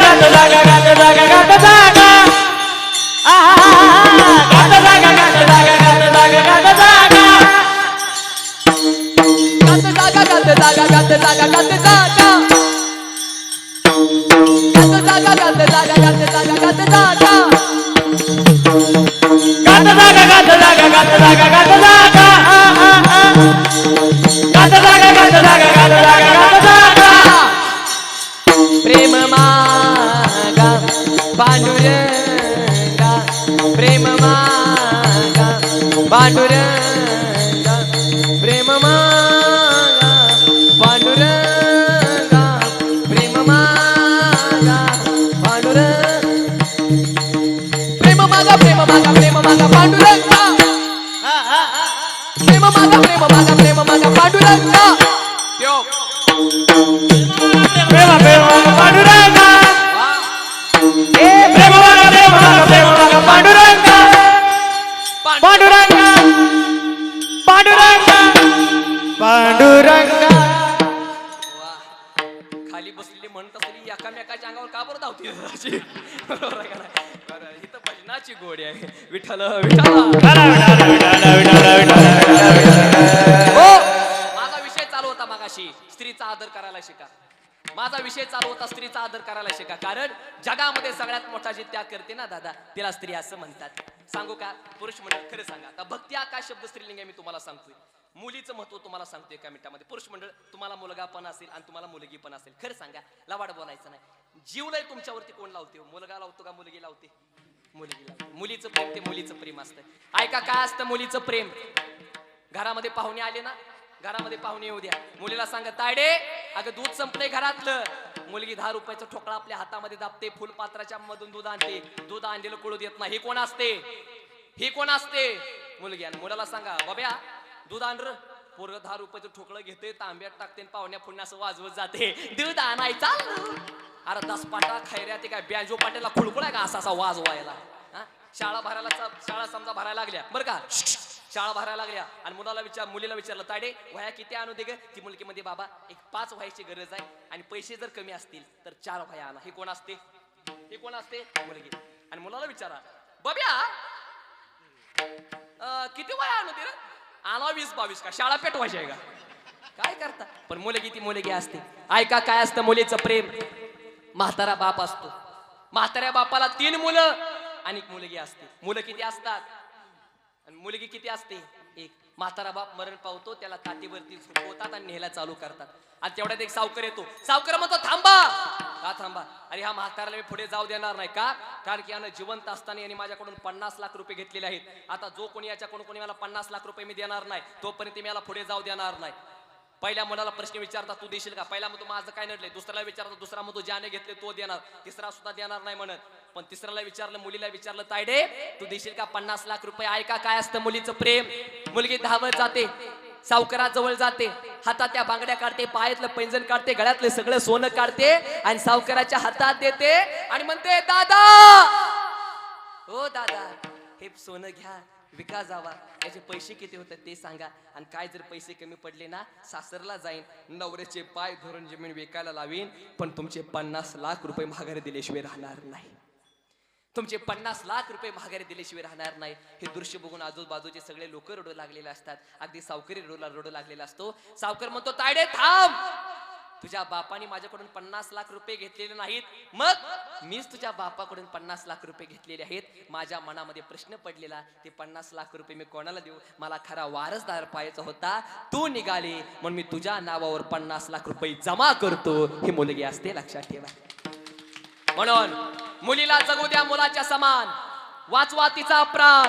Speaker 3: जागा गाते जागा
Speaker 1: गाता जागा गाता जागा गाता जागा गाता जागा गाता जागा गाता जागा गाता जागा गाता जागा
Speaker 3: गाते जागा गाते जागा गाते जागा गाते जागा गाते जागा गाते जागा गाते जागा गाते जागा
Speaker 1: गाता जागा गाता जागा गाता जागा गाता जागा गाता जागा गाता जागा गाता जागा गाता जागा
Speaker 3: प्रेम मागा पांडुरंगा प्रेम मागा पांडुरंगा प्रेम मागा पांडुरंगा प्रेम मागा पांडुरंगा प्रेम मागा प्रेम मागा प्रेम मागा पांडुरंगा प्रेम मागा प्रेम मागा प्रेम मागा पांडुरंगा.
Speaker 1: प्रेम प्रेम पांडुरंगा प्रेम प्रेम पांडुरंगा पांडुरंगा पांडुरंगा पांडुरंगा.
Speaker 3: खाली बसलेली म्हणत असलेली एकामेकाच्या अंगावर का बरं धावती. बरोबर आहे का नाही. बरं इथं भजनाची गोडी आहे. विठ्ठल विठ्ठल. हो माझा विषय चालू होता मगाशी, स्त्रीचा आदर करायला शिका. माझा विषय चालू होता स्त्रीचा आदर करायला शिका. कारण जगामध्ये सगळ्यात मोठा जे त्याग करते ना दादा, तिला स्त्री असं म्हणतात. सांगू का पुरुष मंडळ खरं सांगा. आता भक्ती आकाश शब्द स्त्रीलिंग आहे, मी तुम्हाला सांगतोय. मुलीचं महत्व तुम्हाला सांगतोय एका मिनिटामध्ये. पुरुष मंडळ तुम्हाला मुलगा पण असेल आणि तुम्हाला मुलगी पण असेल. खरं सांगा, लवाड बोलायचं नाही. जीवलय तुमच्यावरती कोण लावते? मुलगा लावतो का मुलगी लावते? मुलगी लावते. मुलीचं प्रेम ते मुलीचं प्रेम असतं. ऐका काय असतं मुलीचं प्रेम. घरामध्ये पाहुणे आले ना, घरामध्ये पाहुणे येऊ द्या, मुलीला सांगा तायडे अगं दूध संपलंय घरातलं. मुलगी 10 रुपयाचा ठोकळा आपल्या हातामध्ये दाबते, फुलपात्राच्या मधून दूध आणते. दूध आणलेलं कुळू देत नाही. ही कोण असते? ही कोण असते? मुलगी. आणि मुलाला सांगा बाब्या दूध आण र, पोरग 10 रुपयाचं ठोकळं घेते, तांब्यात टाकते, पाहुण्या पुण्या असं वाजवत जाते, दूध आणाय चाललं. अरे 10 पाटा खैऱ्या ते काय बँजो पाट्याला खुळखुळाय का असा वाजवायला? शाळा समजा भरायला लागल्या बरं का, शाळा भरायला लागल्या आणि मुलीला विचारलं, ताडे वह्या किती आणू दे ग? ती मुलगी मध्ये बाबा एक 5 वह्याची गरज आहे आणि पैसे जर कमी असतील तर 4 वह्या आणा. हे कोण असते? मुलगी. आणि मुलाला विचारा, बब्या किती वह्या आणू दे रे? आणा 20-22 का? शाळा पेटवायची आहे का? काय करता? पण मुलगी असते. ऐका काय असतं मुलीचं प्रेम. म्हातारा बाप असतो, म्हाताऱ्या बापाला 3 मुलं आणि एक मुलगी असते. मुलं किती असतात आणि मुलगी किती असते? एक. म्हातारा बाप मरण पावतो, त्याला ताटीवरती झोपवतात आणि नेहला चालू करतात. आणि तेवढ्यात एक सावकार येतो. सावकार म्हणतो, थांबा. का थांबा? अरे ह्या म्हाताऱ्याला मी पुढे जाऊ देणार नाही. का? कारण की यानं जिवंत असताना यांनी माझ्याकडून 50 लाख रुपये घेतलेले आहेत. आता जो कोणी याच्याकडून कोणी मला 50 लाख रुपये मी देणार नाही, तोपर्यंत मी याला पुढे जाऊ देणार नाही. पहिल्या मुलाला प्रश्न विचारता, तू देशील का? पहिला म्हणतो माझं काय नडलंय. दुसऱ्याला विचारता, दुसरा म्हणतो ज्याने घेतले तो देणार. तिसरा सुद्धा देणार नाही म्हणत. पण तिसऱ्याला विचारलं, मुलीला विचारलं, तायडे तू देशील का 50 लाख रुपये? ऐका काय असतं मुलीचं प्रेम. मुलगी धावत जाते, सावकाराजवळ जाते, हातात त्या बांगड्या काढते, पायातलं पैंजण काढते, गळ्यातलं सगळं सोनं काढते आणि सावकाराच्या हातात देते आणि म्हणते, दादा हो दादा हे सोनं घ्या, विका जावा. याचे पैसे किती होतात ते सांगा. आणि काय जर पैसे कमी पडले ना, सासरला जाईन, नवऱ्याचे पाय धरून जमीन विकायला लावीन, पण तुमचे 50 लाख रुपये माघारी दिल्याशिवाय राहणार नाही. तुमचे 50 लाख रुपये माघारी दिल्याशिवाय राहणार नाही. हे दृश्य बघून आजूबाजूचे सगळे लोक रडू लागलेले असतात. अगदी सावकारी रडू लागलेला असतो. सावकार म्हणतो, तायडे थांब. तुझ्या बापाने माझ्याकडून 50 लाख रुपये घेतलेले नाहीत, मग मीच तुझ्या बापाकडून 50 लाख रुपये घेतलेले आहेत. माझ्या मनामध्ये प्रश्न पडलेला, ते 50 लाख रुपये मी कोणाला देऊ? मला खरा वारसदार पाहायचा होता, तू निघाली म्हणून मी तुझ्या नावावर 50 लाख रुपये जमा करतो. ही मुलगी असते, लक्षात ठेवा. म्हणून मुलीला जगू द्या मुलाच्या समान, वाचवा तिचा प्राण.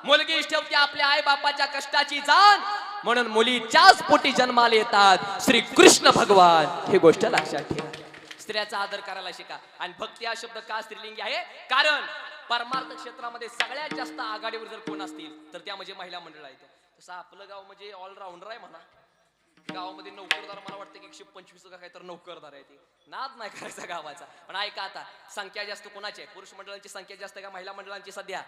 Speaker 3: मुलगी ठेवते आपल्या आई बापाच्या कष्टाची जाण, म्हणून मुलीच्याच पोटी जन्माला येतात श्री कृष्ण भगवान. ही गोष्ट लक्षात ठेवा. स्त्रियाचा आदर करायला शिका. आणि भक्ती हा शब्द का स्त्रीलिंगी आहे? कारण परमार्थ क्षेत्रामध्ये सगळ्यात जास्त आघाडीवर जर कोण असतील तर त्या म्हणजे महिला मंडळ आहेत. तसं आपलं गाव म्हणजे ऑलराऊंडर आहे म्हणा. गावामध्ये नोकरदार मला वाटतं की 125 का काही तर नोकरदार आहे. ते नाद नाही करायचा गावाचा. पण ऐका आता, संख्या जास्त कोणाची आहे? पुरुष मंडळांची संख्या जास्त आहे का महिला मंडळांची? सध्या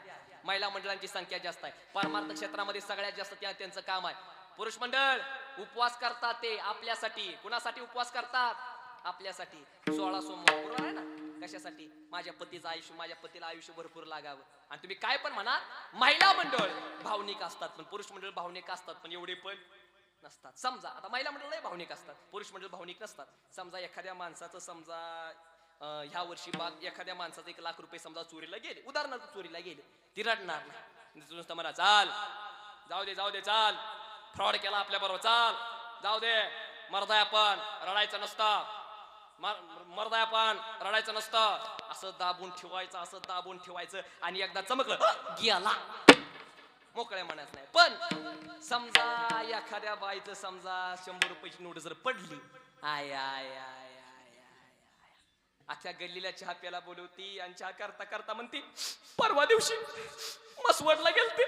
Speaker 3: महिला मंडळांची संख्या जास्त आहे. परमार्थ क्षेत्रामध्ये सगळ्यात जास्त त्यांचं काम आहे. पुरुष मंडळ उपवास करतात, ते आपल्यासाठी. कुणासाठी उपवास करतात? आपल्यासाठी. 16 सोमवार बरोबर आहे ना? कशासाठी? माझ्या पतीचं आयुष्य, माझ्या पतीला आयुष्य भरपूर लागावं. आणि तुम्ही काय पण म्हणा, महिला मंडळ भावनिक असतात, पण पुरुष मंडळ भावनिक असतात, पण एवढे पण नसतात. समजा आता महिला मंडळ भावनिक असतात, पुरुष मंडळ भावनिक नसतात. समजा एखाद्या माणसाचं, समजा ह्या वर्षी एखाद्या माणसाचं 1 लाख रुपये समजा चोरीला गेले, उदाहरणार्थ चोरीला गेले, ती रडणार नाही. नुसतं म्हणा, चाल जाऊ दे चाल, फ्रॉड केला आपल्या बरोबर, चाल जाऊ दे, मर्दाय आपण, रडायचं नसतं, मर्दाय आपण, रडायचं नसतं. असं दाबून ठेवायचं आणि एकदा चमकलं गेला, मोकळ्या म्हणायचं नाही. पण समजा एखाद्या बाईचं समजा 100 रुपयाची नोट जर पडली, आय आय आय आय अख्ख्या गल्लीला चहा प्यायला बोलवती आणि चहा करता करता म्हणती, परवा दिवशी मसवडला गेलते,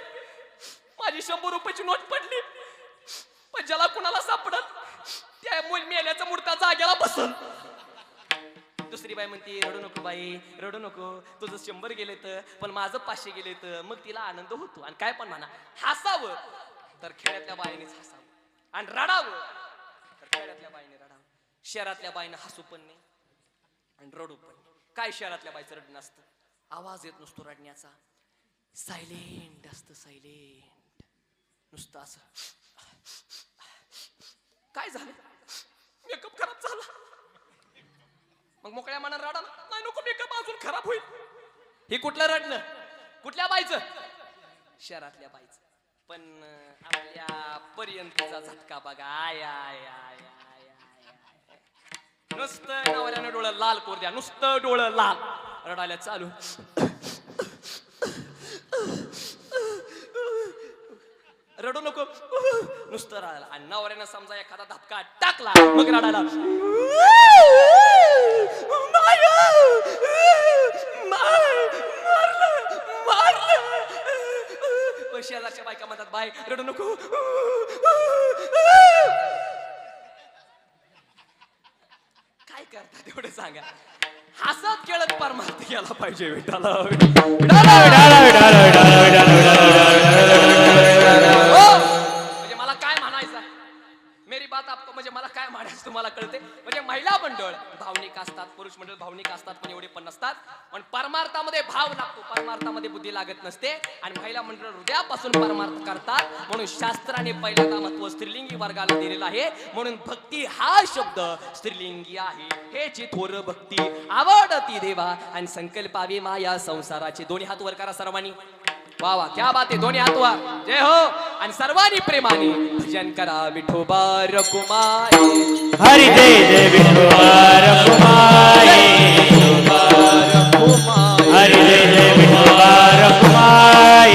Speaker 3: माझी 100 रुपयाची नोट पडली, पण ज्याला कुणाला सापडत त्या मेल्याचा मूर्ता जाग्याला बसल. दुसरी बाई म्हणते, रडू नको बाई, रडू नको, तुझं 100 गेले तर, पण माझं 500 गेले तर. मग तिला आनंद होतो. आणि काय पण म्हणा, हसावं तर खेड्यातल्या बाईनेच हसावं, आणि रडावं तर खेड्यातल्या बाईने रडावं. शहरातल्या बाईने हसू पण नाही आणि रडू पण नाही. काय शहरातल्या बाईचं रडणं असतं? आवाज येत नसतो रडण्याचा, सायलेंट असतं, सायलेंट नुसतं असं. काय झालं? मेकअप खराब झाला. मग मोकळ्या मनात रडा, नाही नको, मेकअप अजून खराब होईल. हे कुठलं रडणं? कुठल्या बाईचं? शहरातल्या बाईचं. पण आपल्या पर्यंतचा झटका बघा, I I I I I. नुसतं नवऱ्यानं डोळं लाल करू द्या, नुसतं डोळं लाल, रडायला चालू. रडू नको, नुसतं रडायला. आणि नवऱ्यानं समजा एखादा धपका टाकला, मग रडायला. शेजारच्या बायका म्हणतात, बाय रडू नको, एवढं सांगा हसत खेळत परमार्थ गेला पाहिजे विठाला
Speaker 1: विठाला विठाला विठाला विठाला विठाला
Speaker 3: हो, म्हणजे मला काय म्हणायचं मेरी बात आपको म्हणजे मला काय म्हणायचं तुम्हाला कळते म्हणजे महिला मंडळ भावनिक असतात पुरुष मंडळ भावनिक असतात पण एवढे पण नसतात पण परमार्थामध्ये भाव लागतो परमार्थामध्ये बुद्धी लागत नसते आणि महिला मंडळ हृदयापासून परमार्थ करतात म्हणून शास्त्राने पहिल्यांदा महत्व स्त्रीलिंगी वर्गाला दिलेलं आहे म्हणून भक्ती हा शब्द स्त्रीलिंगी आहे हे जी थोर भक्ती आवडती देवा आणि संकल्पावे माया संसाराचे दोन्ही हात वर करा सर्वांनी वा वा क्या बात आहे दोन्ही हात वर जय हो आणि सर्वांनी प्रेमाने भजन करा विठोबा रकुमाई
Speaker 1: हरी जय जय विठोबा रकुमाई हरी जय जय विठोबा रकुमाई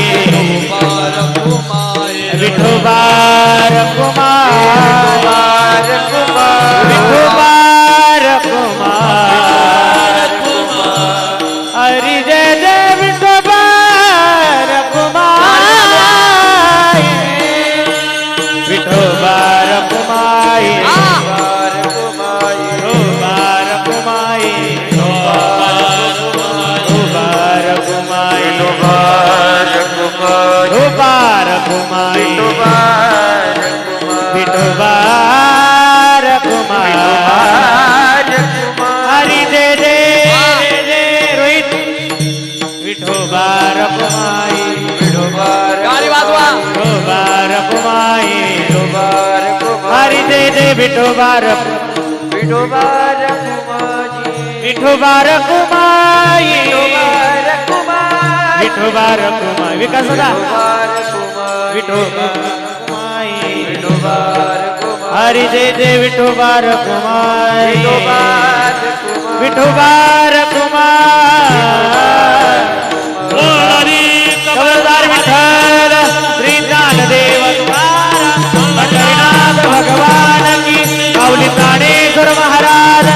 Speaker 1: विठोबा रकुमाई विठोबा रकुमाई हरी जय जय विठोबा रकुमाई विठोबा रकुमाई विठोबा रकुमाई विठोबा रकुमाई विठोबा रकुमाई विठोबा रकुमाई हरी जय जय जय रोहित विठोबा रकुमाई
Speaker 3: गाडी वाजवा
Speaker 1: विठोबा रकुमाई हरी जय जय विठोबा विठोबा रकुमाई विठोबा रकुमाई विकास होता विठोबा रकुमाई हरी जय जय विठोबा रकुमाई विठोबा रकुमाई कवलदार विठ्ठल श्री ज्ञानदेव पंढरीनाथ भगवान की माऊली ज्ञानेश्वर महाराज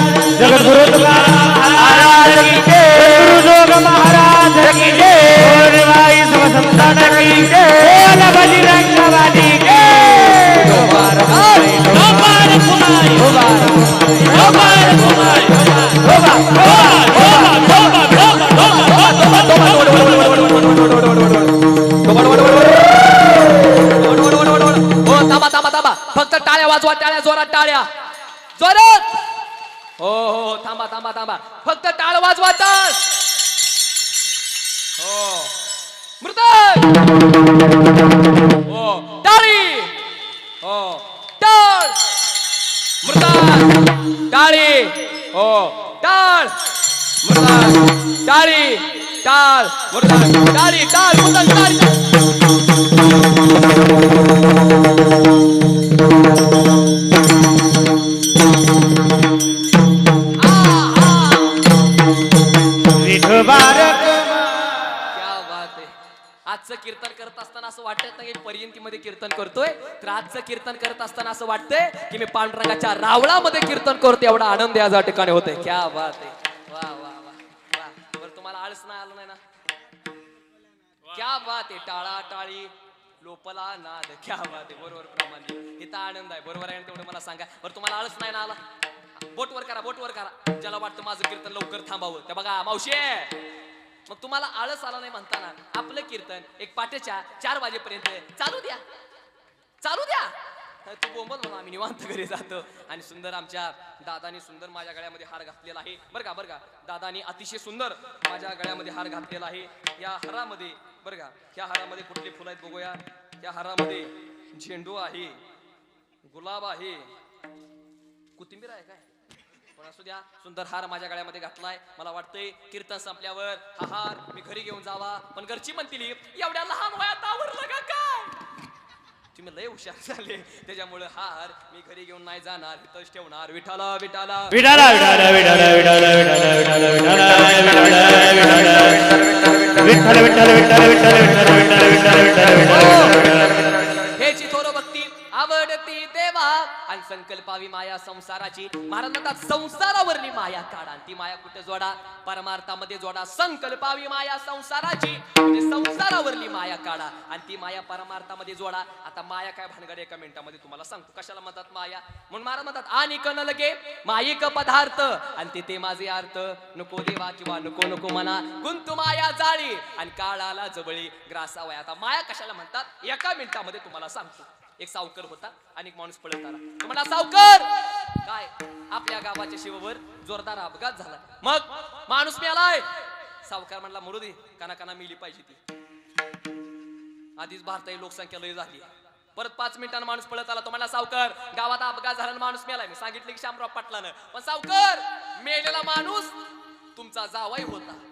Speaker 1: जगद्गुरु तुकाराम महाराज की जय गुरु जोग महाराज की जय भाई समसंतान की जय बोल बजरंग बली की
Speaker 3: थांबा फक्त टाळ्या वाजवा टाळ्या जोरात टाळ्या जोरात हो हो थांबा थांबा थांबा फक्त टाळ वाजवा टाळ हो मृदंग हो टाळी हो टाळ मृदंग टाळी हो टाळ मृदंग टाळी टाळ मृदंग टाळी टाळ मृदंग टाळी
Speaker 1: विठोबा
Speaker 3: आजचं कीर्तन करत असताना असं वाटत नाही पर्यंतीमध्ये कीर्तन करतोय तर आजचं कीर्तन करत असताना असं वाटतंय की मी पांडुरंगाच्या रावळामध्ये कीर्तन करतो एवढा आनंद या ठिकाणी होतोय क्या बात आहे वा वा वा वा बरं तुम्हाला आळस नाही आलं नाही ना क्या बात आहे टाळा टाळी लोपला नाद क्या बात आहे बरोबर प्रमाणे इथं आनंद आहे बरोबर आहे तेवढं मला सांगा बरं तुम्हाला आळस नाही ना आला बोटवर करा ज्याला वाटतं माझं कीर्तन लवकर थांबावं त्या बघा मावशी मग तुम्हाला आळस आला नाही म्हणताना आपलं कीर्तन एक पाटेच्या 4 वाजेपर्यंत चालू द्या तू बोंबल म्हणून आम्ही निवांत घरी जातो आणि सुंदर आमच्या दादानी सुंदर माझ्या गळ्यामध्ये हार घातलेला आहे बरं का दादानी अतिशय सुंदर माझ्या गळ्यामध्ये हार घातलेला आहे या हारामध्ये बरं का ह्या हारामध्ये कुठले फुलं आहेत बघूया या हारामध्ये झेंडू आहे गुलाब आहे कोथिंबीर आहे काय पण असू द्या सुंदर हार माझ्या गळ्यामध्ये घातलाय मला वाटतंय कीर्तन संपल्यावर हा हार मी घरी घेऊन जावा पण घरची म्हणतील एवढ्या लहान वयात आवरलं का काय तुम्ही लय हुशार झाले त्याच्यामुळे हार मी घरी घेऊन नाही जाणार इथंच ठेवणार विठाला विठाला
Speaker 1: विठाला विठाला विठाला विठाला विठाला विठाला विठाला विठाला विठाला
Speaker 3: हे चिथोर भक्ती आवडती देवा आणि संकल्पावी माया संसाराची. महाराज म्हणतात संसारावरली माया काढा आणि ती माया कुठे जोडा? परमार्थामध्ये जोडा. संकल्पावी माया संसाराची म्हणजे संसारावरली माया काढा आणि ती माया परमार्थामध्ये जोडा. आता माया काय भानगड एका मिनिटामध्ये तुम्हाला सांगतो. कशाला म्हणतात माया? म्हणून महाराज म्हणतात आणि कन लगे मायिक पदार्थ आणि ते माझे अर्थ नको देवा किंवा नको नको म्हणा गुंतू माया जाळी आणि काळाला जवळी ग्रासावय. आता माया कशाला म्हणतात एका मिनिटामध्ये तुम्हाला सांगतो. एक सावकर होता आणि एक माणूस पळत आला. तो म्हणला सावकर काय? आपल्या गावाच्या शिवावर जोरदार अपघात झाला. मग माणूस मेलाय. सावकार म्हणला मरू दे, काना काना मिली पाहिजे ती. आधीच भारताची लोकसंख्या लय झाली. परत 5 मिनिटांना माणूस पळत आला. तो म्हणला सावकार गावात अपघात झाला आणि माणूस मेलाय. मी सांगितलं की शामराव पाटलानं. पण सावकार मेलेला माणूस तुमचा जावाई होता.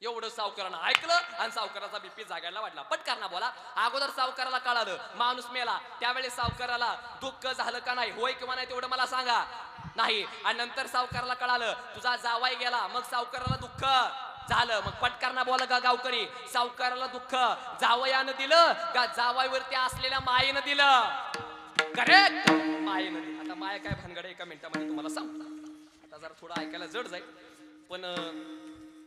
Speaker 3: एवढं सावकारानं ऐकलं आणि सावकाराचा बीपी जागायला वाढला. पटकन बोला. अगोदर सावकाराला कळालं माणूस मेला, त्यावेळेस सावकाराला दुःख झालं का नाही? होय किंवा नाही तेवढं मला सांगा. नाही. आणि नंतर सावकाराला कळालं तुझा जावाई गेला, मग सावकाराला दुःख झालं. मग पटकन बोला का गावकरी, सावकाराला दुःख जावयानं दिलं का जावाईवरती असलेल्या मायेनं दिलं? करेक्ट, मायेनं दिलं. आता माया काय भानगड एका मिनिटामध्ये तुम्हाला सांगतो. आता जरा थोडं ऐकायला जड जाईल पण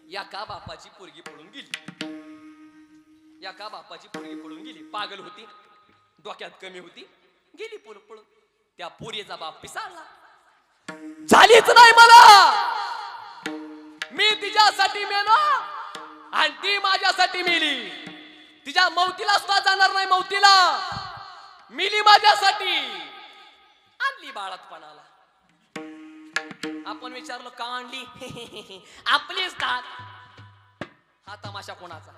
Speaker 3: या का बापाची पोरगी पळून गेली. या का बापाची पोरगी पळून गेली. पागल होती, डोक्यात कमी होती, गेली पळून पळून. त्या पोरीचा बाप पिसाळला. झालीच नाही मला, मी तिच्यासाठी मेलो आणि ती माझ्यासाठी मेली. तिच्या मौतीला सुद्धा जाणार नाही. मौतीला मिली माझ्यासाठी. आणली बाळातपणाला. आपण विचारलं का आणली? आपलीच तात. हा तमाशा कोणाचा?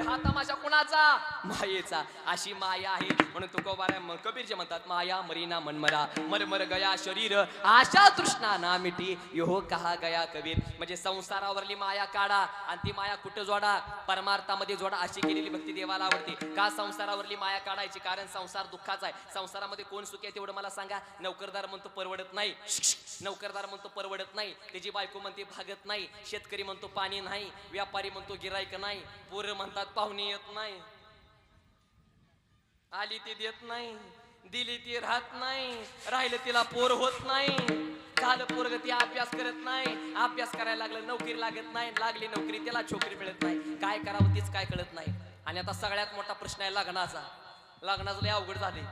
Speaker 3: हा तमाशा कोणाचा? मायेचा. अशी माया आहे. म्हणून तुकोबारा कबीरजी म्हणतात माया मरीना मनमरा मरमर गया शरीर आशा तृष्णा ना मिटी यो कहा गया कबीर. म्हणजे संसारावरली माया काढा आणि ती माया कुठे जोडा? परमार्थामध्ये जोडा. अशी केलेली भक्ती देवाला आवडते. का संसारावरली माया काढायची? कारण संसार दुःखाचा आहे. संसारामध्ये कोण सुखी आहे तेवढं मला सांगा. नोकरदार म्हणतो परवडत नाही. नोकरदार म्हणतो परवडत नाही. त्याची बायको म्हणते भागत नाही. शेतकरी म्हणतो पाणी नाही. व्यापारी म्हणतो गिराईक नाही. पोरं म्हणतात पाहुणे येत नाही. आली ती देत नाही, दिली ती राहत नाही, राहिलं तिला पोर होत नाही. झालं पोरग ती अभ्यास करत नाही. अभ्यास करायला लागलं नोकरी लागत नाही. लागली नोकरी त्याला छोकरी मिळत नाही. काय करावं तीच काय कळत नाही. आणि आता सगळ्यात मोठा प्रश्न आहे लग्नाचा. लग्नाचं लय अवघड झाले.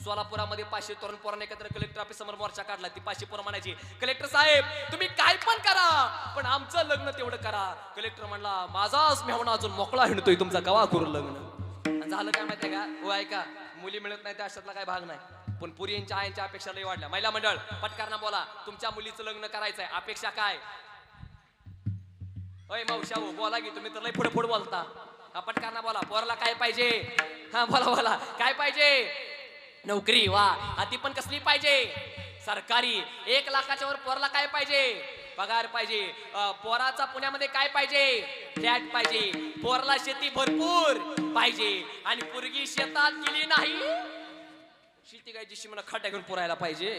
Speaker 3: सोलापुरामध्ये 500 तरुण पोरांनी एकत्र कलेक्टर ऑफिस समोर मोर्चा काढला. ती 500 पोरं म्हणायची कलेक्टर साहेब तुम्ही काय पण करा पण आमचं लग्न तेवढं करा. कलेक्टर म्हणला माझाच मेहणा अजून मोकळा हिंडतोय, तुमचा कवा करू लग्न? आणि झालं काय माहितीये का? हो ऐका, मुली मिळत नाही त्या अशातला काय भाग नाही. पण पुरींच्या आईंच्या अपेक्षा लय वाढल्या. महिला मंडळ पटकन बोला, तुमच्या मुलीचं लग्न करायचंय, अपेक्षा काय? अय मावशा हो बोला की, तुम्ही तर लय पुढे पुढे बोलता. पटकन बोला, पोरला काय पाहिजे? हा बोला बोला, काय पाहिजे? नोकरी. वा, ती पण कसली पाहिजे? सरकारी. 1 लाखाच्या वर पोरला काय पाहिजे? पगार पाहिजे. पोराचा पुण्यामध्ये काय पाहिजे? फ्लॅट पाहिजे. पोरला शेती भरपूर पाहिजे. आणि पोरगी शेतात गेली नाही, शेती काय जिशी मला खड्डा घेऊन पुरायला पाहिजे.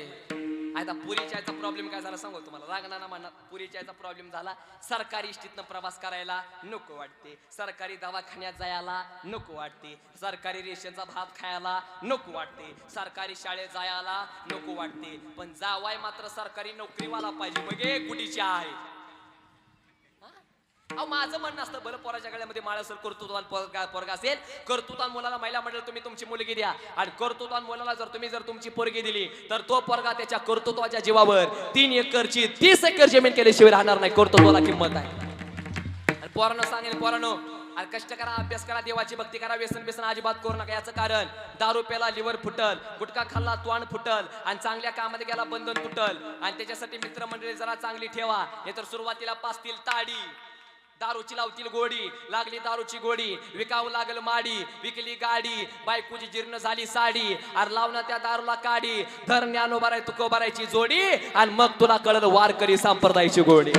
Speaker 3: आता पुरीच्या याचा प्रॉब्लेम काय झाला सांगू तुम्हाला. रागणाना म्हणा पुरीच्या याचा प्रॉब्लेम झाला. सरकारी इष्टीतनं प्रवास करायला नको वाटते. सरकारी दवाखान्यात जायला नको वाटते. सरकारी रेशनचा भात खायला नको वाटते. सरकारी शाळेत जायला नको वाटते. पण जावाय मात्र सरकारी नोकरीवाला पाहिजे. मग एक गुढीची आहे. अहो माझं म्हणणं असतं बरं पोराच्या गळ्यामध्ये माळ असेल, कर्तृत्वान पोरगा असेल, कर्तृत्वान मुलाला महिला मंडळ तुम्ही तुमची मुलगी द्या. आणि कर्तृत्वान मुलाला जर तुमची पोरगी दिली तर तो पोरगा त्याच्या कर्तृत्वाच्या जीवावर 3 एकरची 30 एकर जमीन केल्याशिवाय राहणार नाही. कर्तृत्वाला किंमत आहे. आणि पोरांनो सांगेल पोरांनो, कष्ट करा, अभ्यास करा, देवाची भक्ती करा, व्यसन बेसन अजिबात करू नका. याचं कारण दारू प्याला लिव्हर फुटल, गुटखा खाल्ला तोंड फुटल आणि चांगल्या कामात गेला बंधन फुटल. आणि त्याच्यासाठी मित्रमंडळी जरा चांगली ठेवा. हे तर सुरुवातीला पाचतील ताडी, दारूची लावतील गोडी, लागली दारूची गोडी, विकावं लागल माडी, विकली गाडी, बायकोची जीर्ण झाली साडी, अरे लावणं त्या दारूला काडी, धर ज्ञानोबा राय तुकोबा रायची जोडी, आणि मग तुला कळल वारकरी संप्रदायाची गोडी.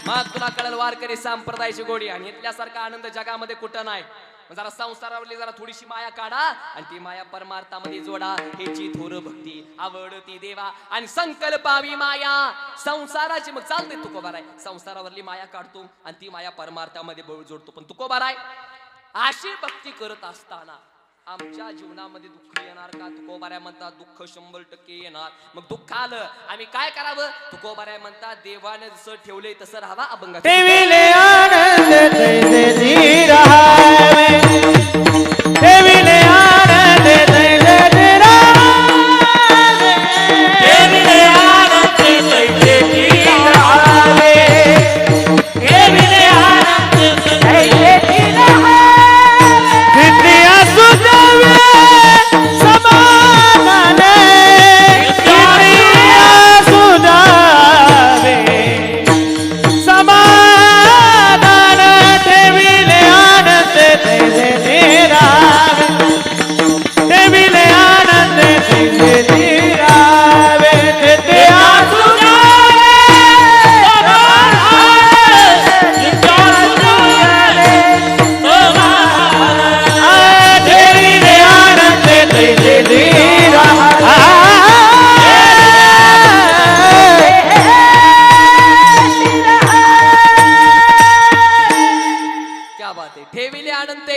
Speaker 3: मग तुला कळल वारकरी संप्रदायाची गोडी. आणि इथल्यासारखा आनंद जगामध्ये कुठं नाही. जरा संसारावरली जरा थोडीशी माया काढा आणि ती माया परमार्थामध्ये जोडा. हेची थोर भक्ती आवडती देवा. आणि संकल्पावी माया संसाराची. मग चालते तुकोबा राय संसारावरली माया काढतो आणि ती माया परमार्थामध्ये जोडतो. पण तुकोबा राय अशी भक्ती करत असताना आमच्या जीवनामध्ये दुःख येणार का? तुकोबाऱ्या म्हणतात दुःख 100% येणार. मग दुःख आलं आम्ही काय करावं? तुकोबाऱ्या म्हणतात देवाने जसं ठेवलंय तसं राहावा. अभंगा
Speaker 1: ठेविले आनंद तैसे जी रहावे, ठेविले आनंद तैसे जी रहावे, ठेविले आनंद तैसे जी रहावे, ठेविले आनंद तैसे जी रहावे. विद्या सुजावे समाधान, विद्या सुजावे समाधान, ठेविले आनंद तैसे जी रहावे, ठेविले आनंद तैसे जी रहावे. विद्या सुजावे ठेविले आनंद तैसे जी रहावे.
Speaker 3: क्या बात आहे. ठेविले आनंद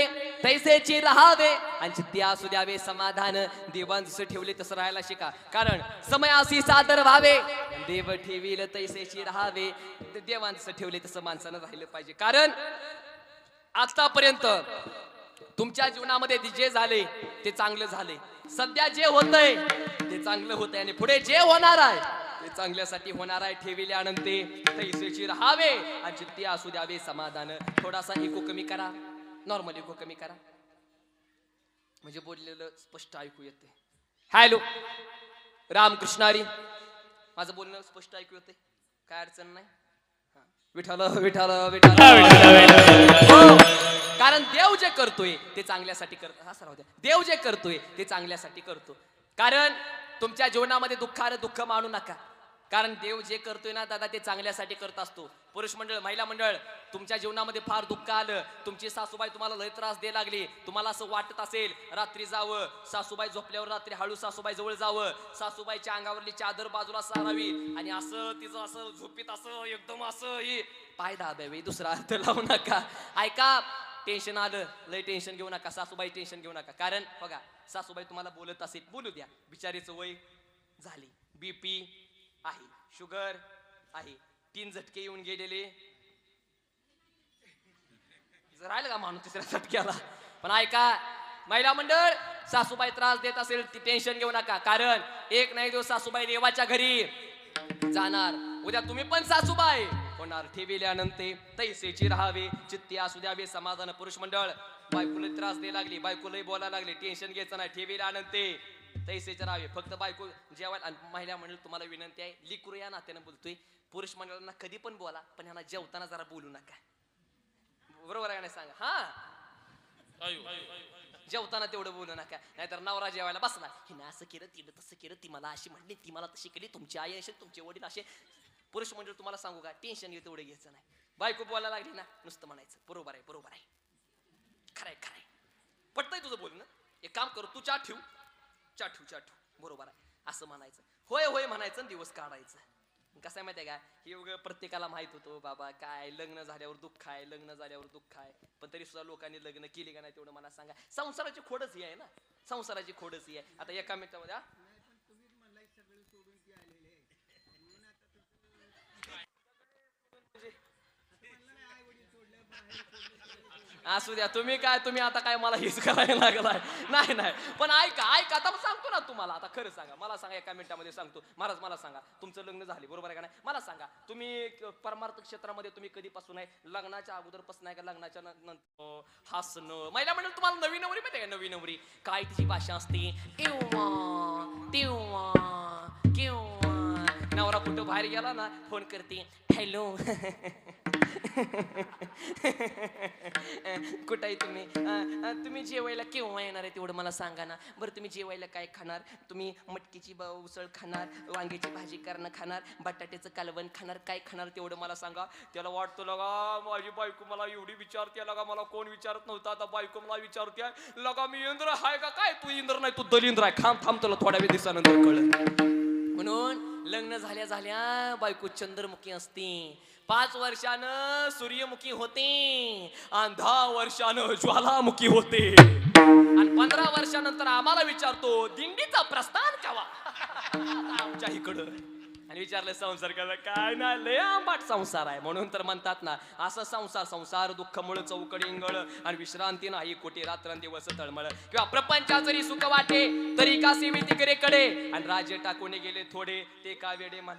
Speaker 3: तैसेची राहावे आणि चित्ती असू द्यावे समाधान. देवान जसं ठेवले तसं राहायला शिका. कारण समयासी सादर व्हावे. देव ठेवील तैसेची राहावे. देवान जसं ठेवले तसं माणसानं राहिलं पाहिजे. कारण आतापर्यंत तुमच्या जीवनामध्ये जे झाले ते चांगलं झाले. सध्या जे होतंय ते चांगलं होतंय आणि पुढे जे होणार आहे ते चांगल्यासाठी होणार आहे. ठेविले आनंद तैसेची राहावे आणि चित्ती असू द्यावे समाधान. थोडासा इको कमी करा, नॉर्मल इको कमी करा, म्हणजे बोललेलं स्पष्ट ऐकू येते. हॅलो रामकृष्णारी, माझं बोलणं स्पष्ट ऐकू येते, काय अडचण नाही. विठाल विठाल विठाल. हो, कारण देव जे करतोय ते चांगल्यासाठी करतो. हा सर, देव जे करतोय ते चांगल्यासाठी करतो. कारण तुमच्या जीवनामध्ये दुःख आलं दुःख मानू नका. कारण देव जे करतोय ना दादा ते चांगल्यासाठी करत असतो. पुरुष मंडळ महिला मंडळ, तुमच्या जीवनामध्ये फार दुःख आलं, तुमची सासूबाई तुम्हाला लय त्रास द्यायला लागली, तुम्हाला असं वाटत असेल रात्री जावं, सासूबाई झोपल्यावर रात्री हळू सासूबाई जवळ जावं, सासूबाईच्या अंगावरली चादर बाजूला सारावी आणि असं तिचं असं झोपीत असं एकदम असं ही पाय दाबावे, दुसरा अर्थ लावू नका. ऐका, टेन्शन आलं, लय टेन्शन घेऊ नका, सासूबाई टेन्शन घेऊ नका. कारण बघा सासूबाई तुम्हाला बोलत असेल, बोलू द्या. बिचारीचं वय झाली, बीपी आहे, शुगर आहे, 3 झटके येऊन गेलेले, राहिलं का माणूस तिसऱ्या झटक्याला. पण ऐका महिला मंडळ, सासूबाई त्रास देत असेल ती टेन्शन घेऊ नका. कारण एक नाही दिवस सासूबाई देवाच्या घरी जाणार. उद्या तुम्ही पण सासूबाई होणार. ठेविले आनंद तैसेची राहावे, चित्ती असू द्यावे समाधान. पुरुष मंडळ, बायकोला त्रास द्यायला लागली, बायकोलाही बोलायला लागली, टेन्शन घ्यायचं नाही. ठेविले आनंद तैसेचे राहावे. फक्त बायको जेवायला. महिला मंडळ तुम्हाला विनंती आहे, लिकुर या नात्यानं बोलतोय, पुरुष मंडळांना कधी पण बोला पण ह्यांना जेवताना जरा बोलू नका. बरोबर आहे ना? सांगा. हा, जेवताना तेवढं बोलू नका. नाहीतर नवरा जेवायला बसला, हिनं असं केलं, तिनं तसं केलं, ती मला अशी म्हणली, ती मला तशी केली, तुमची आई असेल, तुमचे वडील असे. पुरुष मंडळ तुम्हाला सांगू का, टेन्शन घेऊ तेवढं घ्यायचं नाही. बायको बोलायला लागली ना, नुसतं म्हणायचं बरोबर आहे, बरोबर आहे, खरंय खरंय, पटतंय तुझं बोलणं, एक काम करू, तू चहा ठेव, चहा ठेव, चहा ठेव, बरोबर आहे असं म्हणायचं. होय होय म्हणायचं, दिवस काढायचं. कसं आहे माहिती आहे का, हे वगैरे प्रत्येकाला माहित होतं बाबा, काय लग्न झाल्यावर दुःख आहे, लग्न झाल्यावर दुःख आहे. पण तरी सुद्धा लोकांनी लग्न केली का नाही तेवढं मला सांगा. संसाराची खोडच ही आहे ना, संसाराची खोडच ही आहे. आता एका मिनिटामध्ये असू द्या, तुम्ही काय, तुम्ही आता काय मला हेच करायला लागलाय. नाही नाही, पण ऐका ऐका, आता सांगतो ना तुम्हाला. आता खरं सांगा, मला सांगा, एका मिनिटामध्ये सांगतो. महाराज मला सांगा, तुमचं लग्न झाले बरोबर आहे का नाही? मला सांगा, तुम्ही परमार्थ क्षेत्रामध्ये तुम्ही कधीपासून आहे? लग्नाच्या अगोदरपासून आहे का लग्नाच्या नंतर? हसणं. महिला म्हणून तुम्हाला नवी नवरी माहिती आहे का? नवी नवरी काय तिची भाषा असते, तेव्हा तेव्हा केव्हा. नवरा कुठं बाहेर गेला ना, फोन करते, हॅलो कुठं आहे तुम्ही? तुम्ही जेवायला केव्हा येणार आहे तेवढं मला सांगा ना. बरं तुम्ही जेवायला काय खाणार? तुम्ही मटकीची उसळ खाणार, वांग्याची भाजी करणं खाणार, बटाट्याचं कालवण खाणार, काय खाणार तेवढं मला सांगा. त्याला वाटतं लगा माझी बायको मला एवढी विचारते, लगा मला कोण विचारत नव्हतं, आता बायको मला विचारते, लगा मी इंद्र आहे का काय? तू इंद्र नाही, तू दलिंद्र आहे. थांब तुला थोड्या वेळ दिवसानंतर कळलं. म्हणून लग्न झाल्या झाल्या बायको चंद्रमुखी असते, 5 वर्षानं सूर्यमुखी होते आणि 10 वर्षानं ज्वालामुखी होते. आणि 15 वर्षानंतर आम्हाला विचारतो दिंडीचा प्रस्थान केव्हा आमच्या इकडं. आणि विचारलं संसार कसा काय ना लय आंबाट संसार आहे म्हणून तर म्हणतात ना असं संसार दुःख मुळ चौकडी इंगळ आणि विश्रांती नाही कोटी रात्रंदिवस तळमळ किंवा प्रपंचा जरी सुख वाटे तरी का सीमित कडे आणि राज्य टाकून गेले थोडे ते का वेडे मन.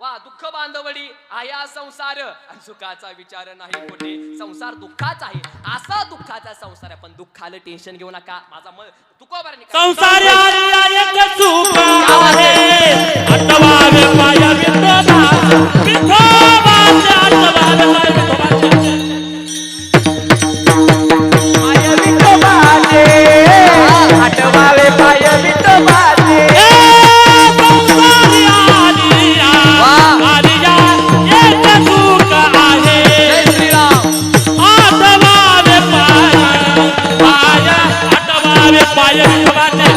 Speaker 3: वा दुःख बांधवडी आया संसार आणि सुखाचा विचार नाही कोठे. संसार दुःखाचा आहे असा दुःखाचा संसार आहे पण दुःखाला टेन्शन घेऊ नका. माझा मन तुकोबाराने
Speaker 2: संसारी एक सुख आहे आठवावे पाया विठोबा विठोबाचे आठवावे
Speaker 1: पाय विठोबाचे आठवावे पाय विठोबाचे.
Speaker 2: संसारी आलिया एक सुख आहे
Speaker 3: जय श्रीराम.
Speaker 2: आठवावे पाया आठवावे पाय विठोबाचे.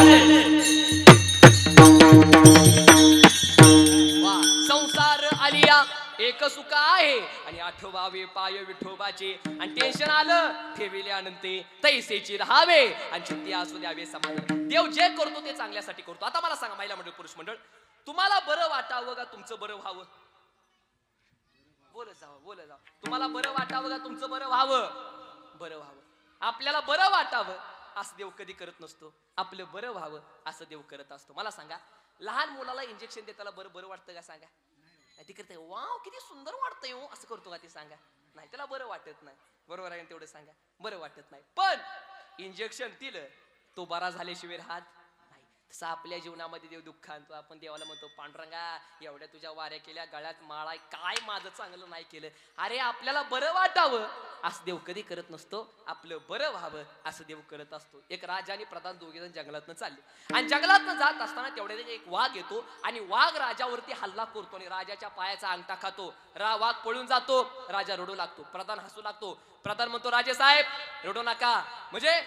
Speaker 3: वा संसार आलिया एक सुख आहे आणि आठवावे पाय विठोबाचे. आणि टेन्शन आलं ठेविले अनंते तैसेची राहावे आणि चित्ती असू द्यावे समाधान. देव जे करतो ते चांगल्यासाठी करतो. आता मला सांगा महिला मंडळ पुरुष मंडळ तुम्हाला बरं वाटावं का तुमचं बरं व्हावं. बोलत जावं. तुम्हाला बरं वाटावं का तुमचं बरं व्हावं. बरं व्हावं आपल्याला बरं वाटावं असं देव कधी करत नसतो. आपलं बरं व्हावं असं देव करत असतो. मला सांगा लहान मुलाला इंजेक्शन देताना बरं वाटतं का सांगा. ती करते वाव किती सुंदर वाटतंय हो असं करतो का ते सांगा. नाही त्याला बरं वाटत नाही. बरोबर आहे तेवढं सांगा बरं वाटत नाही. पण इंजेक्शन दिलं तो बरा झाल्याशिवाय राहत नाही. तसं आपल्या जीवनामध्ये देव दुःख आणतो. आपण देवाला म्हणतो पांडुरंगा एवढ्या तुझ्या वाऱ्या केल्या गळ्यात माळा काय माझं चांगलं नाही केलं. अरे आपल्याला बरं वाटावं असं देव कधी करत नसतो. आपलं बरं व्हावं असं देव करत असतो. एक राजा आणि प्रधान दोघे जण जंगलातनं चालले आणि जंगलातनं जात असताना तेवढ्या एक वाघ येतो आणि वाघ राजावरती हल्ला करतो आणि राजाच्या पायाचा अंगठा खातो. वाघ पळून जातो. राजा रडू लागतो. प्रधान हसू लागतो. प्रधान म्हणतो राजे साहेब रडू नका म्हणजे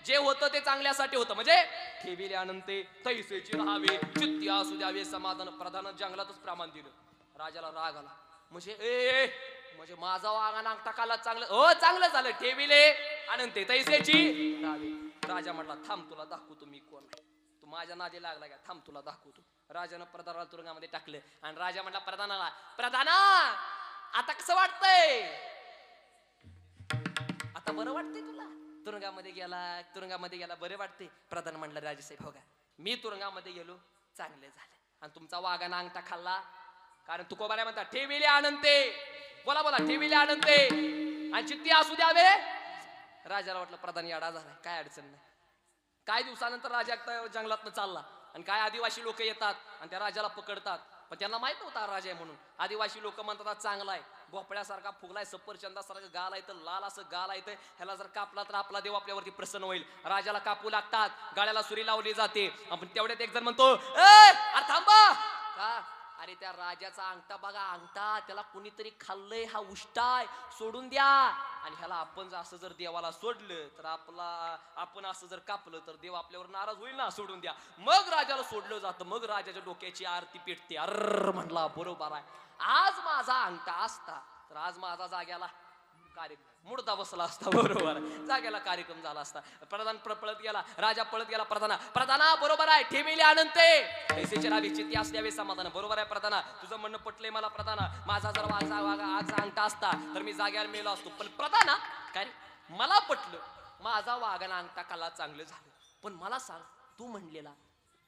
Speaker 3: जे होतं ते चांगल्यासाठी होतं म्हणजे ठेविले अनंते तैसेची राहावे चित्ती असू द्यावे समाधान. प्रधान जंगलातच प्रमाण दिलं. राजाला राग आला म्हणजे माझा वाघाना टाकाला चांगलं चांगलं झालं ठेविले अनंते तैसेची राहावे. राजा म्हटला थांब तुला दाखवतो मी कोण आहे. तू माझ्या नादी लागला का थांब तुला दाखवतो. राजानं प्रधानाला तुरुंगामध्ये टाकलं आणि राजा म्हटला प्रधाना आता कसं वाटतंय. आता बरं वाटतंय तुला. तुरुंगामध्ये गेला बरे वाटते. प्रधान म्हणला राजेसाहेब हो का मी तुरुंगामध्ये गेलो चांगले झाले आणि तुमचा वाघाना अंगठा खाल्ला कारण तुकोबाऱ्या म्हणतात ठेविले अनंते. बोला ठेविले अनंते आणि चित्ती असू द्यावे. राजाला वाटलं प्रधान याडा झाला काय अडचण नाही. काही दिवसानंतर राजा जंगलातनं चालला आणि काय आदिवासी लोक येतात आणि त्या राजाला पकडतात. पण त्यांना माहित नव्हता राजा आहे म्हणून. आदिवासी लोक म्हणतात चांगला आहे भोपळ्यासारखा फुगलाय सफरचंदासारखं गाल आहे तर लाल असं गाल आहे तर ह्याला जर कापला तर आपला देव आपल्यावरती प्रसन्न होईल. राजाला कापू लागतात. गाड्याला सुरी लावली जाते. आपण तेवढ्यात एक जण म्हणतो अरे थांबा का अरे त्या राजाचा अंगठा बघा अंगठा त्याला कुणीतरी खाल्लंय हा उष्टाय सोडून द्या. आणि ह्याला आपण असं जर देवाला सोडलं तर आपण असं जर कापलं तर देव आपल्यावर नाराज होईल ना सोडून द्या. मग राजाला सोडलं जातं. मग राजाच्या डोक्याची आरती पेटते. म्हणला बरोबर आहे आज माझा अंगठा असता तर आज माझा जाग्याला कार्यक्रम मुडदा बसला असता. बरोबर जाग्याला कार्यक्रम झाला असता. प्रधान पळत गेला. राजा पळत गेला. प्रधाना बरोबर आहे ठेविले अनंते पैसेचे रावी चित्ती असू द्यावे समाधान. बरोबर आहे प्रधाना तुझं म्हणणं पटलंय मला. प्रधाना माझा जर आजचा अंगठा असता तर मी जाग्याला मेलो असतो. पण प्रधाना काय मला पटलं माझा वाघाना अंगठा खाला चांगलं झालं. पण मला सांग तू म्हणलेला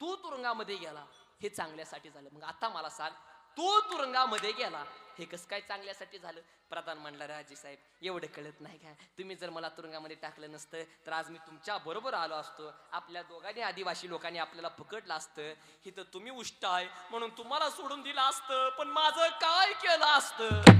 Speaker 3: तू तुरुंगामध्ये गेला हे चांगल्यासाठी झालं. मग आता मला सांग तू तुरुंगामध्ये गेला हे कसं काय चांगल्यासाठी झालं. प्रधान म्हणला राजे साहेब एवढं कळत नाही का तुम्ही जर मला तुरुंगामध्ये टाकलं नसतं तर आज मी तुमच्या बरोबर आलो असतो. आपल्या दोघांनी आदिवासी लोकांनी आपल्याला पकडलं असतं. ही तर तुम्ही उष्ट आहे म्हणून तुम्हाला सोडून दिलं असतं. पण माझं काय केलं असतं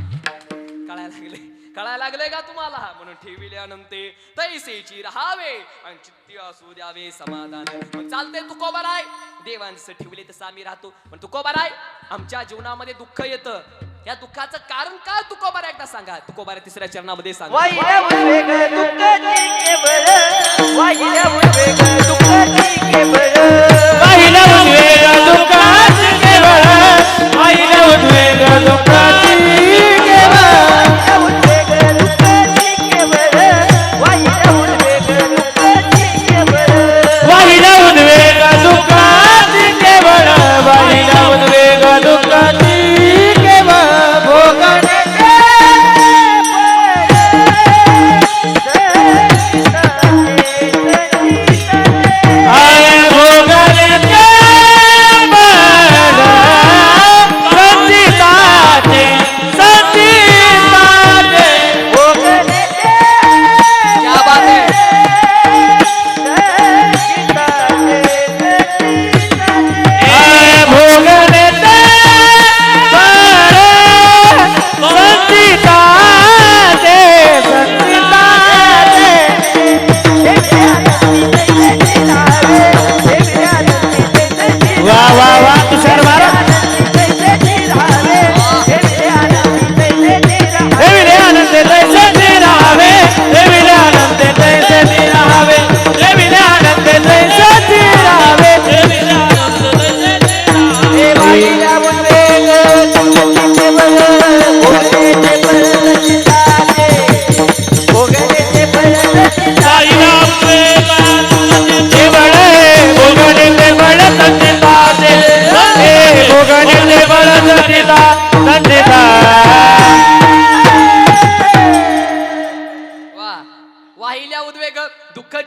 Speaker 3: कळायला लागलंय का तुम्हाला. म्हणून ठेविले अनंते तैसेची राहावे आणि चित्ती असू द्यावे समाधान. मग चालते तुकोबाराय देवांचं ठेवले तसं आम्ही राहतो. पण तुकोबाराय आमच्या जीवनामध्ये दुःख येतं. या दुःखाचं कारण काय तुकोबारा एकदा सांगा. तुकोबारा तिसऱ्या चरणामध्ये सांगा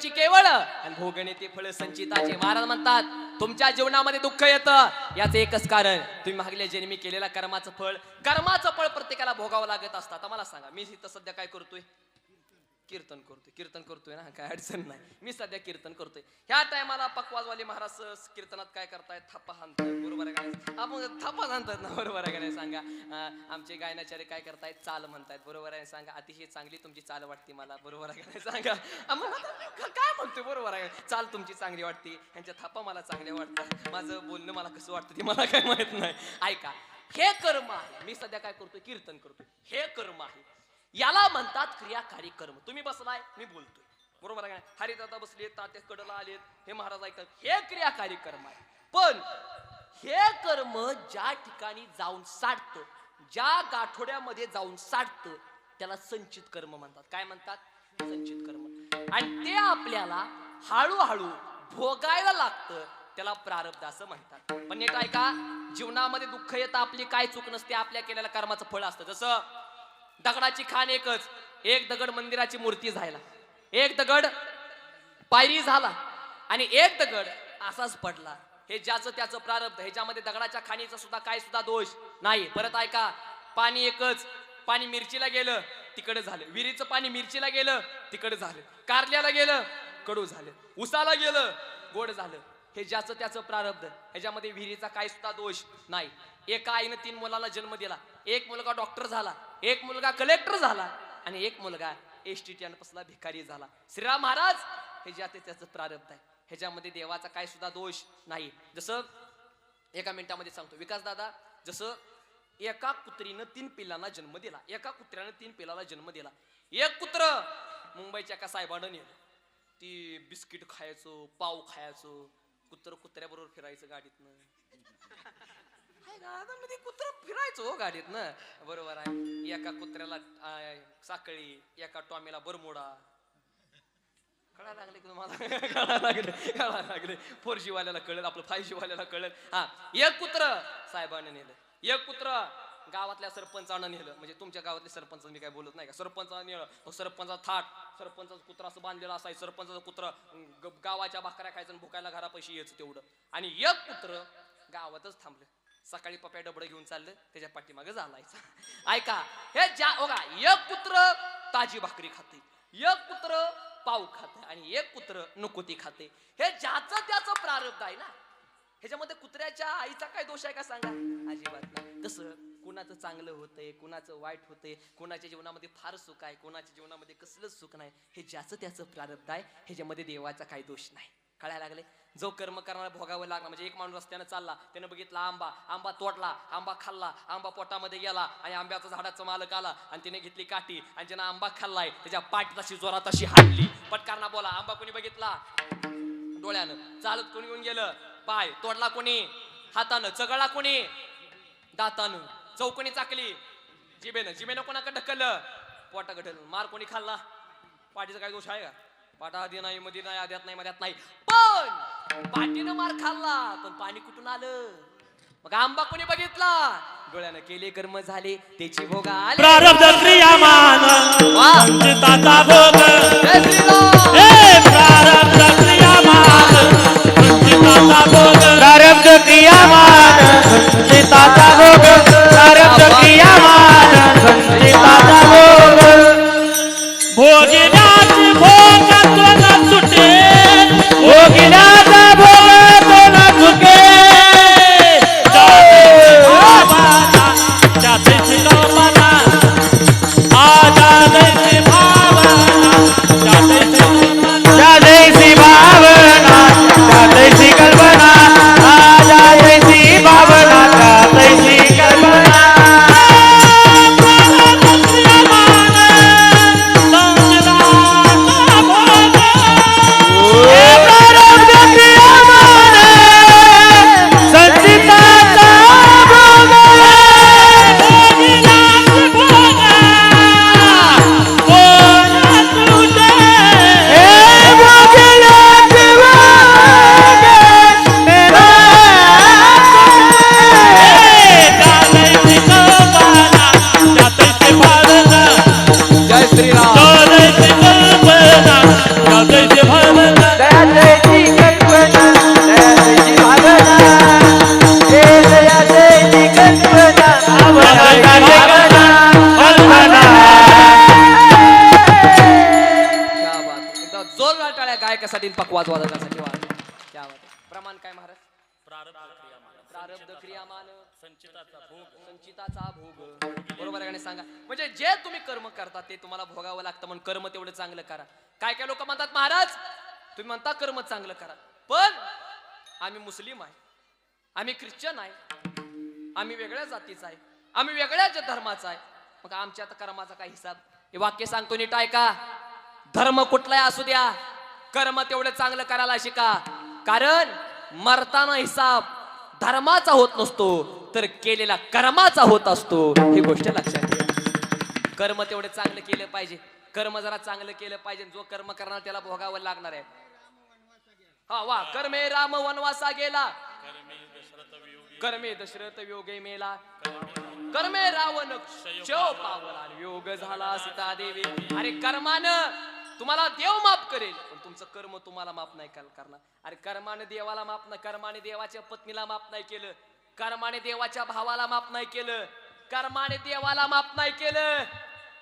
Speaker 3: फळची केवळ आणि भोगणे ते फळ संचिताचे. महाराज म्हणतात तुमच्या जीवनामध्ये दुःख येतं याचं एकच कारण तुम्ही मागल्या जन्मी केलेल्या कर्माचं फळ प्रत्येकाला भोगावं लागत असतं. आता मला सांगा, मी इथं सध्या काय करतोय? कीर्तन करतोय ना, काय अडचण नाही. मी सध्या कीर्तन करतोय. ह्या टायमाला पकवाजवाले महाराज कीर्तनात काय करतायत? थापा हाणतायत. बरोबर आहे का? आपण थापा हाणतात ना, बरोबर आहे का नाही सांगा? आमचे गायनाचार्य काय करतायत? चाल म्हणतायत. बरोबर आहे सांगा? अतिशय चांगली तुमची चाल वाटते मला. बरोबर आहे का नाही सांगा? काय म्हणतोय? बरोबर आहे, चाल तुमची चांगली वाटते, ह्यांच्या थापा मला चांगल्या वाटतात, माझं बोलणं मला कसं वाटतं ते मला काय माहित नाही. ऐका, हे कर्म आहे. मी सध्या काय करतोय? कीर्तन करतोय. हे कर्म आहे, याला म्हणतात क्रियाकारी कर्म. तुम्ही बसलाय, मी बोलतोय. बरोबर आहे का? हरिदादा बसले, तात्या कडला आलेत, हे महाराज ऐकतात. हे क्रियाकारी कर्म आहे. पण हे कर्म ज्या ठिकाणी जाऊन साधतं, ज्या गाठोड्यामध्ये जाऊन साधतं, त्याला संचित कर्म म्हणतात. काय म्हणतात? संचित कर्म. आणि ते आपल्याला हळूहळू भोगायला लागतं, त्याला प्रारब्ध असं म्हणतात. पण नीट ऐका, जीवनामध्ये दुःख येतं, आपली काय चूक नसते, आपल्या केलेल्या कर्माचं फळ असतं. जसं दगडाची खाण एकच, एक दगड मंदिराची मूर्ती झाला, एक दगड पायरी झाला, आणि एक दगड असाच पडला. हे ज्याचं त्याचं प्रारब्ध. ह्याच्यामध्ये दगडाच्या खाणीचा सुद्धा काय सुद्धा दोष नाही. परत ऐका, पाणी एकच, पाणी मिरचीला गेलं तिकडे झालं, विहिरीचं पाणी मिरचीला गेलं तिकडे झालं, कारल्याला गेलं कडू झालं, उसाला गेलं गोड झालं. हे ज्याचं त्याचं प्रारब्ध. ह्याच्यामध्ये विहिरीचा काय सुद्धा दोष नाही. एका आईनं 3 मुलाला जन्म दिला. एक मुलगा डॉक्टर झाला, एक मुलगा कलेक्टर झाला, आणि एक मुलगा एसटी बसला भिकारी झाला. श्रीराम महाराज, हे ज्याचं त्याचं प्रारब्ध आहे. ह्याच्यामध्ये देवाचा काय सुद्धा दोष नाही. जसं एका मिनिटामध्ये सांगतो विकास दादा, जसं एका कुत्रीनं 3 पिल्लांना जन्म दिला, एका कुत्र्यानं 3 पिल्लाला जन्म दिला. एक कुत्र मुंबईच्या एका साहेबानं नेलं, ती बिस्किट खायचो, पाव खायचो, कुत्र्याबरोबर फिरायचं गाडीतनं. कुत्र फिरायचो गाडीतनं. बरोबर आहे. एका कुत्र्याला साखळी, एका टॉमीला बरमुडा. कळायला लागले की तुम्हाला? कळायला लागले. 4G वाल्याला कळलं, आपलं 5G वाल्याला कळलं. हा, एक कुत्र साहेबांनी नेलं, एक कुत्र गावातल्या सरपंचानं नेलं. म्हणजे तुमच्या गावातले सरपंच मी काय बोलत नाही का? सरपंचानं नेलं. सरपंचा थाट, सरपंचाचं कुत्रा असं बांधलेलं असायचं. सरपंचाचं कुत्र गावाच्या भाकऱ्या खायचं आणि भुकायला घरापाशी यायचं तेवढं. आणि एक कुत्र गावातच थांबलं. सकाळी पप्या डबडं घेऊन चाललं, त्याच्या पाठीमागे चालायचं. ऐका, हे बघा, एक कुत्र ताजी भाकरी खाते, एक कुत्र पाव खाते, आणि एक कुत्र नुकुती खाते. हे ज्याचं त्याचं प्रारब्ध आहे ना. ह्याच्यामध्ये कुत्र्याच्या आईचा काय दोष आहे का सांगा? अजिबात नाही. तसं कुणाचं चांगलं होतंय, कुणाचं वाईट होतंय, कुणाच्या जीवनामध्ये फार सुख आहे, कुणाच्या जीवनामध्ये कसलंच सुख नाही. हे ज्याचं त्याचं प्रारब्ध आहे. ह्याच्यामध्ये देवाचा काही दोष नाही. कळायला लागले? जो कर्म करणारा भोगावं लागला. म्हणजे एक माणूस रस्त्यानं चालला, त्यानं बघितला आंबा तोडला, आंबा खाल्ला, आंबा पोटामध्ये गेला, आणि आंब्याचा झाडाचा मालक आला, आणि त्याने घेतली काठी, आणि ज्यानं आंबा खाल्लाय त्याच्या पाठी तशी जोरात अशी हाडली. पटकारना बोला, आंबा कोणी बघितला? डोळ्यानं. चालत कोणी येऊन गेलं? पाय. तोडला कोणी? हातानं. चगळला कोणी? दातानं. चौकोनी चाकली जिबेनं कोणाकडे ढकललं? पोटाकडे. मार कोणी खाल्ला? पाठीचा काय दोष आहे का? पाठा आधी नाही, मध्ये नाही, आध्यात नाही, मध्यात नाही. पण पाठीनं मार खाल्ला, पण पाणी कुठून आलं? मग आंबा कोणी बघितला? डोळ्यानं. केले कर्म झाले त्याची भोग आले.
Speaker 2: प्रारब्ध क्रियामान संचिताचा भोग.
Speaker 3: जय श्रीराम.
Speaker 2: प्रारब्ध क्रियामान संचिताचा भोग.
Speaker 1: प्रारब्ध क्रियामान संचिताचा भोग, प्रारब्ध क्रियामान संचिताचा भोग.
Speaker 2: भोगिण्याची भोग तो न सुटे,
Speaker 1: भोगिण्याचा भोग तो न चुके.
Speaker 2: जातेची कल्पना, जातेची भावना,
Speaker 1: जातेची भावना, जातेची कल्पना, जातेची भावना, जातेची कल्पना.
Speaker 3: सांगा. म्हणजे जे तुम्ही कर्म करता ते तुम्हाला भोगावं लागतं, म्हणून कर्म तेवढं चांगलं करा. काय काय लोक म्हणतात महाराज तुम्ही म्हणता कर्म चांगलं करा, पण आम्ही मुस्लिम आहे, आम्ही ख्रिश्चन आहे, आम्ही वेगळ्या जातीचा आहे, आम्ही वेगळ्याच धर्माचा आहे, मग आमच्या आता कर्माचा काय हिसाब? हे वाक्य सांगतो नीट ऐका. धर्म कुठलाही असू द्या, कर्म तेवढं चांगलं करायला शिका. कारण मरताना हिसाब धर्माचा होत नसतो, तर केलेला कर्माचा होत असतो. ही गोष्ट लक्षात ठेवा. कर्म तेवढं चांगलं केलं पाहिजे, कर्म जरा चांगलं केलं पाहिजे. जो कर्म करणार त्याला भोगावं लागणार आहे. हा वा. कर्मे राम वनवासा गेला, कर्मे दशरथ योगे मेला, कर्मे रावण क्षय पावला, योग झाला सीता देवी. अरे कर्मानं तुम्हाला देव माफ करेल, पण तुमचं कर्म तुम्हाला माफ नाही करणार. अरे कर्माने देवाला माफ नाही, कर्माने देवाच्या पत्नीला माफ नाही केलं, कर्माने देवाच्या भावाला माफ नाही केलं, कर्माने देवाला माफ नाही केलं,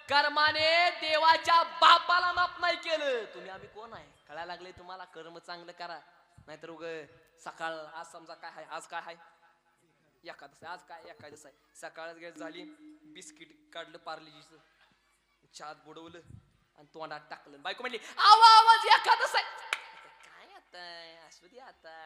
Speaker 3: कर्माने देवाच्या बापाला माफ नाही केलं. तुम्ही आम्ही कोण आहे कळायला लागले तुम्हाला? कर्म चांगलं करा, नाहीतर उग सकाळ आज समजा काय आहे, आज काय आहे एकादश, आज काय एकादश आहे, सकाळच गेट झाली, बिस्किट काढलं पार्लेजीचं, चहात बुडवलं आणि तोंडात टाकलं. बायको म्हणली आवाज एकादश आहे. काय आता असू दे, आता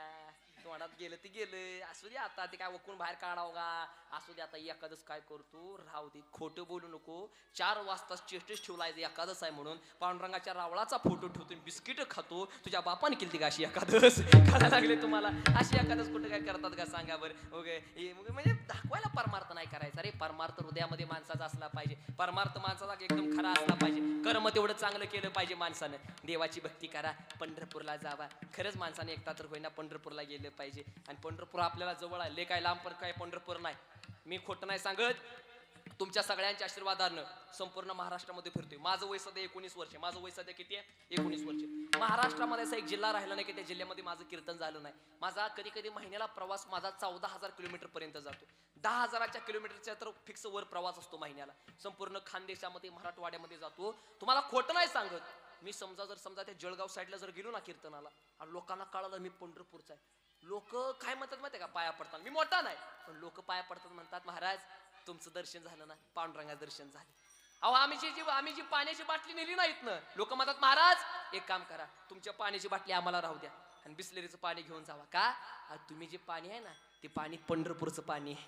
Speaker 3: तोंडात गेलं ते गेलं, असू दे आता, ते काय वकून बाहेर काढावं का, असू दे आता एकादश काय करतो राहू दे, खोटं बोलू नको. 4 वाजता स्टेटस ठेवलाय एकादश आहे म्हणून, पांडुरंगाच्या रावळाचा फोटो ठेवतो, बिस्किट खातो. तुझ्या बापाने केली का अशी एकादश? करायला लागले तुम्हाला अशी एकादश कुठं काय करतात का सांगा बरं? ओके म्हणजे दाखवायला परमार्थ नाही करायचा. अरे परमार्थ हृदयामध्ये माणसाचा असला पाहिजे, परमार्थ माणसाचा एकदम खरा असला पाहिजे. कर्म तेवढं चांगलं केलं पाहिजे माणसानं. देवाची भक्ती करा, पंढरपूरला जावा. खरंच माणसाने एकटा तर होईना पंढरपूरला गेलं पाहिजे. आणि पंढरपूर आपल्याला जवळ आहे, लय काय लांब पण काय पंढरपूर नाही. मी खोटं नाही सांगत, तुमच्या सगळ्यांच्या आशीर्वादानं संपूर्ण महाराष्ट्रामध्ये फिरतोय. माझं वय सध्या 19 वर्ष. माझं वय सध्या किती आहे? 19 वर्ष. महाराष्ट्रामध्ये असा एक जिल्हा राहिला नाही की त्या जिल्ह्यामध्ये माझं कीर्तन झालं नाही. माझा कधी कधी महिन्याला प्रवास माझा 14,000 किलोमीटर पर्यंत जातो. 10,000 किलोमीटरच्या तर फिक्स वर प्रवास असतो महिन्याला. संपूर्ण खानदेशामध्ये मराठवाड्यामध्ये जातो. तुम्हाला खोटं नाही सांगत, मी समजा त्या जळगाव साईडला जर गेलो ना कीर्तनाला, आणि लोकांना कळालं मी पंढरपूरचा आहे, लोक काय म्हणतात माहिती का, पाया पडतात. मी मोठा नाही पण लोक पाया पडतात, म्हणतात महाराज तुमचं दर्शन झालं ना, पांडुरंगाचं दर्शन झालं. अहो आम्ही जी पाण्याची बाटली नेली ना इथनं, लोक म्हणतात महाराज एक काम करा, तुमच्या पाण्याची बाटली आम्हाला राहू द्या आणि बिस्लरीचं पाणी घेऊन जावा. का? तुम्ही जे पाणी आहे ना ते पाणी पंढरपूरचं पाणी आहे.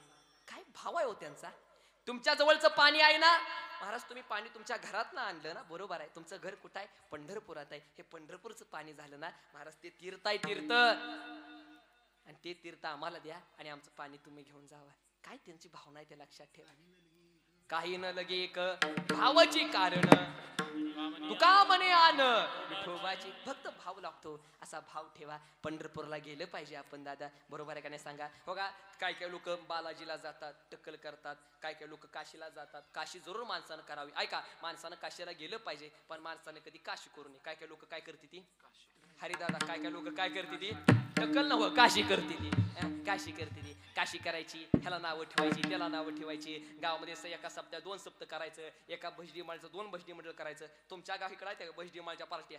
Speaker 3: काय भाव आहे हो त्यांचा? तुमच्या जवळचं पाणी आहे ना महाराज, तुम्ही पाणी तुमच्या घरात ना आणलं ना, बरोबर आहे, तुमचं घर कुठं आहे? पंढरपुरात आहे. हे पंढरपूरचं पाणी झालं ना महाराज, ते तीर्थ आहे तीर्थ, आणि ते तीर्थ आम्हाला द्या आणि आमचं पाणी तुम्ही घेऊन जावा. काय त्यांची भावना आहे ते लक्षात ठेवा. काही न लगे एक भावाची कारण तुका म्हणे आण विठोबाची, फक्त भाव लागतो, असा भाव ठेवा. पंढरपूरला गेलं पाहिजे आपण दादा, बरोबर आहे का नाही सांगा? हो का? काय काय लोक बालाजीला जातात, टक्कल करतात, काय काय लोक काशीला जातात. काशी जरूर माणसानं करावी. ऐका, माणसानं काशीला गेलं पाहिजे, पण माणसानं कधी काशी करू नये. काय काय लोक काय करते ती हरिदादा, काय काय लोक काय करते ती टक्कल नव्ह काशी करते ती, काशी करते ती. काशी करायची, ह्याला नावं ठेवायची, त्याला नावं ठेवायची. गावामध्ये एका सप्त्यात 2 सप्त करायचं, एका भजनी माळचं 2 भजनी मंडळ करायचं. तुमच्या गावी कळायचं का भजनी माळच्या पार्ट्या?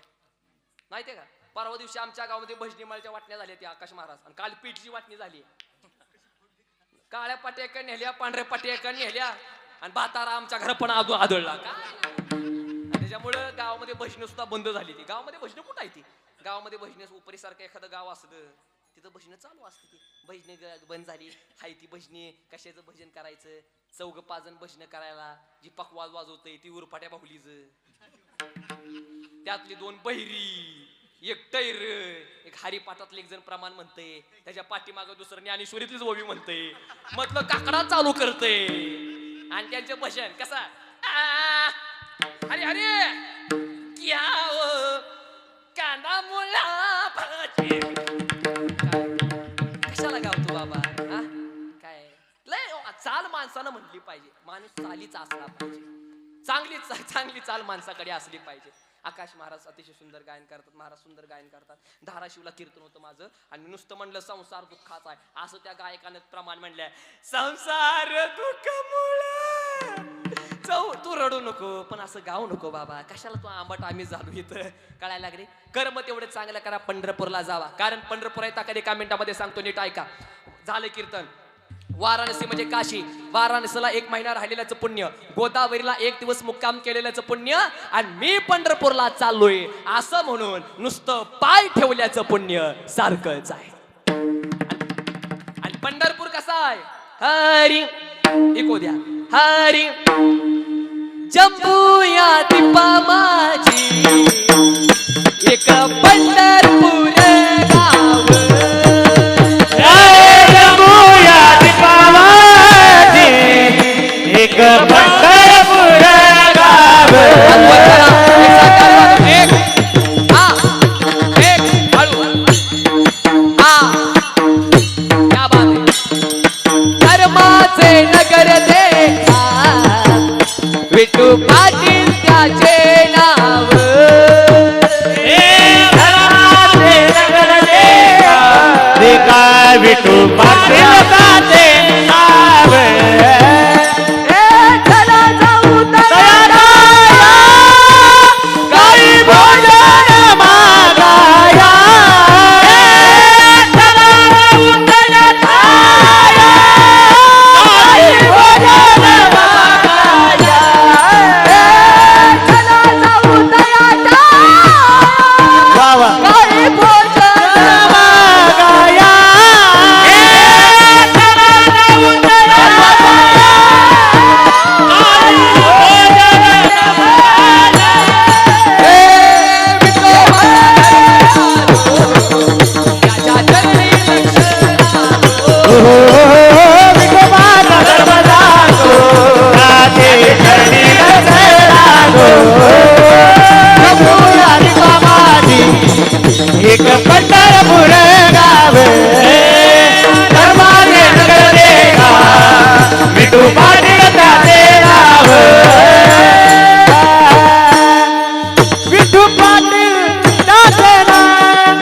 Speaker 3: माहितीये का? परवा दिवशी आमच्या गावामध्ये भजनी माळच्या वाटण्या झाल्या त्या आकाश महाराज, आणि काल पीठची वाटणी झाली. काळ्या पाट्या एका नेहल्या, पांढऱ्या पाट्या एका नेहल्या, आणि भातारा आमच्या घर पण आदळला का. त्याच्यामुळं गावामध्ये भजनं सुद्धा बंद झाली. ती गावामध्ये भजनं कुठं आहे? ती गावामध्ये भजने उपरीसारखं एखादं गाव असलं तिथं भजनं चालू असते. ती भजने बंद झाली. हाय ती भजनी, कशाचं भजन करायचं? 4-5 जण भजन करायला, जी पकवाज वाजवतय ती उरफाट्या बाहुलीच, त्यातली 2 बहिरी, एक टैर, एक हरिपाठातले 1 जण प्रमाण म्हणतय, त्याच्या पाठीमागं दुसरं ज्ञानेश्वरीतलीच ओवी म्हणतय, म्हटलं काकडा चालू करते. आणि त्यांचं भजन कसा, अरे अरे क्या कांदा मुला भाजी, कशाला गावतो बाबा? काय लय चाल माणसानं म्हटली पाहिजे. माणूस चालीचा असला पाहिजे, चांगली चाल माणसाकडे असली पाहिजे. आकाश महाराज अतिशय सुंदर गायन करतात. महाराज सुंदर गायन करतात. धाराशिवला कीर्तन होतं माझं, आणि नुसतं म्हणलं संसार दुःखाचा आहे असं त्या गायकानं प्रमाण म्हणलंय. संसार दुःखामुळे तू रडू नको, पण असं गाऊ नको बाबा. कशाला तू आंबट आम्ही झालो इथं? कळायला लागले. कर्म तेवढं चांगलं करा, पंढरपूरला जावा. कारण पंढरपूर आहे, एका मिनिटामध्ये सांगतो, नीट ऐका. झालं कीर्तन, वाराणसी म्हणजे काशी. वाराणसीला 1 महिना राहिलेल्याचं पुण्य, गोदावरीला 1 दिवस मुक्काम केलेल्याचं पुण्य, आणि मी पंढरपूरला चाललोय असं म्हणून नुसतं पाय ठेवल्याचं पुण्य सारखंच आहे. आणि पंढरपूर कसा आहे? हरी इको द्या. हरी जंबूया दीपा माझी एक पंढरपूर गाव.
Speaker 1: जंबूया दीपावाची एक पंढरपूर गाव.
Speaker 3: एक हा एक हळू हा क्या बात आहे. धर्माचे नगर देखा विठू पाटील त्याचे नाव.
Speaker 1: देखा विठू पाटील काचे नाव.
Speaker 3: चला जाऊ
Speaker 1: दयाळा काही भोजन मागाया. चला जाऊ दयाळा काही भोजन मागाया.
Speaker 3: चला जाऊ दयाच्या
Speaker 1: वा वा.
Speaker 3: काही भोजन
Speaker 1: मागाया. चला जाऊ दयाळा काही एक पंढरपूर गाव. धर्माने नगर देखा विठू पाटील त्याचे नाव. विठू पाटील त्याचे नाव.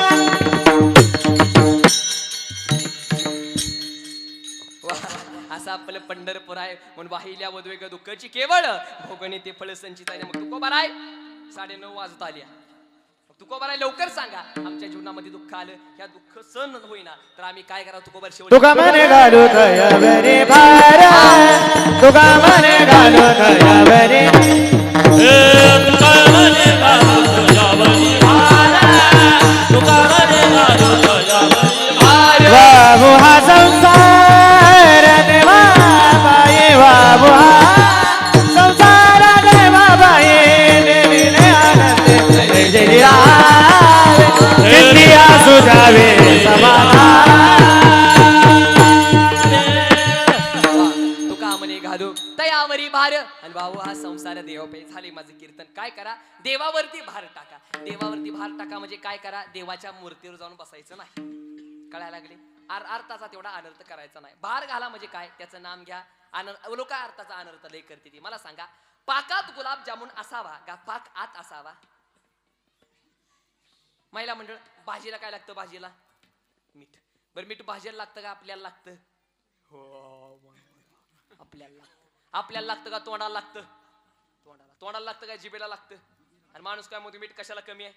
Speaker 3: असं आपलं पंढरपूर आहे म्हणून वाहिल्या वधवेग दुःखाची केवळ भोगणी ते फळ संचित आहे. मग तुकोबार आहे 9:30 वाजत आल्या. तुकोबार आहे लवकर सांगा आमच्या जीवनामध्ये दुःख आलं, ह्या दुःख सहन होईना तर आम्ही काय करावं? तुकोबार शेवट
Speaker 1: तुका मने घालू दयावरी भार. तुका मने घालू दयावरी.
Speaker 2: तुका मने घालू दयावरी भार. तुका मने घालू दयावरी भार.
Speaker 1: बाबू हा संसार देवा बाई. बाबू हा संसार देवा बाई. देवीने आनंद जय रावे इंद्रिया सुजावे
Speaker 3: तुका म्हणे घालू तयावरी भार. आणि भाऊ हा संसार देवापै झाले माझे कीर्तन. काय करा? देवावरती भार टाका. देवावरती भार टाका म्हणजे काय करा? देवाच्या मूर्तीवर जाऊन बसायचं नाही. कळायला लागले? अर्थाचा तेवढा अनर्थ करायचा नाही. भार घाला म्हणजे काय? त्याचं नाम घ्या. लोक अर्थाचा अनर्थ लय करते ती. मला सांगा पाकात गुलाबजामुन असावा का पाक आत असावा? महिला मंडळ भाजीला काय लागतं? भाजीला मीठ. बरं मीठ भाजीला लागतं का आपल्याला लागतं? हो आपल्याला लागतं. आपल्याला लागतं का तोंडाला लागतं? तोंडाला लागतं का जिभेला लागतं? आणि माणूस काय म्हणतो मीठ कशाला कमी आहे?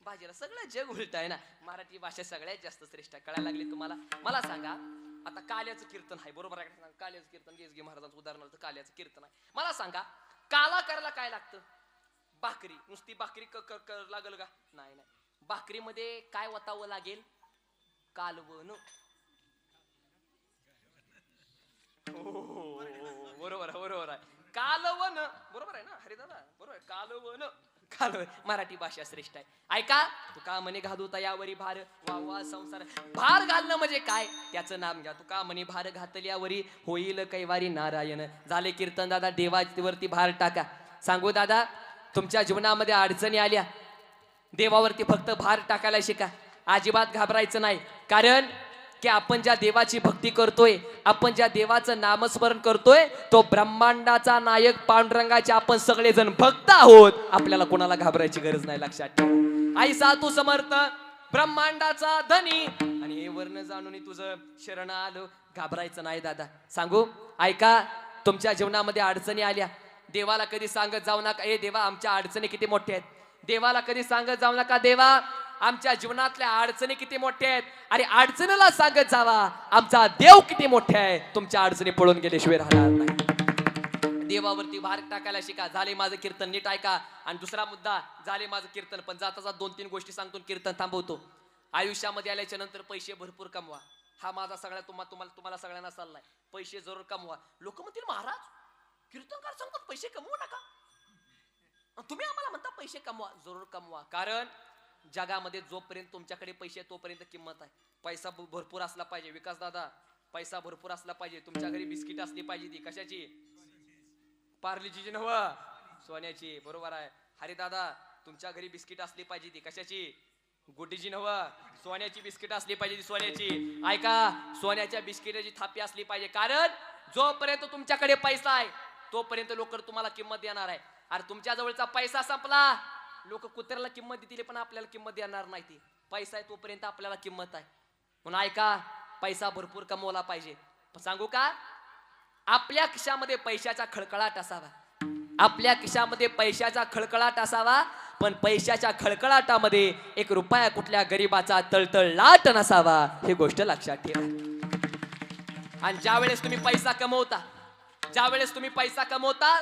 Speaker 3: भाजीला. सगळं जग उलट आहे ना. मराठी भाषा सगळ्यात जास्त श्रेष्ठ आहे. कळायला लागली तुम्हाला? मला सांगा आता काल्याचं कीर्तन आहे बरोबर आहे? काल्याचं कीर्तन गेसगे महाराजांचं उदाहरणार्थ काल्याचं कीर्तन आहे. मला सांगा काला करायला काय लागतं? भाकरी. नुसती भाकरी लागल का? नाही नाही. भाकरीमध्ये काय वतावं लागेल? कालवण. बरोबर आहे बरोबर आहे. कालवण बरोबर आहे ना हरिदादा? बरोबर आहे. कालवण कालवण. मराठी भाषा श्रेष्ठ आहे. ऐका तुका म्हणे घालू तयावरी भार. वा वा संसार. भार घालणं म्हणजे काय? त्याचं नाम घ्या. तुका म्हणे भार घातल्यावरी होईल कैवारी नारायण. झाले कीर्तन दादा. देवावरती भार टाका. सांगू दादा तुमच्या जीवनामध्ये अडचणी आल्या देवावरती फक्त भार टाकायला शिका. अजिबात घाबरायचं नाही. कारण की आपण ज्या देवाची भक्ती करतोय, आपण ज्या देवाचं नामस्मरण करतोय तो ब्रह्मांडाचा नायक पांडुरंगाचे आपण सगळेजण भक्त आहोत. आपल्याला कोणाला घाबरायची गरज नाही. लक्षात ठेवा. आई सातू समर्थ ब्रह्मांडाचा धनी आणि हे वर्ण जाणून तुझं शरण आलो. घाबरायचं नाही दादा. सांगू ऐका तुमच्या जीवनामध्ये अडचणी आल्या देवाला कधी सांगत जाऊ नका ए देवा आमच्या अडचणी किती मोठ्या आहेत. देवाला कधी सांगत जाऊ नका देवा आमच्या जीवनातल्या अडचणी किती मोठ्या आहेत. अरे अडचणीला सांगत जावा आमचा देव किती मोठा आहे. तुमच्या अडचणी पळून गेल्याशिवाय राहणार नाही. देवावरती भार टाकायला शिका. झाले माझं कीर्तन नीट ऐका. आणि दुसरा मुद्दा, झाले माझं कीर्तन पण जाता जात 2-3 गोष्टी सांगतो कीर्तन थांबवतो. आयुष्यामध्ये आल्याच्या नंतर पैसे भरपूर कमवा. हा माझा सगळ्या तुम्हाला सगळ्यांना सल्लाय. पैसे जरूर कमवा. लोक म्हणतील महाराज कीर्तनकार सांगतात पैसे कमवू नका, तुम्ही आम्हाला म्हणता पैसे कमवा. जरूर कमवा. कारण जगामध्ये जोपर्यंत तुमच्याकडे पैसे आहे तोपर्यंत किंमत आहे. पैसा भरपूर असला पाहिजे. विकास दादा, पैसा भरपूर असला पाहिजे. तुमच्या घरी बिस्किट असली पाहिजे. ती कशाची? पार्लीची नव, सोन्याची. बरोबर आहे. हरे दादा, तुमच्या घरी बिस्किट असली पाहिजे. ती कशाची? गुड्डीची नव, सोन्याची बिस्किट असली पाहिजे. ती सोन्याची. ऐका, सोन्याच्या बिस्किटाची थापी असली पाहिजे. कारण जोपर्यंत तुमच्याकडे पैसा आहे तोपर्यंत लोक तुम्हाला किंमत देणार आहे. अरे तुमच्या जवळचा पैसा संपला, लोक कुत्र्याला किंमत देतील पण आपल्याला किंमत देणार नाही. ती पैसा आहे तोपर्यंत आपल्याला किंमत आहे. म्हणून ऐका, पैसा भरपूर कमवला पाहिजे. पण सांगू का, आपल्या खिशामध्ये पैशाचा खळखळाट असावा. आपल्या खिशामध्ये पैशाचा खळखळाट असावा. पण पैशाच्या खळखळाटामध्ये 1 रुपया कुठल्या गरीबाचा तळतळलाट नसावा. ही गोष्ट लक्षात ठेवा. आणि ज्या वेळेस तुम्ही पैसा कमवता,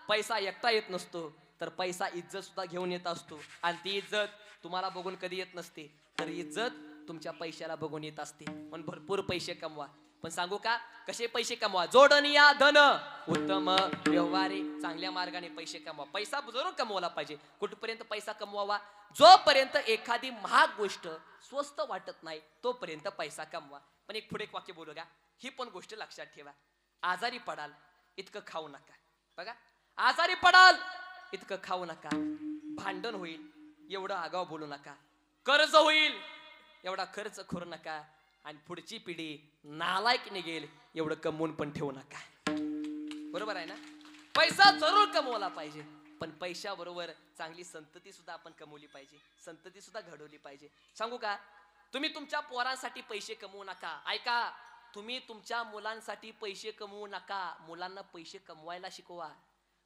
Speaker 3: पैसा एकटा येत नसतो, तर पैसा इज्जत सुद्धा घेऊन येत असतो. आणि ती इज्जत तुम्हाला बघून कधी येत नसते, तर इज्जत तुमच्या पैशाला बघून येत असते. म्हणून भरपूर पैसे कमवा. पण सांगू का, कसे पैसे कमवा? जोडनिया धन उत्तम व्यवहारे. चांगल्या मार्गाने पैसे कमवा. पैसा जरूर कमवला पाहिजे. कुठपर्यंत पैसा कमवावा? जोपर्यंत एखादी महाग गोष्ट स्वस्त वाटत नाही तोपर्यंत पैसा कमवा. पण पुढे एक वाक्य बोलू का, ही पण गोष्ट लक्षात ठेवा. आजारी पडाल इतकं खाऊ नका. बघा, आजारी पडाल इतकं खाऊ नका. भांडण होईल एवढं आगाव बोलू नका. कर्ज होईल एवढा खर्च करू नका. आणि पुढची पिढी नालायक निघेल एवढं कमवून पण ठेवू नका. बरोबर आहे ना? पैसा जरूर कमवला पाहिजे, पण पैशाबरोबर चांगली संतती सुद्धा आपण कमवली पाहिजे. संतती सुद्धा घडवली पाहिजे. सांगू का, तुम्ही तुमच्या पोरांसाठी पैसे कमवू नका. ऐका, तुम्ही तुमच्या मुलांसाठी पैसे कमवू नका. मुलांना पैसे कमवायला शिकवा.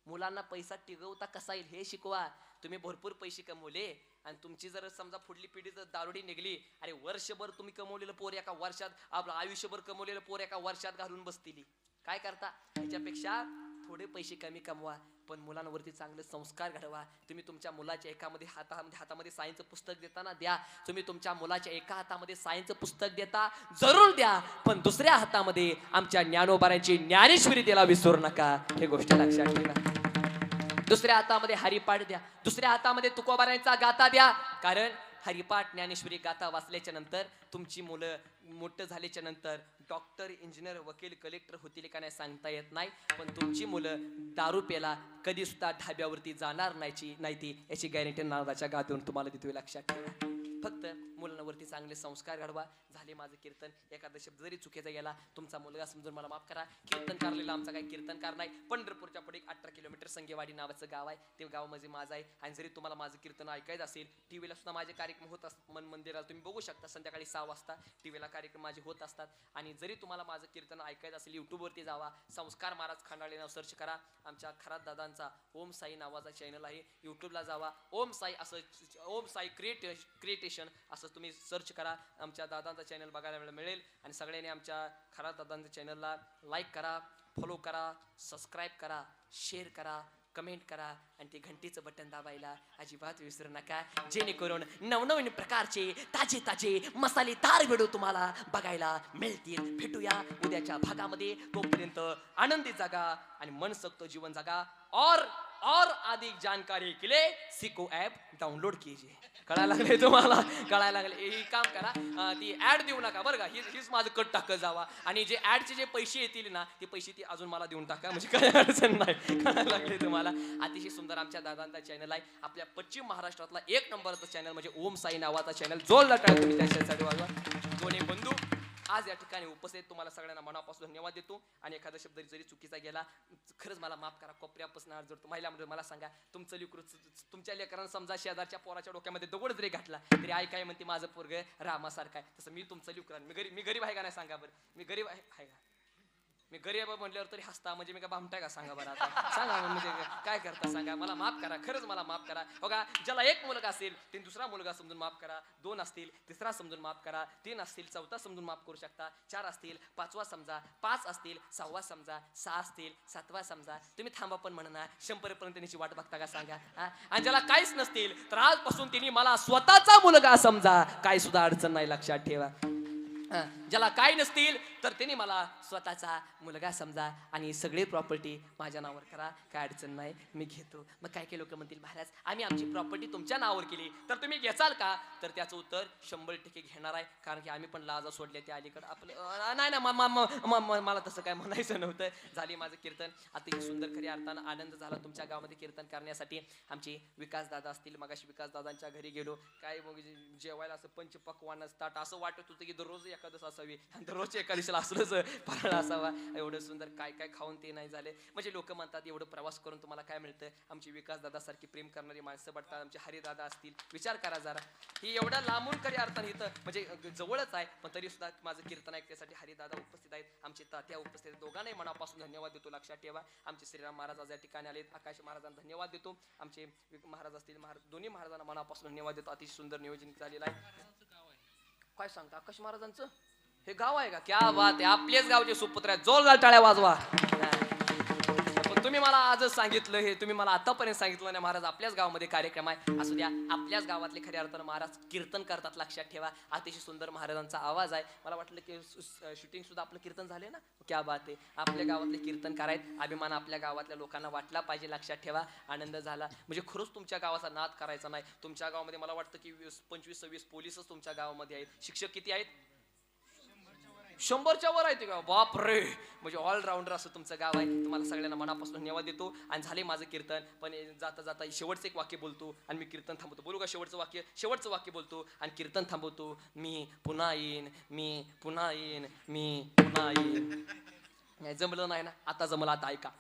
Speaker 3: मुलांना पैसा टिकवता कसा येईल हे शिकवा. तुम्ही भरपूर पैसे कमवले आणि तुमची जर समजा पुढली पिढी जर दारुडी निघली, अरे वर्षभर तुम्ही कमवलेलं पोर एका वर्षात, आपलं आयुष्यभर कमवलेलं पोर एका वर्षात घालून बसतील. काय करता? त्याच्यापेक्षा थोडे पैसे कमी कमवा, पण मुलांवरती चांगले संस्कार घडवा. तुम्ही तुमच्या मुलाच्या हातामध्ये सायन्सचं पुस्तक देताना द्या. तुम्ही तुमच्या मुलाच्या एका हातामध्ये सायन्सचं पुस्तक देता जरूर द्या, पण दुसऱ्या हातामध्ये आमच्या ज्ञानोबारांची ज्ञानेश्वरी द्यायला विसरू नका. हे गोष्ट लक्षात ठेवा. दुसऱ्या हातामध्ये हरिपाठ द्या. दुसऱ्या हातामध्ये तुकोबारांचा गाथा द्या. कारण हरिपाठ ज्ञानेश्वरी गाथा वाचल्याच्या नंतर तुमची मुलं मोठं झाल्याच्या नंतर डॉक्टर, इंजिनियर, वकील, कलेक्टर होतील का नाही सांगता येत नाही. पण तुमची मुलं दारू प्याला कधी सुद्धा ढाब्यावरती जाणार नाही ती याची गॅरंटी नारदाच्या गाथेवरून तुम्हाला देतोय. लक्षात ठेवा. फक्त मुलांवरती चांगले संस्कार घडवा. झाले माझं कीर्तन. एखादा शब्द जरी चुकीचा गेला, तुमचा मुलगा समजून मला माफ करा. कीर्तनकारलेला आमचा काही कीर्तनकार नाही. पंढरपूरच्या पुढे 18 किलोमीटर संगेवाडी नावाचं गाव आहे. ते गाव म्हणजे माझं आहे. आणि जरी तुम्हाला माझं कीर्तन ऐकायचं असेल, टीव्हीला सुद्धा माझे कार्यक्रम होत असतात. मन मंदिराला तुम्ही बघू शकता. संध्याकाळी 6 वाजता टीव्हीला कार्यक्रम माझे होत असतात. आणि जरी तुम्हाला माझं कीर्तन ऐकायचं असेल, युट्यूबवरती जावा, संस्कार महाराज खंडाळे नाव सर्च करा. आमच्या खरात दादांचा ओम साई नावाचा चॅनल आहे. युट्यूबला जावा, ओम साई क्रिएटेशन असं तुम्ही सर्च करा. आमच्या दादांचा चॅनल बघायला मिळेल. आणि सगळ्यांनी आमच्या खरा दादांच्या चॅनलला लाईक करा, फॉलो करा, सबस्क्राईब करा, शेअर करा, कमेंट करा आणि ते घंटीचं बटन दाबायला अजिबात विसरू नका. जेणेकरून नवनवीन प्रकारचे ताजे मसालेदार व्हिडिओ तुम्हाला बघायला मिळतील. भेटूया उद्याच्या भागामध्ये. तोपर्यंत आनंदी जगा आणि मनसोक्त जीवन जगा. और अधिक जानकारी के लिए सिको ऐप डाउनलोड कीजिए. कळायला लागले तुम्हाला? कळायला लागले. हे काम करा, ती ऍड देऊ नका बरं का. हीच माझं कट टाकत जावा. आणि जे ऍडचे जे पैसे येतील ना, ते पैसे ती अजून मला देऊन टाका, म्हणजे काही अडचण नाही. कळायला लागले तुम्हाला? अतिशय सुंदर आमच्या दादांचा चॅनल आहे. आपल्या पश्चिम महाराष्ट्रातला 1 नंबरचा चॅनल म्हणजे ओम साई नावाचा चॅनल. जोरला टाळ्या तुम्ही त्याच्यासाठी वाजवा. दोन्ही बंधू आज या ठिकाणी उपस्थित तुम्हाला सगळ्यांना मनापासून धन्यवाद देतो. आणि एखादा शब्द जरी चुकीचा गेला, खरंच मला माफ करा. कोपऱ्यापासून आज जर महिला म्हणजे मला सांगा, तुमचं लेकरू तुमच्या लेकरांना समजा शेजारच्या पोराच्या डोक्यामध्ये दगड जरी घातला तरी आई काय म्हणते, माझं पोरग रामासारखं आहे. तसं मी तुमचं लेकरान, मी गरीब आहे का नाही सांगा बरं? मी गरीब आहे का? मी गरीब म्हटल्यावर तरी हसता, म्हणजे मी काय भामटाय का सांगा बरं आता सांगा म्हणजे काय करता सांगा, मला माफ करा, खरंच मला माफ करा. हो का, ज्याला एक मुलगा असेल ते दुसरा मुलगा समजून माफ करा, 2 असतील तिसरा समजून माफ करा, 3 असतील चौथा समजून माफ करू शकता, 4 असतील 5वा समजा, 5 असतील 6वा समजा, 6 असतील 7वा समजा. तुम्ही थांबा पण म्हणा 100 पर्यंत त्यांची वाट बघता का सांगा. आणि ज्याला काहीच नसतील तर आजपासून त्यांनी मला स्वतःचा मुलगा समजा, काही सुद्धा अडचण नाही, लक्षात ठेवा. ज्याला काय नसतील तर त्यांनी मला स्वतःचा मुलगा समजा आणि सगळी प्रॉपर्टी माझ्या नावावर करा, काय अडचण नाही, मी घेतो. मग काय काही लोक म्हणतील महाराज आम्ही आमची प्रॉपर्टी तुमच्या नावावर केली तर तुम्ही घेचाल का, तर त्याचं उत्तर 100% घेणार आहे, कारण की आम्ही पण लाजा सोडल्या त्या अलीकडे आपलं नाही ना मला तसं काय म्हणायचं नव्हतं. झाली माझं कीर्तन अतिशय सुंदर, खऱ्या अर्थानं आनंद झाला तुमच्या गावामध्ये कीर्तन करण्यासाठी. आमचे विकास दादा असतील, मगाशी विकास दादांच्या घरी गेलो, काय मग जेवायला असं पंचपक्वान्न ताट, असं वाटत होतं की दररोज एखादं असावी, दररोज एखादीला असलंच फराळ असावा. एवढं सुंदर काय काय खाऊन ते नाही झाले. म्हणजे लोक म्हणतात एवढं प्रवास करून तुम्हाला काय मिळतं. आमची विकास दादा सारखी प्रेम करणारी माणसं भेटतात, आमचे हरिदादा असतील, विचार करा जरा, ही एवढ्या लांबून खऱ्या अर्थाने इथं म्हणजे जवळच आहे, पण तरी सुद्धा माझं कीर्तन ऐकण्यासाठी हरिदादा उपस्थित आहेत, आमचे तात्या उपस्थित आहेत. दोघांनाही मनापासून धन्यवाद देतो. लक्षात ठेवा आमचे श्रीराम महाराज आज या ठिकाणी आले, आकाश महाराजांना धन्यवाद देतो. आमचे महाराज असतील, दोन्ही महाराजांना मनापासून धन्यवाद देतो. अतिशय सुंदर नियोजन झालेलं आहे. काय सांगता आकाश महाराजांचं हे गाव आहे का, क्या बात आहे, आपलेच गावचे सुपुत्र आहेत, जोरदार टाळ्या वाजवा. पण तुम्ही मला आजच सांगितलं, हे तुम्ही मला आतापर्यंत सांगितलं नाही महाराज आपल्याच गावामध्ये कार्यक्रम आहे. असू द्या, आपल्याच गावातले खऱ्या अर्थानं महाराज कीर्तन करतात, लक्षात ठेवा. अतिशय सुंदर महाराजांचा आवाज आहे. मला वाटलं की शूटिंग सुद्धा आपलं कीर्तन झाले ना, क्या बात आहे, आपल्या गावातले कीर्तन करायत, अभिमान आपल्या गावातल्या लोकांना वाटला पाहिजे, लक्षात ठेवा. आनंद झाला, म्हणजे खरंच तुमच्या गावाचा नाद करायचा नाही. तुमच्या गावामध्ये मला वाटतं की 25-26 पोलीसच तुमच्या गावामध्ये आहेत. शिक्षक किती आहेत, 100च्या वर आहे का, बाप रे, म्हणजे ऑलराऊंडर असं तुमचं गाव आहे. तुम्हाला सगळ्यांना मनापासून धन्यवाद देतो. आणि झाले माझं कीर्तन, पण जाता जाता शेवटचं एक वाक्य बोलतो आणि मी कीर्तन थांबवतो. बोलू का शेवटचं वाक्य बोलतो आणि कीर्तन थांबवतो. मी पुन्हा येईन, मी पुन्हा येईन, मी पुन्हा येईन. जमलं नाही ना, आता जमलं, आता ऐका.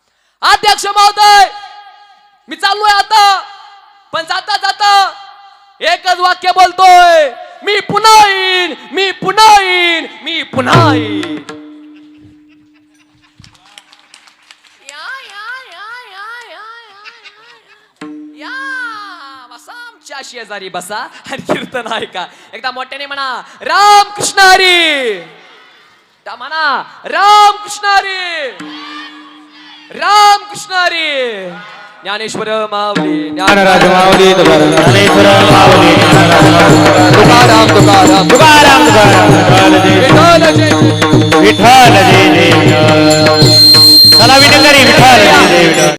Speaker 3: अध्यक्ष महोदय मी चाललोय आता, पण जाता जाता एकच वाक्य बोलतोय, मी पुन्हा येईन, मी पुन्हा येईन, मी पुन्हा येईन. या बसा आमच्या शेजारी बसा आणि कीर्तन ऐका. एकदा मोठ्याने म्हणा रामकृष्ण हरी, म्हणा रामकृष्ण हरी, रामकृष्ण हरी. ज्ञानेश्वर माऊली,
Speaker 1: ज्ञानराज माऊली, ज्ञानेश्वर माऊली,
Speaker 3: तुकाराम तुकाराम
Speaker 1: तुकाराम तुकाराम,
Speaker 3: विठ्ठल जय
Speaker 1: विठ्ठल जय जय.